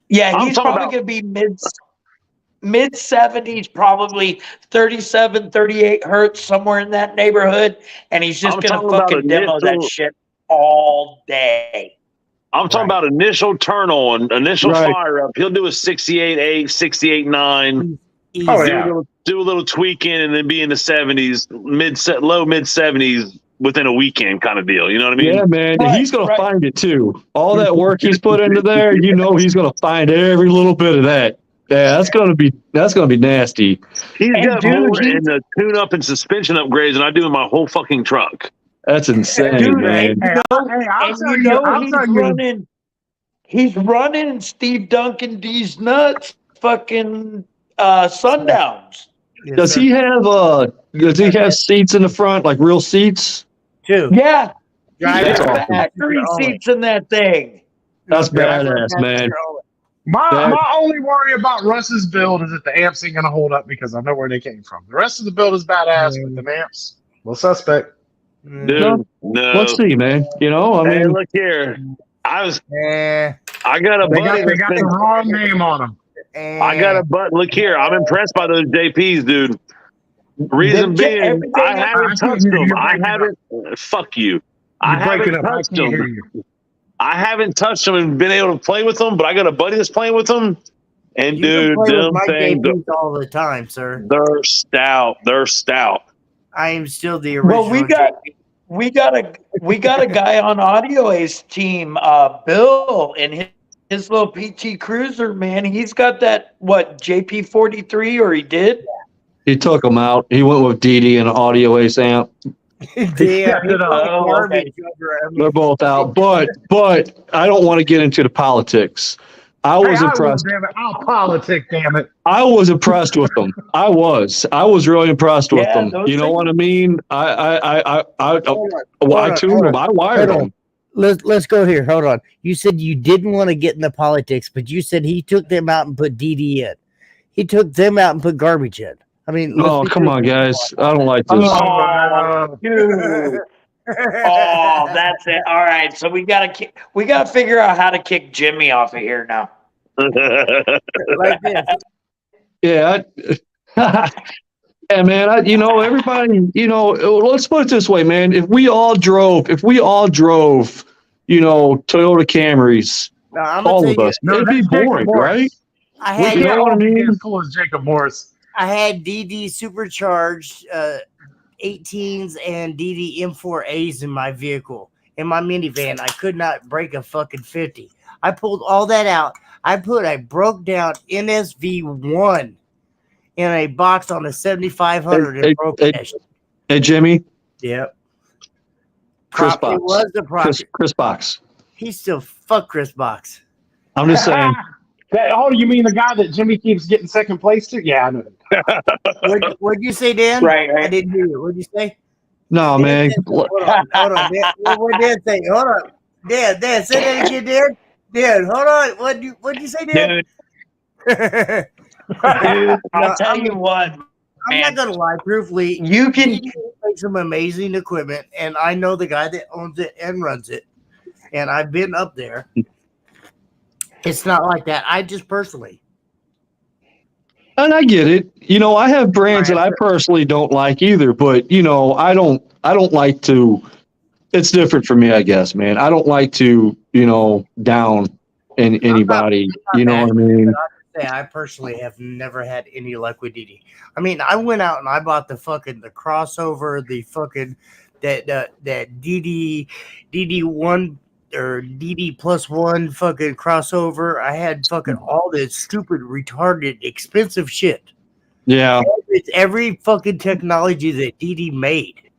Yeah, I'm he's talking probably about- gonna be mid 70s, probably 37, 38 hertz, somewhere in that neighborhood, and he's just I'm gonna talking about fucking demo that initial- shit all day. I'm talking Right. about initial turn on, initial Right. fire up. He'll do a 68.8, 68.9. Easy. Oh, yeah. Do a little tweaking and then be in the 70s, low mid 70s within a weekend kind of deal. You know what I mean? Yeah, man. Right, He's going right. to find it too. All that work he's put into there, he's going to find every little bit of that. Yeah, that's going to be nasty. He's And got dude, more in the tune up and suspension upgrades than I do in my whole fucking truck. That's insane, Dude, man. He's running Steve Duncan D's nuts fucking sundowns. Yes, Does sir. he have seats in the front, like real seats? Two. Yeah, Driver, That's he's awesome. got 3 seats in that thing. That's Driver, badass, man. passenger only. My only worry about Russ's build is that the amps ain't gonna hold up because I know where they came from. The rest of the build is badass, but the amps, well, suspect. Dude, no. Let's see, man. I Hey, mean, look here. I got a They buddy. got the wrong name on them. I got a butt. Look here. I'm impressed by those JPs, dude. Reason being, everything I I haven't can't touched hear you. them. I You're breaking haven't. Fuck you. I You're breaking haven't up. I touched can't hear them. you. I haven't touched them and been able to play with them, but I got a buddy that's playing with them. And You can dude, play with them my things, JPs all the time, sir. they're stout. They're stout. I am still the original. Well, we got a guy on Audio Ace team, Bill, and his little PT Cruiser, man. He's got that JP43, or he did. he took them out. He went with DD and an Audio Ace amp. Yeah, okay. They're both out. But I don't want to get into the politics. I was impressed. Damn it. I'll politic, damn it. I was impressed with them. I was really impressed with Yeah, them. those You know things- what I mean? I tuned hold them. I wired Hold on. them. Let's go here. Hold on. You said you didn't want to get in the politics, but you said he took them out and put DD in. He took them out and put garbage in. I mean, Oh, come on, guys. I don't like this. Oh, dude. Oh, that's it. All right, so we gotta figure out how to kick Jimmy off of here now. like this. Yeah. Yeah, man. Everybody, let's put it this way, man. If we all drove, Toyota Camrys, Now, I'm gonna all tell of you, us, No, it'd be that's Jacob boring, Morris. right? I We had You know can't what I all be mean? as cool as Jacob Morris. I had DD supercharged 18s and DD M4As in my vehicle, in my minivan. I could not break a fucking 50. I pulled all that out. I broke down NSV1 in a box on a 7500 and broke that shit. Hey, Jimmy, Yep. Chris It Box. was the project. Chris Box. He's still fuck Chris Box. I'm just saying. You mean the guy that Jimmy keeps getting second place to? Yeah, I know. What'd you say, Dan? Right. I didn't hear you. What'd you say? No, man. Hold on. Dan, what did Dan say? Hold on. Dan, say that again, Dan. Dan, hold on. What'd you say, Dan? Dude, I'll tell you what, I'm not gonna lie, truthfully, you can. he makes some amazing equipment, and I know the guy that owns it and runs it, and I've been up there. It's not like that. I just personally. And I get it. I have brands that I personally don't like either, but I don't like to. It's different for me, I guess, man. I don't like to, down anybody. You know what I mean? say I personally have never had any luck with DD. I mean, I went out and I bought the crossover, the fucking that DD1 or DD+1 fucking crossover. I had fucking all this stupid, retarded, expensive shit. Yeah. It's every fucking technology that DD made.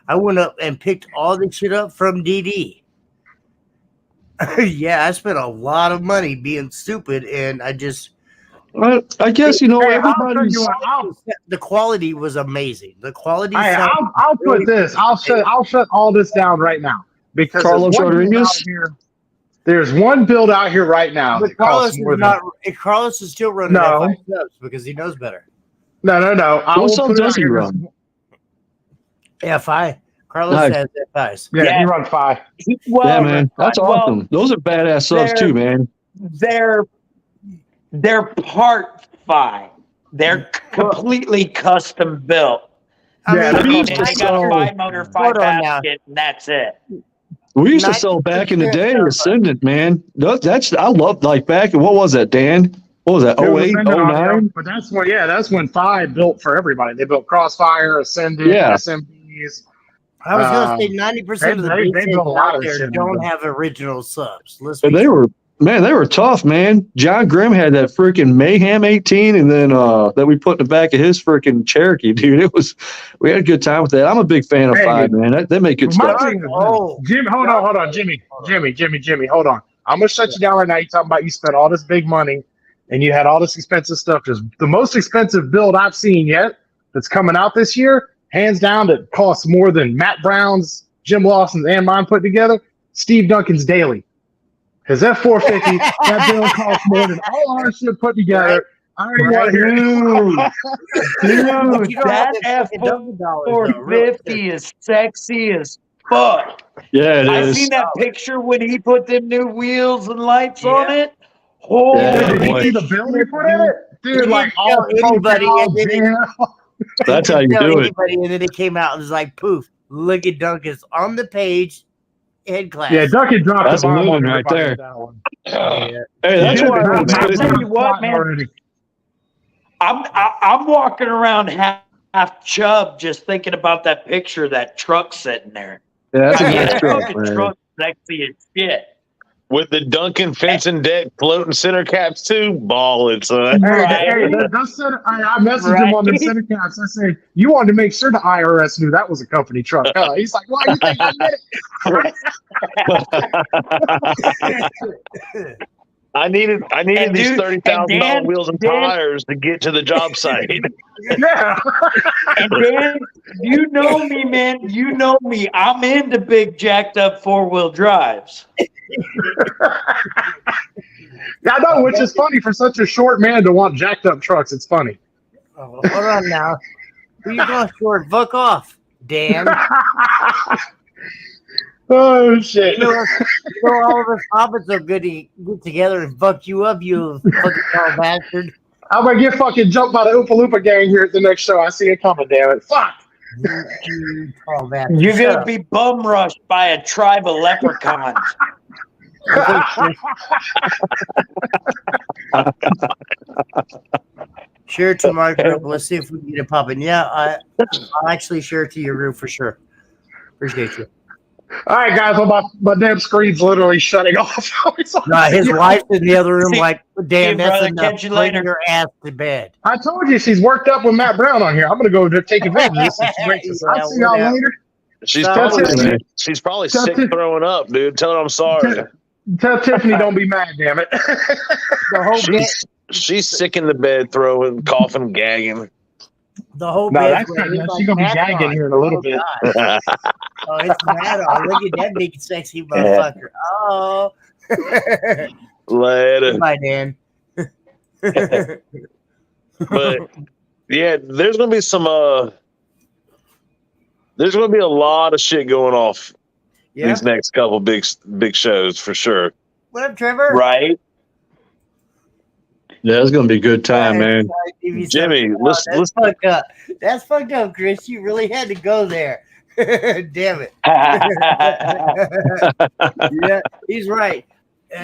I went up and picked all the shit up from DD. Yeah, I spent a lot of money being stupid, and I just. I guess everybody's. The quality was amazing. The quality. I'll put this. I'll shut all this down right now because Carlos Rodriguez. There's one build out here right now. But Carlos is still running F5 subs because he knows better. No. What sub does he run? F5. Carlos has F5s. Yeah, he runs 5. Yeah, man, that's awesome. Those are badass subs too, man. They're part 5. They're completely custom built. Yeah, They got 5 motor, 5 basket, and that's it. We used to sell back in the day Ascendant, man. I love back in, what was that, Dan? What was that, 08, 09? But that's when 5 built for everybody. They built Crossfire, Ascendant, SMBs. I was going to say 90% of the they built a lot of there shit don't have original subs. And they were tough, man. John Grimm had that freaking Mayhem 18, and then that we put in the back of his freaking Cherokee, dude. We had a good time with that. I'm a big fan of 5, man. They make good stuff. Jim, hold on, Jimmy, hold on. I'm gonna shut you down right now. You talking about you spent all this big money and you had all this expensive stuff. Just the most expensive build I've seen yet that's coming out this year, hands down, that costs more than Matt Brown's, Jim Lawson's, and mine put together. Steve Duncan's daily. His F450, that build costs more than all our shit put together. I already want to hear Dude, that F450 is sexy as fuck. Yeah, it is. I seen that picture when he put them new wheels and lights on it. Holy did you see the build he put in it? Dude, like all anybody. That's how you do it. And then it came out and was like, poof, look at Duncan's on the page, head class. Yeah, Duncan dropped the bomb on right there. Hey, that's why I'll tell you what, man. I'm walking around half chub just thinking about that picture of that truck sitting there. Yeah, that's a nice truck, man. Truck sexy as shit. With the Duncan fencing deck floating center caps too, balling, son. I messaged him on the center caps. I said, you wanted to make sure the IRS knew that was a company truck. He's like, why you think I did it? I needed these $30,000 wheels and tires to get to the job site. Yeah. And Dan, you know me, man. You know me. I'm into big jacked up 4-wheel drives. I know, which is funny for such a short man to want jacked up trucks. It's funny. Oh, hold on now. Who you going short? Fuck off, Dan. Oh shit! You know all of us hobbits are good to get together and fuck you up, you fucking tall bastard. I'm gonna get fucking jumped by the Oompa Loompa gang here at the next show. I see it coming. Damn it! Fuck! You tall bastard. You're gonna be bum rushed by a tribe of leprechauns. Share it to my group. Let's see if we can get it popping. Yeah, I'll actually share it to your group for sure. Appreciate you. All right, guys. Well, my damn screen's literally shutting off. His wife's in the other room, like, damn, that's brother, enough. catch you Bring later. your ass to bed. I told you she's worked up with Matt Brown on here. I'm gonna go take advantage of this situation. I'll see y'all later. She's probably sick throwing up, dude. Tell her I'm sorry. Tell Tiffany don't be mad, damn it. The whole She's sick in the bed, throwing, coughing, gagging. The whole No, bed. that's she's gonna be gagging here in a little bit. Oh, it's mad on. Look at that big sexy motherfucker. Oh. Later. Bye, Dan. But yeah, there's gonna be there's gonna be a lot of shit going off these next couple big shows for sure. What up, Trevor? Right? Yeah, it's gonna be a good time, man. Jimmy, let's fucked up. That's fucked up, Chris. You really had to go there. Damn it. Yeah, he's right.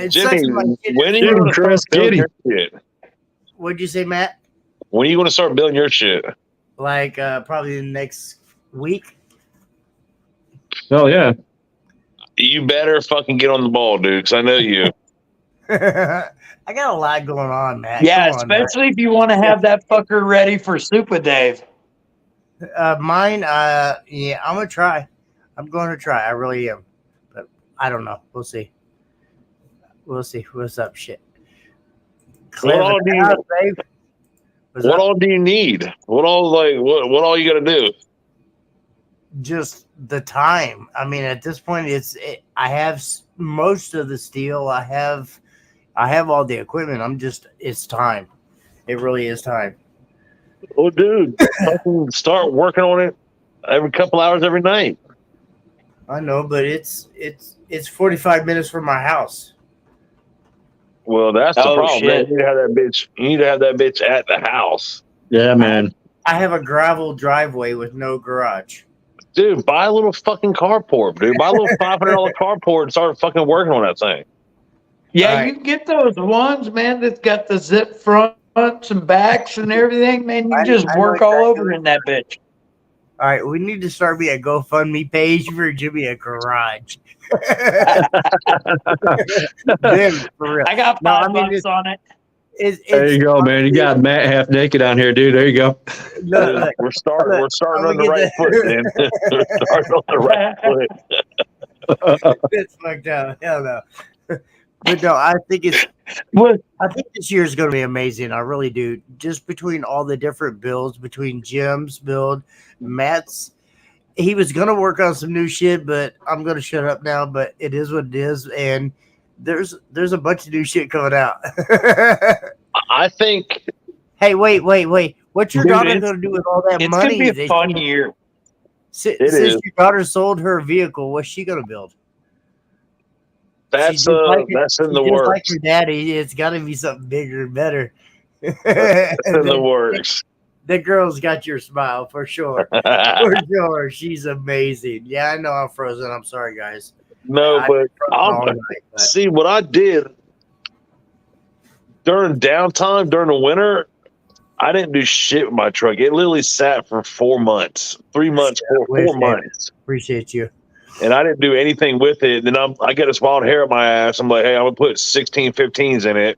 Jimmy, when are you going to Chris Kitty? What'd you say, Matt? When are you going to start building your shit? Like probably the next week. Oh yeah. You better fucking get on the ball, dude, because I know you. I got a lot going on, Matt. Yeah, Come on, Matt. especially if you want to have that fucker ready for Super Dave. Mine, yeah, I'm gonna try. I'm going to try. I really am, but I don't know. We'll see. We'll see. What's up, shit? What all do you? Dave? What all do you need? What all you got to do? Just the time. I mean, at this point, I have most of the steel. I have all the equipment. It's time. It really is time. Oh, dude, fucking start working on it every couple hours every night. I know, but it's 45 minutes from my house. Well, that's the problem. Shit. Man. You need to have that bitch at the house. Yeah, man. I have a gravel driveway with no garage. Dude, buy a little fucking carport, dude. Buy a little $500 carport and start fucking working on that thing. Yeah, Right. you can get those ones, man, that's got the zip fronts and backs and everything, man. You just I know work all exactly. over in that bitch. All right, we need to start me a GoFundMe page for Jimmy a garage. Dude, for real. I got No, I mean, $5 on it. There you go, man. You got Matt half naked on here, dude. There you go. Look, We're starting on the get right foot, man. We're starting on the right foot. it's fucked up. Hell no. But no, I think this year is going to be amazing. I really do. Just between all the different builds, between Jim's build, Matt's, he was going to work on some new shit, but I'm going to shut up now. But it is what it is, and there's a bunch of new shit coming out. I think. Hey, wait. What's your daughter going to do with all that It's money? going to be a fun year. Since is. your daughter sold her vehicle, what's she going to build? That's She's just like that's in the just works. like your daddy, it's got to be something bigger and better. That's in the works. The girl's got your smile for sure. For sure, she's amazing. Yeah, I know I'm frozen. I'm sorry, guys. No, I've but been frozen all night, but- see what I did during downtime during the winter. I didn't do shit with my truck. It literally sat for 4 months, 3 months, four months. Appreciate you. And I didn't do anything with it. And then I got this wild hair up my ass. I'm like, hey, I'm going to put 16 15s in it.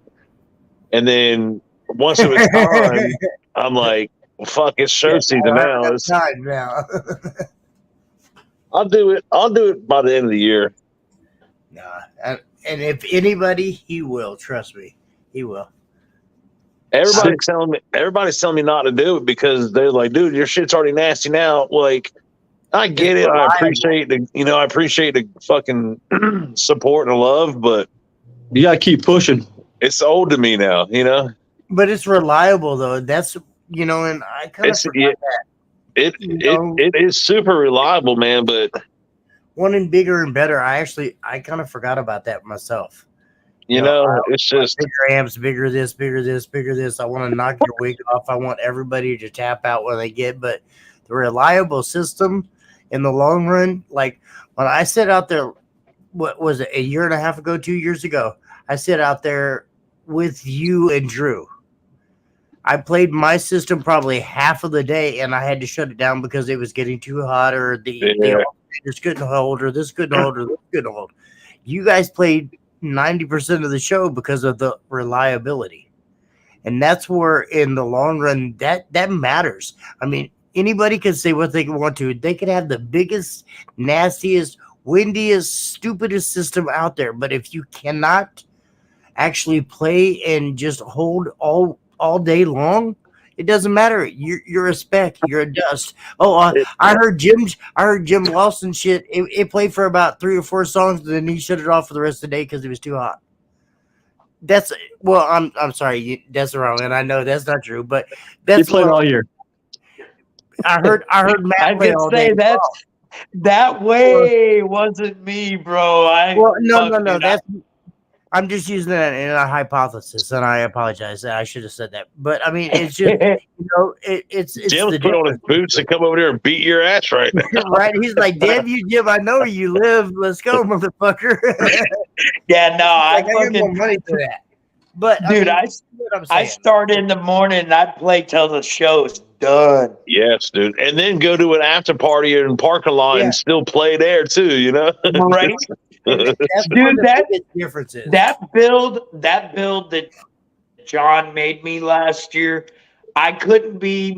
And then once it was time, I'm like, well, fuck, it's show season now. It's time now. I'll do it by the end of the year. Nah, and if anybody, he will. Trust me, he will. Everybody's telling me not to do it because they're like, dude, your shit's already nasty now. Like, I get it. I appreciate the fucking support and love, but You got to keep pushing. it's old to me now, But it's reliable though. That's and I kind of forgot that. It is super reliable, man. But Wanting bigger and better, I kind of forgot about that myself. it's just Bigger amps, bigger this, bigger this, bigger this. I want to knock your wig off. I want everybody to tap out when they get. But the reliable system in the long run, like when I sit out there, what was it, a year and a half ago, 2 years ago? I sit out there with you and Drew. I played my system probably half of the day, and I had to shut it down because it was getting too hot, or the alternators couldn't hold, or this couldn't hold, or this couldn't hold. You guys played 90% of the show because of the reliability, and that's where, in the long run, that matters. I mean, anybody can say what they want to. They could have the biggest, nastiest, windiest, stupidest system out there, but if you cannot actually play and just hold all day long, it doesn't matter. You're a speck. You're a dust. Oh, I heard Jim Lawson shit. It played for about 3 or 4 songs, and then he shut it off for the rest of the day because it was too hot. I'm sorry, that's wrong, and I know that's not true, but that's You played all year. I heard Matt I play could all say day. that way wasn't me, bro. No. I'm just using that in a hypothesis, and I apologize. I should have said that, but I mean, it's just it's Jim's the put on his boots and come over there and beat your ass right now. right. He's like, "Damn you, Jim! I know where you live. Let's go, motherfucker." Yeah, no, I get more money for that. But Dude, I what I'm I saying. start in the morning and I play till the show's done. Yes, dude. And then go to an after party in parking lot Yeah. and still play there too, you know? Right? That's Dude, one of the that- biggest differences. That build that John made me last year, I couldn't be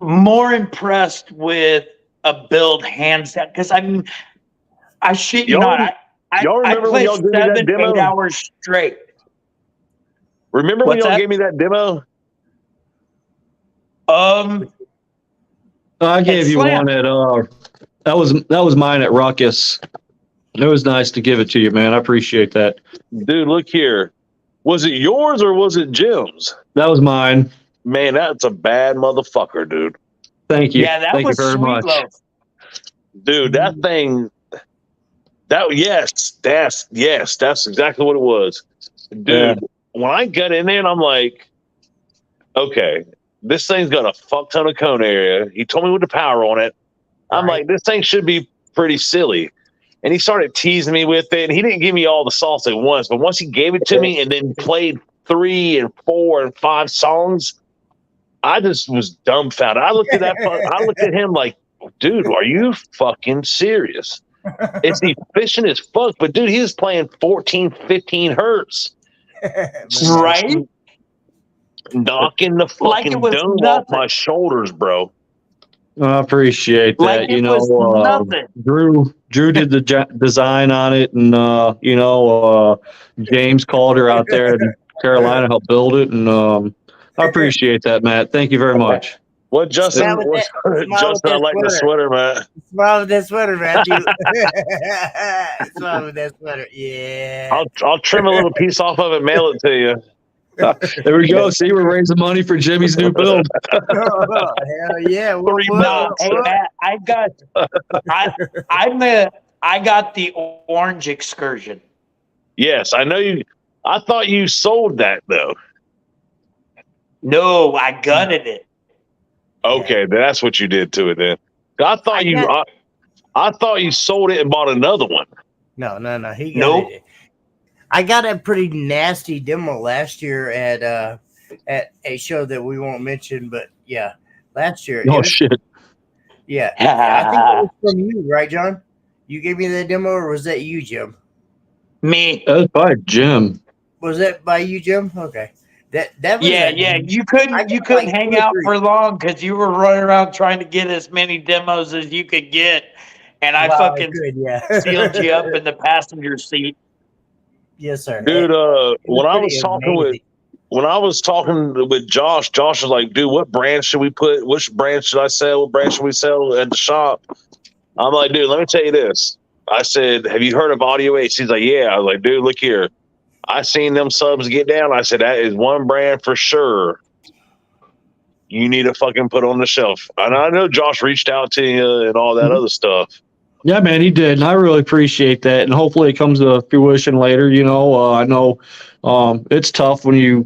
more impressed with a build hands down. Because I shit you Y'all- not, y'all I remember when played y'all gave me that 7, demo? 8 hours straight. Remember when What's y'all that? gave me that demo? I gave you Slam. one at that was mine at Ruckus. It was nice to give it to you, man. I appreciate that. Dude, look here. Was it yours or was it Jim's? That was mine. Man, that's a bad motherfucker, dude. Thank you. Yeah, that Thank was you very Sweet much. Loaf. Dude, that thing that's exactly what it was. Dude, Yeah. when I got in there and I'm like, okay, this thing's got a fuck ton of cone area. He told me with the power on it. I'm Right. like, this thing should be pretty silly. And he started teasing me with it. And he didn't give me all the sauce at once, but once he gave it to me and then played 3 and 4 and 5 songs, I just was dumbfounded. I looked at him like, dude, are you fucking serious? It's efficient as fuck, but dude, he was playing 14, 15 hertz. Right? Knocking the Like it fucking was dome off nothing. my shoulders, bro. I appreciate that. Like it was nothing. Drew did the design on it, and James Calder out there in Carolina helped build it, and I appreciate that, Matt. Thank you very much. What Justin? Smile with that- smile with Justin, I that like the sweater. sweater, man. Smile with that sweater, Matthew. Smile with that sweater. Yeah. I'll trim a little piece off of it, mail it to you. There we go. See, we're raising money for Jimmy's new build. Hell yeah. What, $3 No, hey Matt, I got the orange excursion. Yes, I know you. I thought you sold that though. No, I gutted it. Okay, that's what you did to it then. I thought you sold it and bought another one. No. He got Nope. it. I got a pretty nasty demo last year at a show that we won't mention, but yeah, last year. Oh shit! Yeah, I think it was from you, right, John? You gave me that demo, or was that you, Jim? Me. That was by Jim. Was that by you, Jim? Okay. That was Yeah. You couldn't like hang 2 or out 3. for long because you were running around trying to get as many demos as you could get, and I Wow, fucking good, yeah. sealed you up in the passenger seat. Yes, sir. Dude, when I was pretty talking with Josh was like, dude, what brand should we put? Which brand should I sell? What brand should we sell at the shop? I'm like, dude, let me tell you this. I said, have you heard of Audio Ace? He's like, yeah. I was like, dude, look here. I seen them subs get down. I said, that is one brand for sure you need to fucking put on the shelf. And I know Josh reached out to you and all that other stuff. Yeah, man, he did, and I really appreciate that. And hopefully, it comes to fruition later. I know it's tough when you're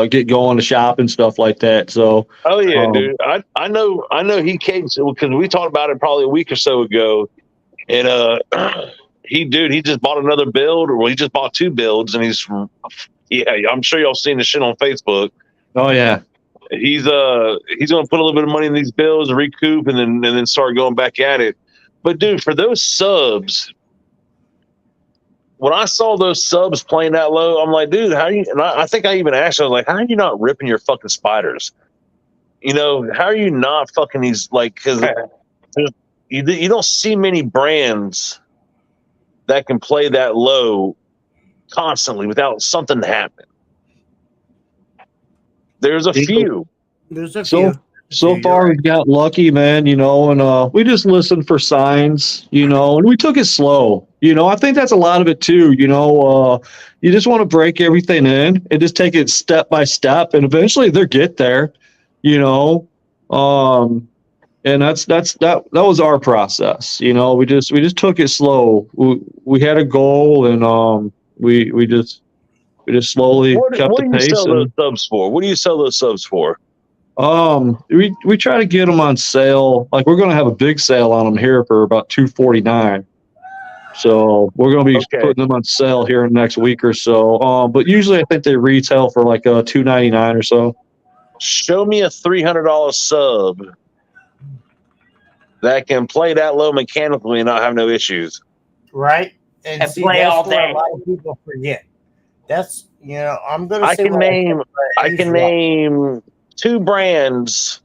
get going to shop and stuff like that. So, oh yeah, dude, I know he came because we talked about it probably a week or so ago, and he just bought another build, or he just bought 2 builds, and I'm sure y'all seen the shit on Facebook. oh yeah, He's gonna put a little bit of money in these bills, recoup, and then start going back at it. But dude, for those subs, when I saw those subs playing that low, I'm like, dude, how are you? And I think I even asked, I was like, how are you not ripping your fucking spiders? How are you not fucking these? Like, because you don't see many brands that can play that low constantly without something happening. There's a few. There's a few. So far, we've got lucky, man, and we just listened for signs, and we took it slow. I think that's a lot of it too. You just want to break everything in and just take it step by step, and eventually they'll get there, and that was our process. We just took it slow. We had a goal, and we just slowly kept the pace. What do you sell those subs for? What do you sell those subs for? We try to get them on sale. Like, we're going to have a big sale on them here for about $249. So we're going to be putting them on sale here in the next week or so. But usually I think they retail for like $2.99 or so. Show me a $300 sub that can play that low mechanically and not have no issues. Right? And see, play that's all where day. A lot of people forget. That's, I'm going to I say can name I can name 2 brands,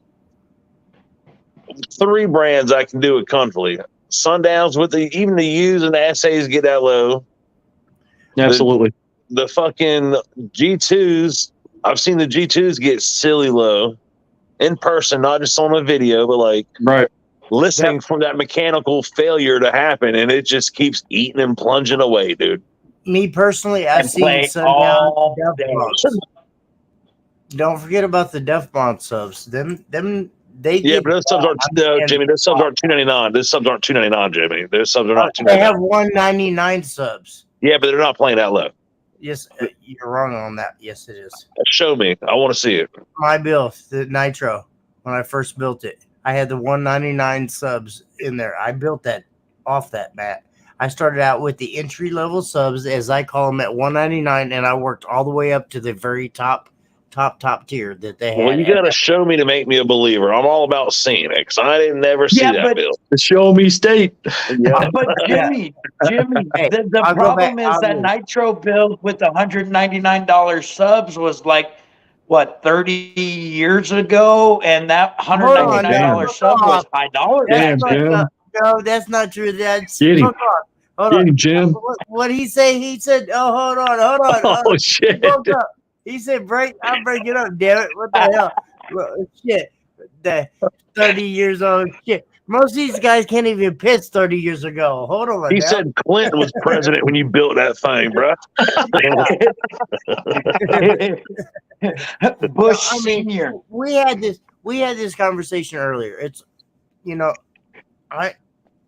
3 brands I can do it comfortably. Sundowns with even the U's and the essays get that low. Absolutely. The fucking G2s, I've seen the G2s get silly low in person, not just on a video, but like listening from that mechanical failure to happen, and it just keeps eating and plunging away, dude. Me personally, I've seen Sundown Def Bombs. Don't forget about the Def Bomb subs. Them they but those subs aren't Jimmy. Those subs aren't $2.99. Those subs aren't $2.99, Jimmy. Those subs are not $2.99. They have $1.99 subs. Yeah, but they're not playing that low. Yes, you're wrong on that. Yes, it is. Show me. I want to see it. My build, the Nitro, when I first built it, I had the 199 subs in there. I built that off that, Matt. I started out with the entry level subs, as I call them, at 199, and I worked all the way up to the very top tier that they had. Well, you got to show me to make me a believer. I'm all about seeing it because I didn't never see that build. The show me state. Yeah. But Jimmy, the problem is that Nitro build with the $199 subs was like, what, 30 years ago? And that $199 sub was high dollar. No, that's not true. That's hold on, Jim. What he say? He said, "Oh, hold on." Oh shit! He said, I'll break it up, damn it. What the hell? Well, shit. The 30 years old shit. Most of these guys can't even piss 30 years ago. Hold on. He said Clinton was president when you built that thing, bro. Bush Senior. We had this conversation earlier. It's,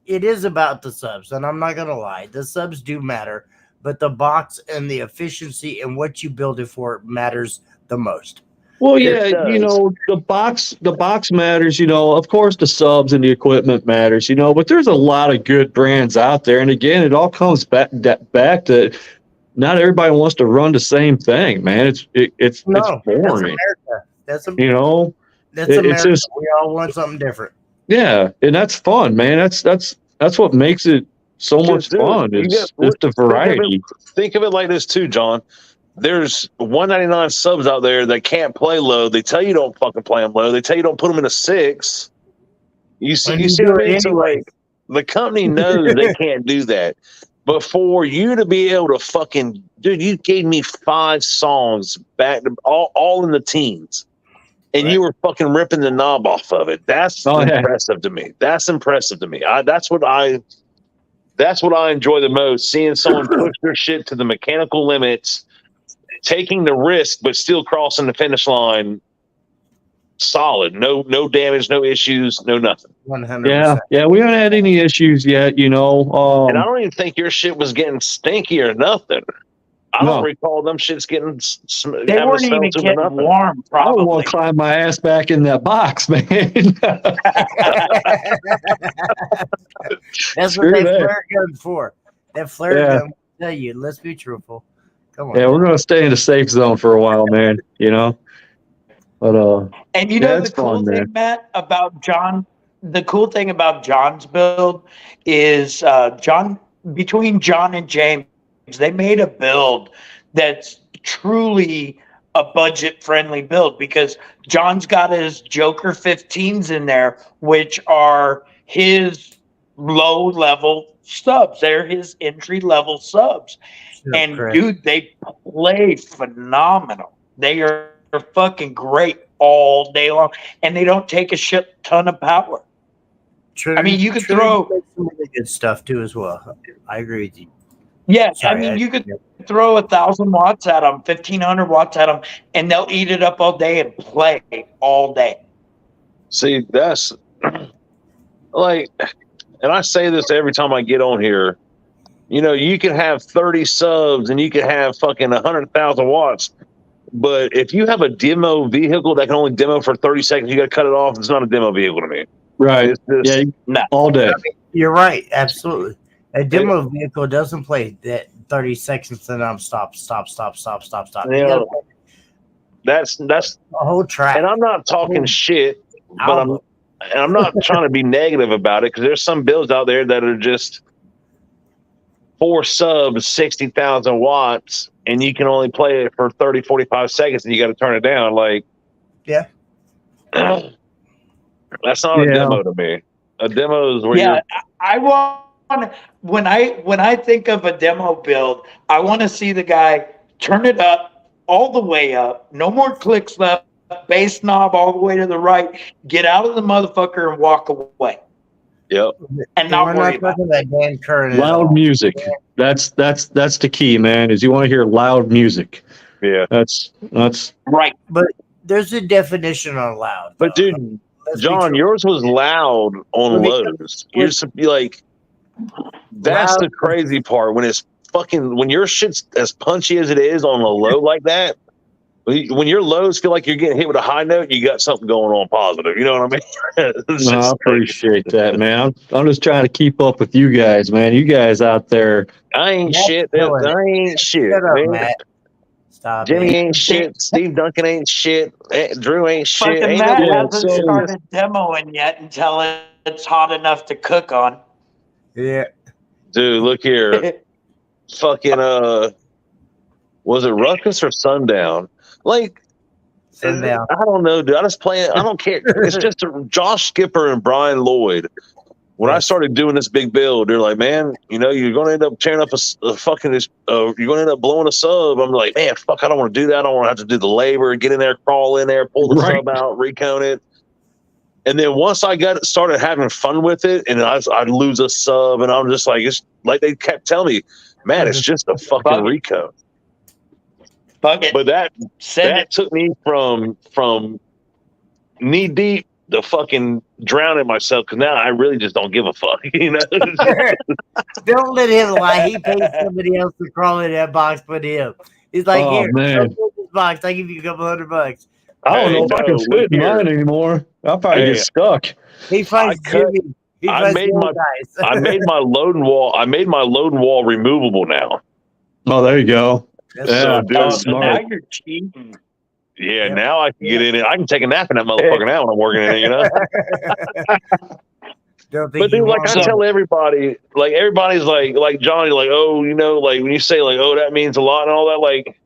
it is about the subs, and I'm not gonna lie. The subs do matter, but the box and the efficiency and what you build it for matters the most. Well, yeah, the box matters, of course the subs and the equipment matters, but there's a lot of good brands out there. And again, it all comes back to not everybody wants to run the same thing, man. It's boring. That's America. That's America. We all want something different. Yeah, and that's fun, man. That's what makes it so much fun. It's the variety. Think of it like this too, John. There's 199 subs out there that can't play low. They tell you don't fucking play them low. They tell you don't put them in a 6. You see what I mean? So like, the company knows they can't do that. But for you to be able to fucking, dude, you gave me 5 songs back to all in the teens. And you were fucking ripping the knob off of it. That's impressive to me. That's impressive to me. That's what I enjoy the most. Seeing someone push their shit to the mechanical limits, taking the risk, but still crossing the finish line. Solid. No damage, no issues, no nothing. 100%. Yeah. We haven't had any issues yet. And I don't even think your shit was getting stinky or nothing. I don't recall them shits getting. They weren't even getting warm. Probably. I don't want to climb my ass back in that box, man. That's what they flare gun for. That flare gun will tell you. Let's be truthful. Come on. Yeah, we're gonna stay in the safe zone for a while, man. But and the cool thing, Matt, about John. The cool thing about John's build is between Jon and James. They made a build that's truly a budget-friendly build because John's got his Joker 15s in there, which are his low-level subs. They're his entry-level subs. And, dude, they play phenomenal. They are fucking great all day long, and they don't take a shit ton of power. True. I mean, you could throw some really good stuff, too, as well. I agree with you. Yeah, you could throw 1,000 watts at them, 1,500 watts at them, and they'll eat it up all day and play all day. See, that's like, and I say this every time I get on here. You can have 30 subs and you can have fucking 100,000 watts, but if you have a demo vehicle that can only demo for 30 seconds, you got to cut it off. It's not a demo vehicle to me. Right? All day. You're right. Absolutely. A demo vehicle doesn't play that 30 seconds and I'm stop. You You know, gotta that's a whole track. and I'm not talking shit, but album. I'm not trying to be negative about it because there's some builds out there that are just 4 subs, 60,000 watts, and you can only play it for 30, 45 seconds, and you got to turn it down. Like, Yeah. that's not a demo to me. A demo is where Yeah, I want when I think of a demo build, I want to see the guy turn it up all the way up, no more clicks left, bass knob all the way to the right, get out of the motherfucker and walk away. Yep. And not worry about talking about Dan Curran at Loud all. music. That's the key, man. Is you want to hear loud music. Yeah. That's right. But there's a definition on loud. But though. dude, Let's be John, true. yours was loud on Let me- lows. You're like, that's Loud- the crazy part when it's fucking when your shit's as punchy as it is on a low like that. When your lows feel like you're getting hit with a high note, you got something going on positive. You know what I mean? It's no, I just- appreciate that, man. I'm just trying to keep up with you guys, man. You guys out there. I ain't Matt's shit. killing I ain't shit. Shut up, man. Matt. Stop Jimmy it. ain't shit. Steve Duncan ain't shit. Drew ain't shit. Fucking Ain't Matt nobody hasn't else. started demoing yet until it's hot enough to cook on. Yeah. Dude, look here. Fucking was it Ruckus or Sundown? Like, Sundown. I don't know, dude. I just play it. I don't care. It's just Josh Skipper and Brian Lloyd. When I started doing this big build, they're like, man, you know, you're going to end up tearing up a fucking, you're going to end up blowing a sub. I'm like, man, fuck, I don't want to do that. I don't want to have to do the labor, get in there, crawl in there, pull the sub out, recone it. And then once I started having fun with it, and I'd lose a sub, and I'm just like, it's like they kept telling me, man, it's just a fucking recone. Fuck it. But that took me from knee deep to fucking drowning myself because now I really just don't give a fuck. You know, Don't let him lie. He paid somebody else to crawl in that box but him. He's like, Oh, here, man. go in this box. I give you a couple $100. I don't know if I can no, fit in mine anymore. I'll probably get stuck. He finds Jimmy. He I finds made the my old guys. I made my loading wall. I made my loading wall removable now. Oh, there you go. That's Yeah, so, dude, that's So now smart. you're cheating. Yeah, Yep. now I can get in it. I can take a nap in that motherfucker now when I'm working in it, you know? Don't think But you dude, like want I some. tell everybody, like everybody's like John, you're like, oh, you know, like when you say like, oh, that means a lot and all that, like,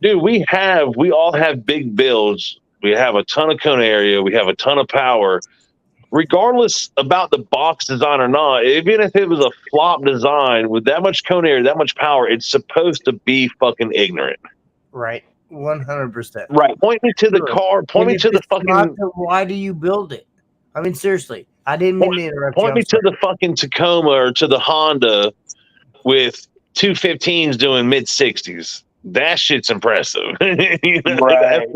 dude, we all have big builds. We have a ton of cone area. We have a ton of power. Regardless about the box design or not, even if it was a flop design with that much cone area, that much power, it's supposed to be fucking ignorant. Right. 100%. Right. Point me to the Sure. car. Point And me if to the it's not, fucking. then why do you build it? I mean, seriously. I didn't mean to interrupt you. Point me to the fucking Tacoma or to the Honda with 215s doing mid 60s. That shit's impressive. You know, Right.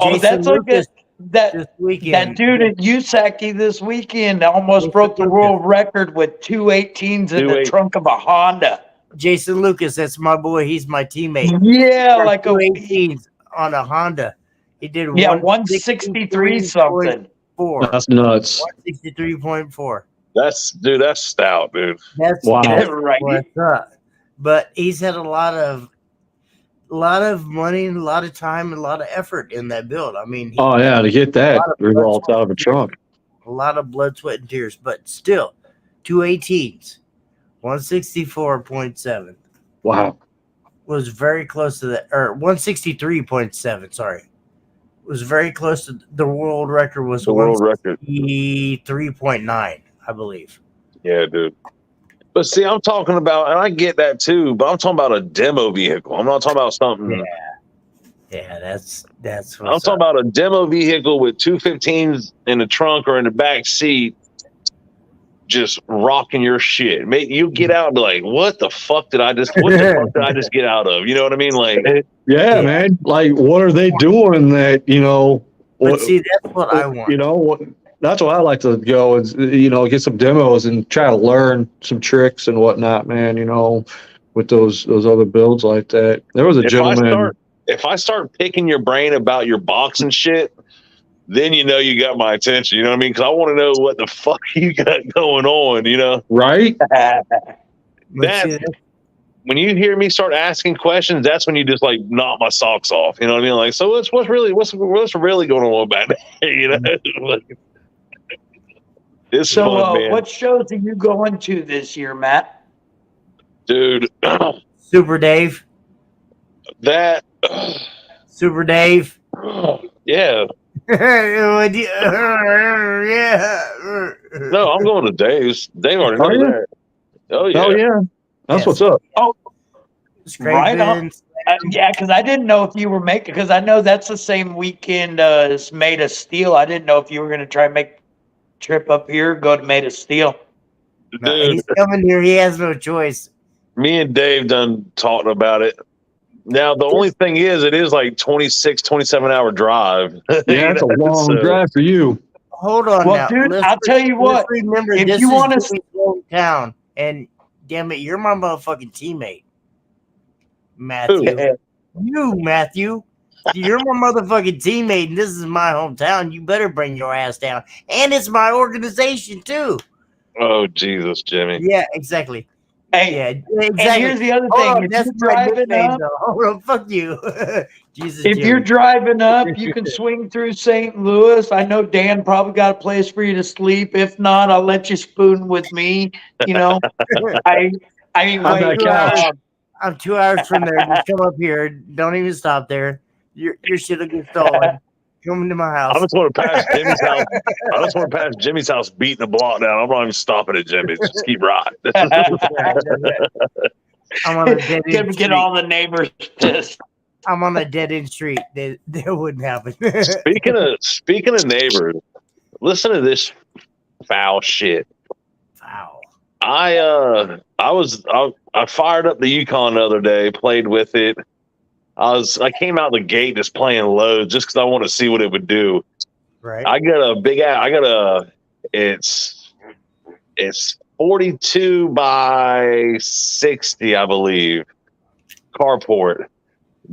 Oh, that's like Lucas that this weekend. that dude at Usaki this weekend almost broke the world record with 218s in the trunk of a Honda. Jason Lucas, that's my boy. He's my teammate. Yeah, like a 218s on a Honda. He did 163 something. 4. That's nuts. 163.4. That's stout, dude. That's Wow. Right. what's up. But he's had a lot of money, and a lot of time, and a lot of effort in that build. I mean, Oh, yeah, to get that lot of revolved out of a trunk. a lot of blood, sweat, and tears. But still, 218s, 164.7 Wow. was very close to that, or 163.7. Sorry, was very close to the world record. Was The world record. 3.9, I believe. Yeah, dude. But see, I'm talking about, and I get that too, but I'm talking about a demo vehicle. I'm not talking about something. Yeah, that's I'm what's talking up. about a demo vehicle with 215s in the trunk or in the back seat, just rocking your shit. Mate, you get out and be like, what the fuck did I just get out of? You know what I mean? Like, Yeah, man. Like, what are they doing that, you know? But see, that's what I want. You know, that's why I like to go is, you know, get some demos and try to learn some tricks and whatnot, man, you know, with those other builds like that. There was a gentleman. if I start picking your brain about your box and shit, then you know you got my attention. You know what I mean? Because I want to know what the fuck you got going on. You know, Right? that when you hear me start asking questions, that's when you just like knock my socks off. You know what I mean? Like, so what's really going on about that? You know, it's fun, man. What shows are you going to this year, Matt? Dude, Super Dave. that Super Dave. yeah. Yeah. No, I'm going to Dave's. Dave already Are knows you? that. Oh yeah. Oh yeah. That's Yes. what's up. Right on. Yeah, because I didn't know if you were making, because I know that's the same weekend as Made of Steel. I didn't know if you were going to try and make a trip up here, go to Made of Steel. No, Dude, he's coming here. He has no choice. me and Dave done talking about it. Now the only thing is, it is like 26, 27-hour drive. Yeah, it's a long So- drive for you. Hold on Well, now. dude, Let's- I'll tell you let's what, Remember, if this you is wanna- Jimmy's hometown, and damn it, you're my motherfucking teammate, Matthew. You, Matthew. You're my motherfucking teammate, and this is my hometown. You better bring your ass down. And it's my organization, too. Oh Jesus, Jimmy. Yeah, exactly. Hey, Yeah, and exactly. here's the other Hold thing. on, If that's you're my driving nickname, up, though. Hold on, fuck you. Jesus, if you're Jimmy. driving up, you can swing through St. Louis. I know Dan probably got a place for you to sleep. If not, I'll let you spoon with me. You know, I ain't How's that waiting couch? around. I'm 2 hours from there. Just come up here. Don't even stop there. Your shit will get stolen. Come into my house. I just want to pass Jimmy's house. I just want to pass Jimmy's house, beating the block down. I'm not even stopping at Jimmy's. Just keep riding. I'm on a dead Gonna end get street. all the neighbors pissed. I'm on a dead end street. That wouldn't happen. Speaking of neighbors, listen to this foul shit. Wow. I fired up the Yukon the other day, played with it. I came out the gate just playing loads just because I want to see what it would do. Right. I got a big ass. It's 42 by 60, I believe. Carport.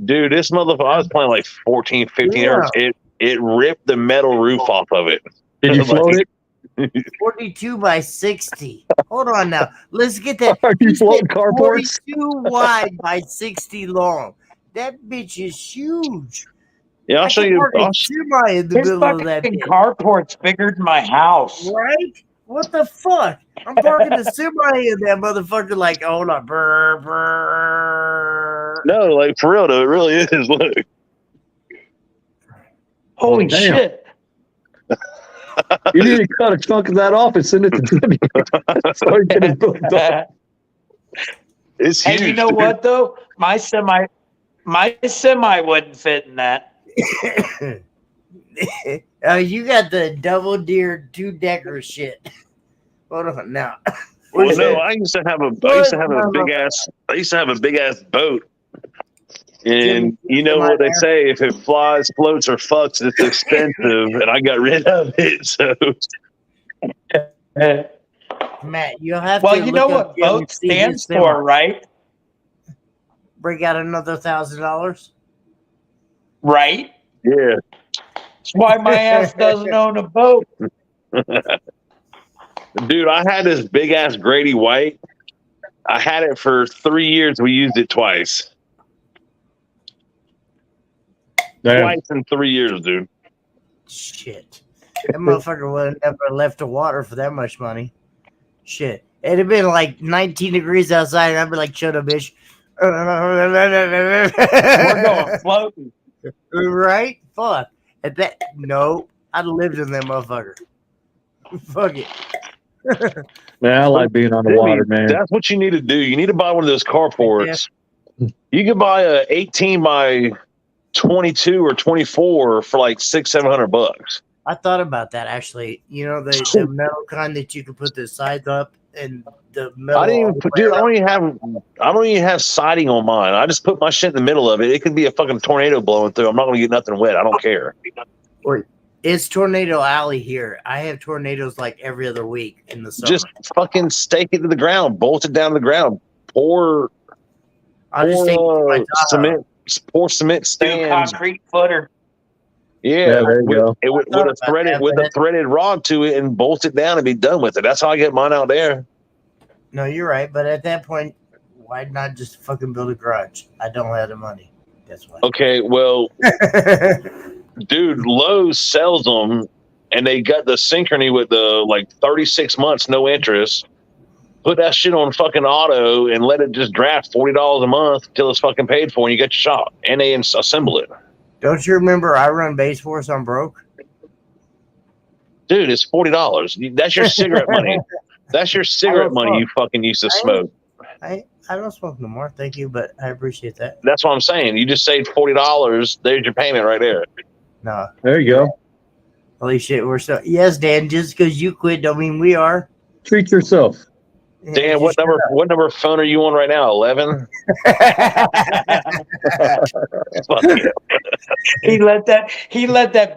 Dude, this motherfucker, I was playing like 14, 15 Yeah. hours. It ripped the metal roof off of it. Did you float it? 42 by 60. Hold on now. Let's get that. Are you You said floating carports? 42 wide by 60 long. That bitch is huge. Yeah, I'll I show can you. park a semi in the His middle of that fucking bitch. carport's bigger than my house. Right? What the fuck? I'm parking a semi in that motherfucker like, hold on. Brr, brr. No, like for real though, it really is. Look. Holy Damn. shit. You need to cut a chunk of that off and send it to Jimmy. So he can build up. It's huge. Hey, you know dude. what though? My semi wouldn't fit in that. You got the double deer 2-decker shit. Hold on now. Well, no, I used to have a big ass boat. And you know what they say, if it flies, floats, or fucks, it's expensive. And I got rid of it. So Matt, you'll have Well, to you know look up what Jim and boat see his stands semi. for, right? Break out another $1,000. Right? yeah. That's why my ass doesn't own a boat. Dude, I had this big ass Grady White. I had it for 3 years. We used it twice. Damn. Twice in 3 years, dude. Shit. That motherfucker would have never left the water for that much money. Shit. It'd have been like 19 degrees outside, and I'd be like, shut up, bitch. We're going floating. Right? Fuck. At that, no. I'd have lived in that motherfucker. Fuck it. Man, I like being on the Jimmy, water, man. That's what you need to do. You need to buy one of those carports. You could buy a 18 by 22 or 24 for like $600-700. I thought about that actually. You know, the metal kind that you can put the sides up and the metal. I didn't all even the put, way dude. around. I don't even have siding on mine. I just put my shit in the middle of it. It could be a fucking tornado blowing through. I'm not gonna get nothing wet. I don't care. It's tornado alley here. I have tornadoes like every other week in the summer. Just fucking stake it to the ground, bolt it down to the ground, pour I'll just take it to my Tahoe. cement Do stands. concrete footer. Yeah, there you go. With a threaded rod to it and bolt it down and be done with it. That's how I get mine out there. No, you're right. But at that point, why not just fucking build a garage? I don't have the money. That's why. Okay, well, dude, Lowe's sells them, and they got the Synchrony with the 36 months no interest. Put that shit on fucking auto and let it just draft $40 a month till it's fucking paid for, and you get your shop, and they assemble it. Don't you remember I run Base Force on broke? Dude, it's $40. That's your cigarette money. That's your cigarette money you fucking used to smoke. I don't smoke no more, thank you, but I appreciate that. That's what I'm saying. You just saved $40. There's your payment right there. No. There you go. Holy shit, we're so yes, Dan. Just because you quit don't mean we are. Treat yourself. Dan, what number of phone are you on right now? 11. He let that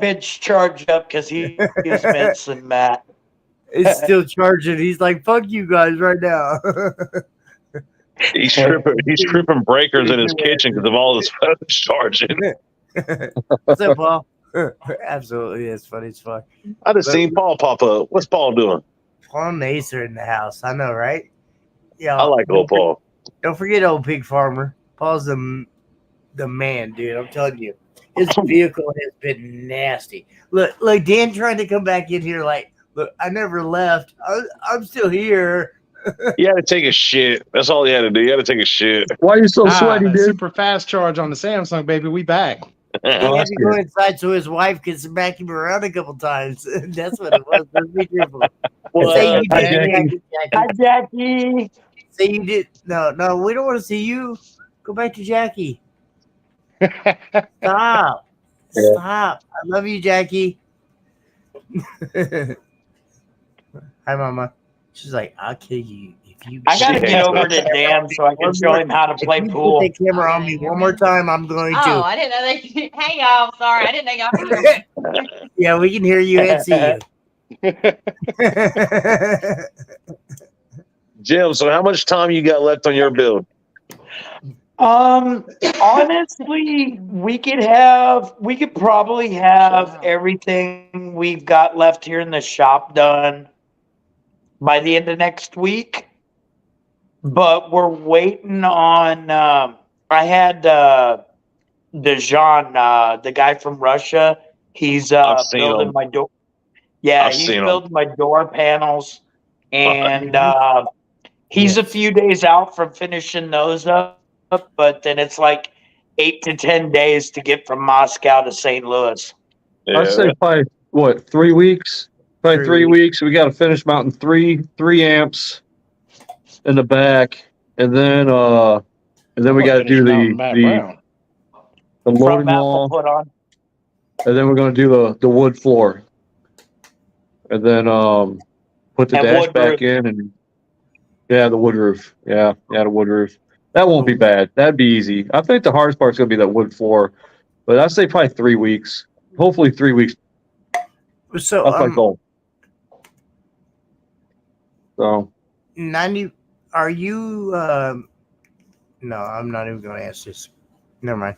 bitch charge up because he was missing Matt. It's still charging. He's like, "Fuck you guys right now." He's tripping breakers in his kitchen because of all his phones charging. What's up, Paul? Absolutely, it's funny as fuck. I just seen Paul pop up. What's Paul doing? Paul and Ace are in the house. I know, right? Yeah, I like old Paul. Don't forget old pig farmer. Paul's the man, dude. I'm telling you, his vehicle has been nasty. Look, Dan trying to come back in here. Look, I never left. I'm still here. You had to take a shit. That's all you had to do. You had to take a shit. Why are you so sweaty, dude? Super fast charge on the Samsung, baby. We back. He had to go inside so his wife could smack him around a couple times. That's what it was. Let's be careful. Say you did, Jackie. Hi, Jackie. Say you did. No, we don't want to see you. Go back to Jackie. Stop. Stop. I love you, Jackie. Hi, Mama. She's like, I'll kill you if you. I gotta get over to Dan so I can show him how to play pool. Put the camera on me one more time. I'm going to. Oh, I didn't know they could. Hey, y'all. Sorry, I didn't know y'all could hear me. Yeah, we can hear you and see you. Jim, so how much time you got left on your build? Honestly, we could probably have everything we've got left here in the shop done by the end of next week. But we're waiting on I had Jon, the guy from Russia. He's building my door. Yeah, he's building my door panels, and he's a few days out from finishing those up. But then it's like 8 to 10 days to get from Moscow to St. Louis. Yeah. I'd say probably 3 weeks. Probably 3 weeks. We got to finish mounting three amps in the back, and then we got to do the loading wall, put on. and then we're going to do the wood floor, and then put the dash back in, and the wood roof. Yeah, the wood roof. That won't be bad. That'd be easy. I think the hardest part's going to be that wood floor, but I'd say probably 3 weeks. Hopefully 3 weeks. So that's my goal. So 90. Are you? No, I'm not even going to ask this. Never mind.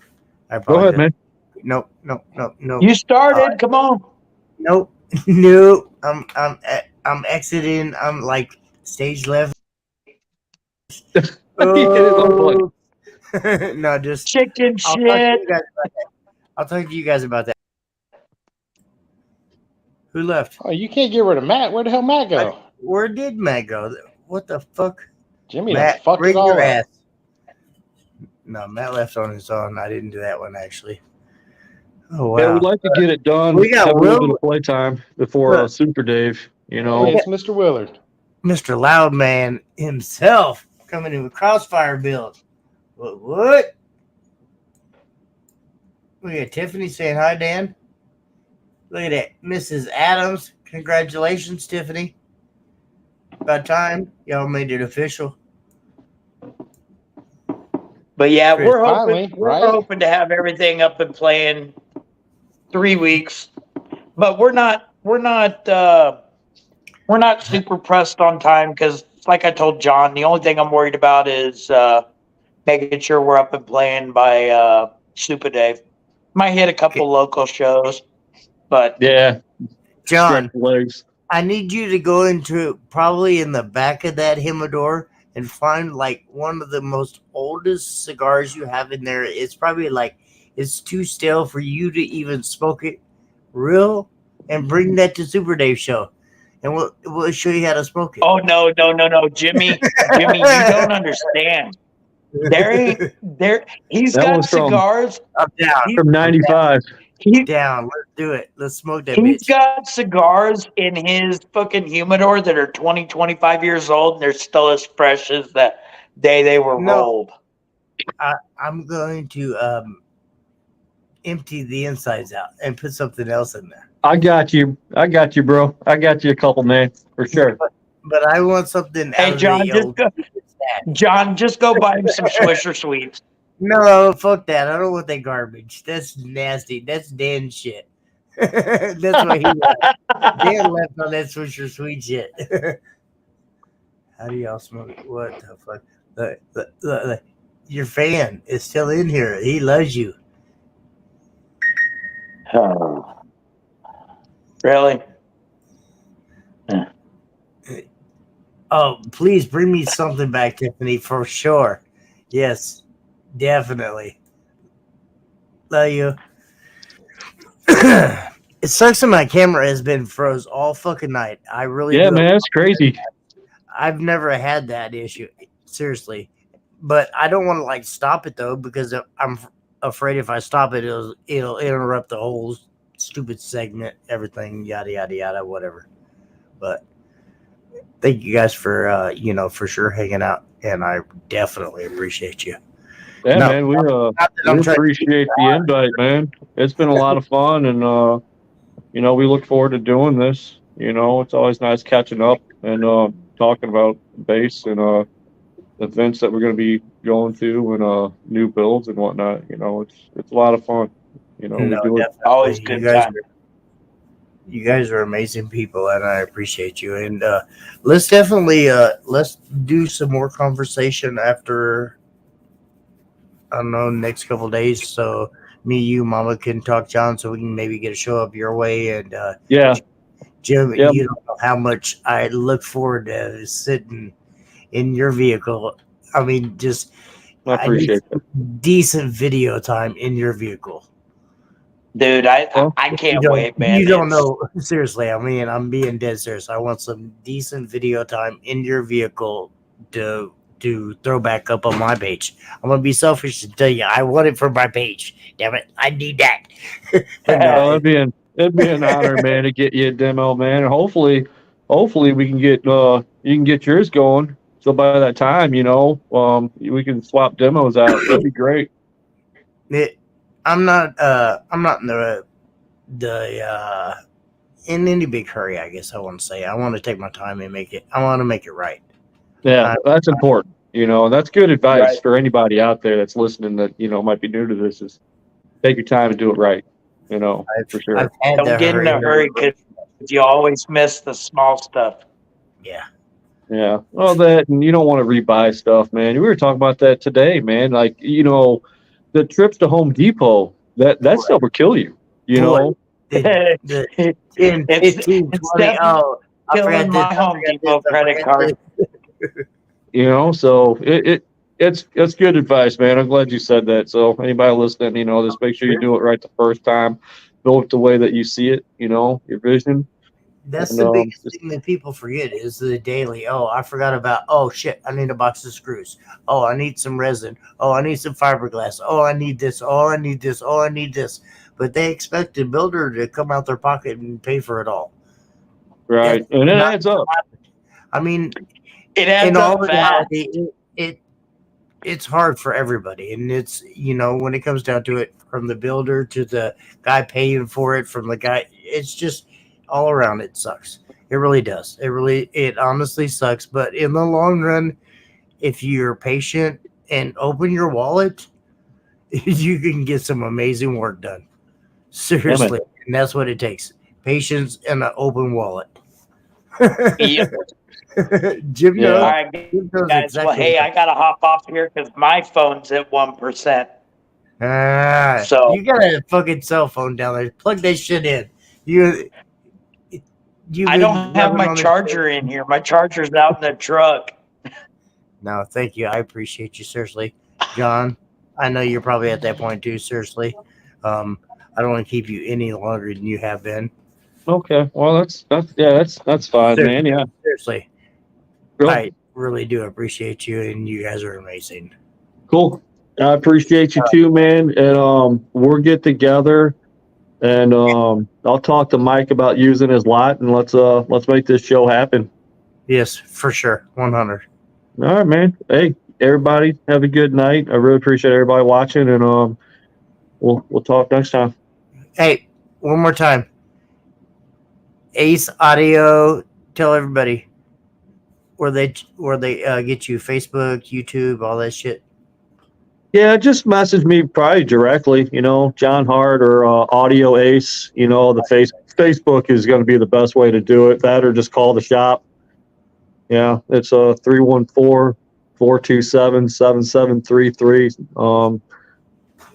Go ahead, man. Nope. You started. Come on. Nope. No. I'm exiting. I'm like stage left. Oh. No, just chicken shit. I'll talk to you guys about that. Who left? Oh, you can't get rid of Matt. Where the hell Matt go? Where did Matt go? What the fuck? Jimmy, Matt, fuck bring it all your up. ass. No, Matt left on his own. I didn't do that one actually. Oh wow! Yeah, we'd like to get it done. We got have a little bit of playtime before Super Dave. You know, it's Mr. Willard, Mr. Loudman himself coming in with Crossfire build. What? Look at Tiffany saying hi, Dan. Look at that, Mrs. Adams. Congratulations, Tiffany. About time y'all made it official. But yeah, we're Finally, hoping to have everything up and playing 3 weeks. But we're not super pressed on time because, like I told John, the only thing I'm worried about is making sure we're up and playing by Super Dave. Might hit a couple local shows. But Yeah, John, stretch legs. I need you to go into probably in the back of that humidor and find like one of the most oldest cigars you have in there. It's probably like it's too stale for you to even smoke it real, and bring that to Super Dave show, and we'll show you how to smoke it. oh no, Jimmy, you don't understand. He's That got one's from- cigars. I'm down. He- From 95. Down. Let's do it. Let's smoke that He's bitch. got cigars in his fucking humidor that are 20, 25 years old, and they're still as fresh as the day they were No. rolled. I'm going to empty the insides out and put something else in there. I got you, bro. I got you a couple, man, for sure. But I want something Hey, out of John, the old. just go buy him some Swisher Sweets. No, fuck that. I don't want that garbage. That's nasty. That's Dan shit. That's why he left. Dan left on that Swisher Sweet shit. How do y'all smoke? What the fuck? Your fan is still in here. He loves you. Oh. Really? Oh, please bring me something back, Tiffany, for sure. Yes, definitely. Love you. It sucks that my camera has been froze all fucking night. I really Yeah, do. man, it's crazy. I've never had that issue, seriously. But I don't want to like stop it though, because I'm afraid if I stop it, it'll interrupt the whole stupid segment, everything, yada yada yada, whatever. But thank you guys for for sure hanging out, and I definitely appreciate you. Yeah, No, man, we not that I'm trying to appreciate the invite, man. It's been a lot of fun, and we look forward to doing this. It's always nice catching up and talking about bass and events that we're going to be going to and new builds and whatnot. It's a lot of fun. We do it. definitely. Always good time. You guys are amazing people, and I appreciate you. And let's definitely let's do some more conversation after, I don't know, next couple of days. So me, you, Mama can talk, John, so we can maybe get a show up your way. And Yeah, Jim, Yep. you don't know how much I look forward to sitting in your vehicle. I mean, just I appreciate that. decent video time in your vehicle. Dude, I can't wait, man. You don't know. Seriously, I mean, I'm being dead serious. I want some decent video time in your vehicle to throw back up on my page. I'm gonna be selfish and tell you I want it for my page. Damn it, I need that. But no, It'd be an honor, man, to get you a demo, man. And hopefully we can get you can get yours going. So by that time, we can swap demos out. That'd be great. I'm not in the in any big hurry, I guess I want to say. I want to take my time and I want to make it right. Yeah, that's important. That's good advice Right. for anybody out there that's listening that, might be new to this is take your time and do it right. For sure. I've had Don't the get in a hurry because you always miss the small stuff. Yeah. Yeah. Well, and you don't want to rebuy stuff, man. We were talking about that today, man. Like, the trips to Home Depot, that stuff will kill you, Boy, the 10, 15, 20. Oh, I forgot Killing my Home Depot credit card. So it's good advice, man. I'm glad you said that. So anybody listening, just make sure you do it right the first time. Build it the way that you see it, your vision. That's the biggest thing that people forget is the daily. Oh, I forgot about, oh shit, I need a box of screws. Oh, I need some resin. Oh, I need some fiberglass. Oh, I need this. Oh, I need this. Oh, I need this. But they expect the builder to come out their pocket and pay for it all. Right. And it adds up. I mean, It adds in up all fast. reality, it's hard for everybody. And it's, when it comes down to it, from the builder to the guy paying for it, from the guy, it's just all around it sucks. It really does. It honestly sucks. But in the long run, if you're patient and open your wallet, you can get some amazing work done. Seriously. And that's what it takes. Patience and an open wallet. Yep. Jim Yeah. knows. All right, Jim knows guys. exactly Well, hey, I gotta hop off here because my phone's at 1%. So- you got a fucking cell phone down there. Plug that shit in. You I don't have my charger in here. My charger's out in the truck. No, thank you. I appreciate you, seriously. John, I know you're probably at that point too, seriously. I don't want to keep you any longer than you have been. Okay. Well, that's fine, man. Yeah. Seriously. Cool. I really do appreciate you, and you guys are amazing. Cool. I appreciate you too, man. And we'll get together, and I'll talk to Mike about using his lot, and let's make this show happen. Yes, for sure. 100. All right, man. Hey, everybody, have a good night. I really appreciate everybody watching, and we'll talk next time. Hey, one more time. Ace Audio, tell everybody where they get you, Facebook, YouTube, all that shit. Yeah, just message me probably directly, John Hart or Audio Ace. The Facebook is going to be the best way to do it. That or just call the shop. Yeah, it's 314-427-7733.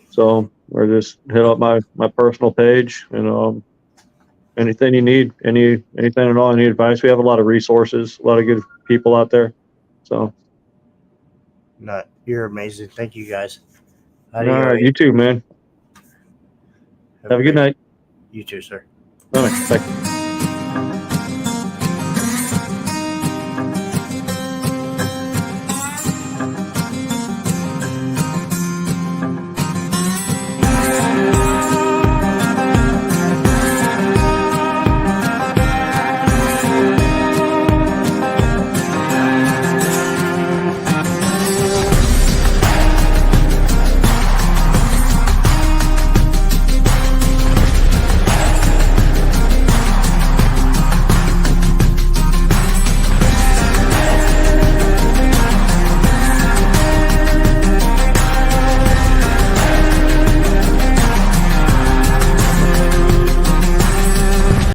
So or just hit up my personal page, and anything you need, anything at all, any advice. We have a lot of resources, a lot of good people out there. So. No, you're amazing. Thank you, guys. All right, you too, man. Have a good night. You too, sir. All right, thank you.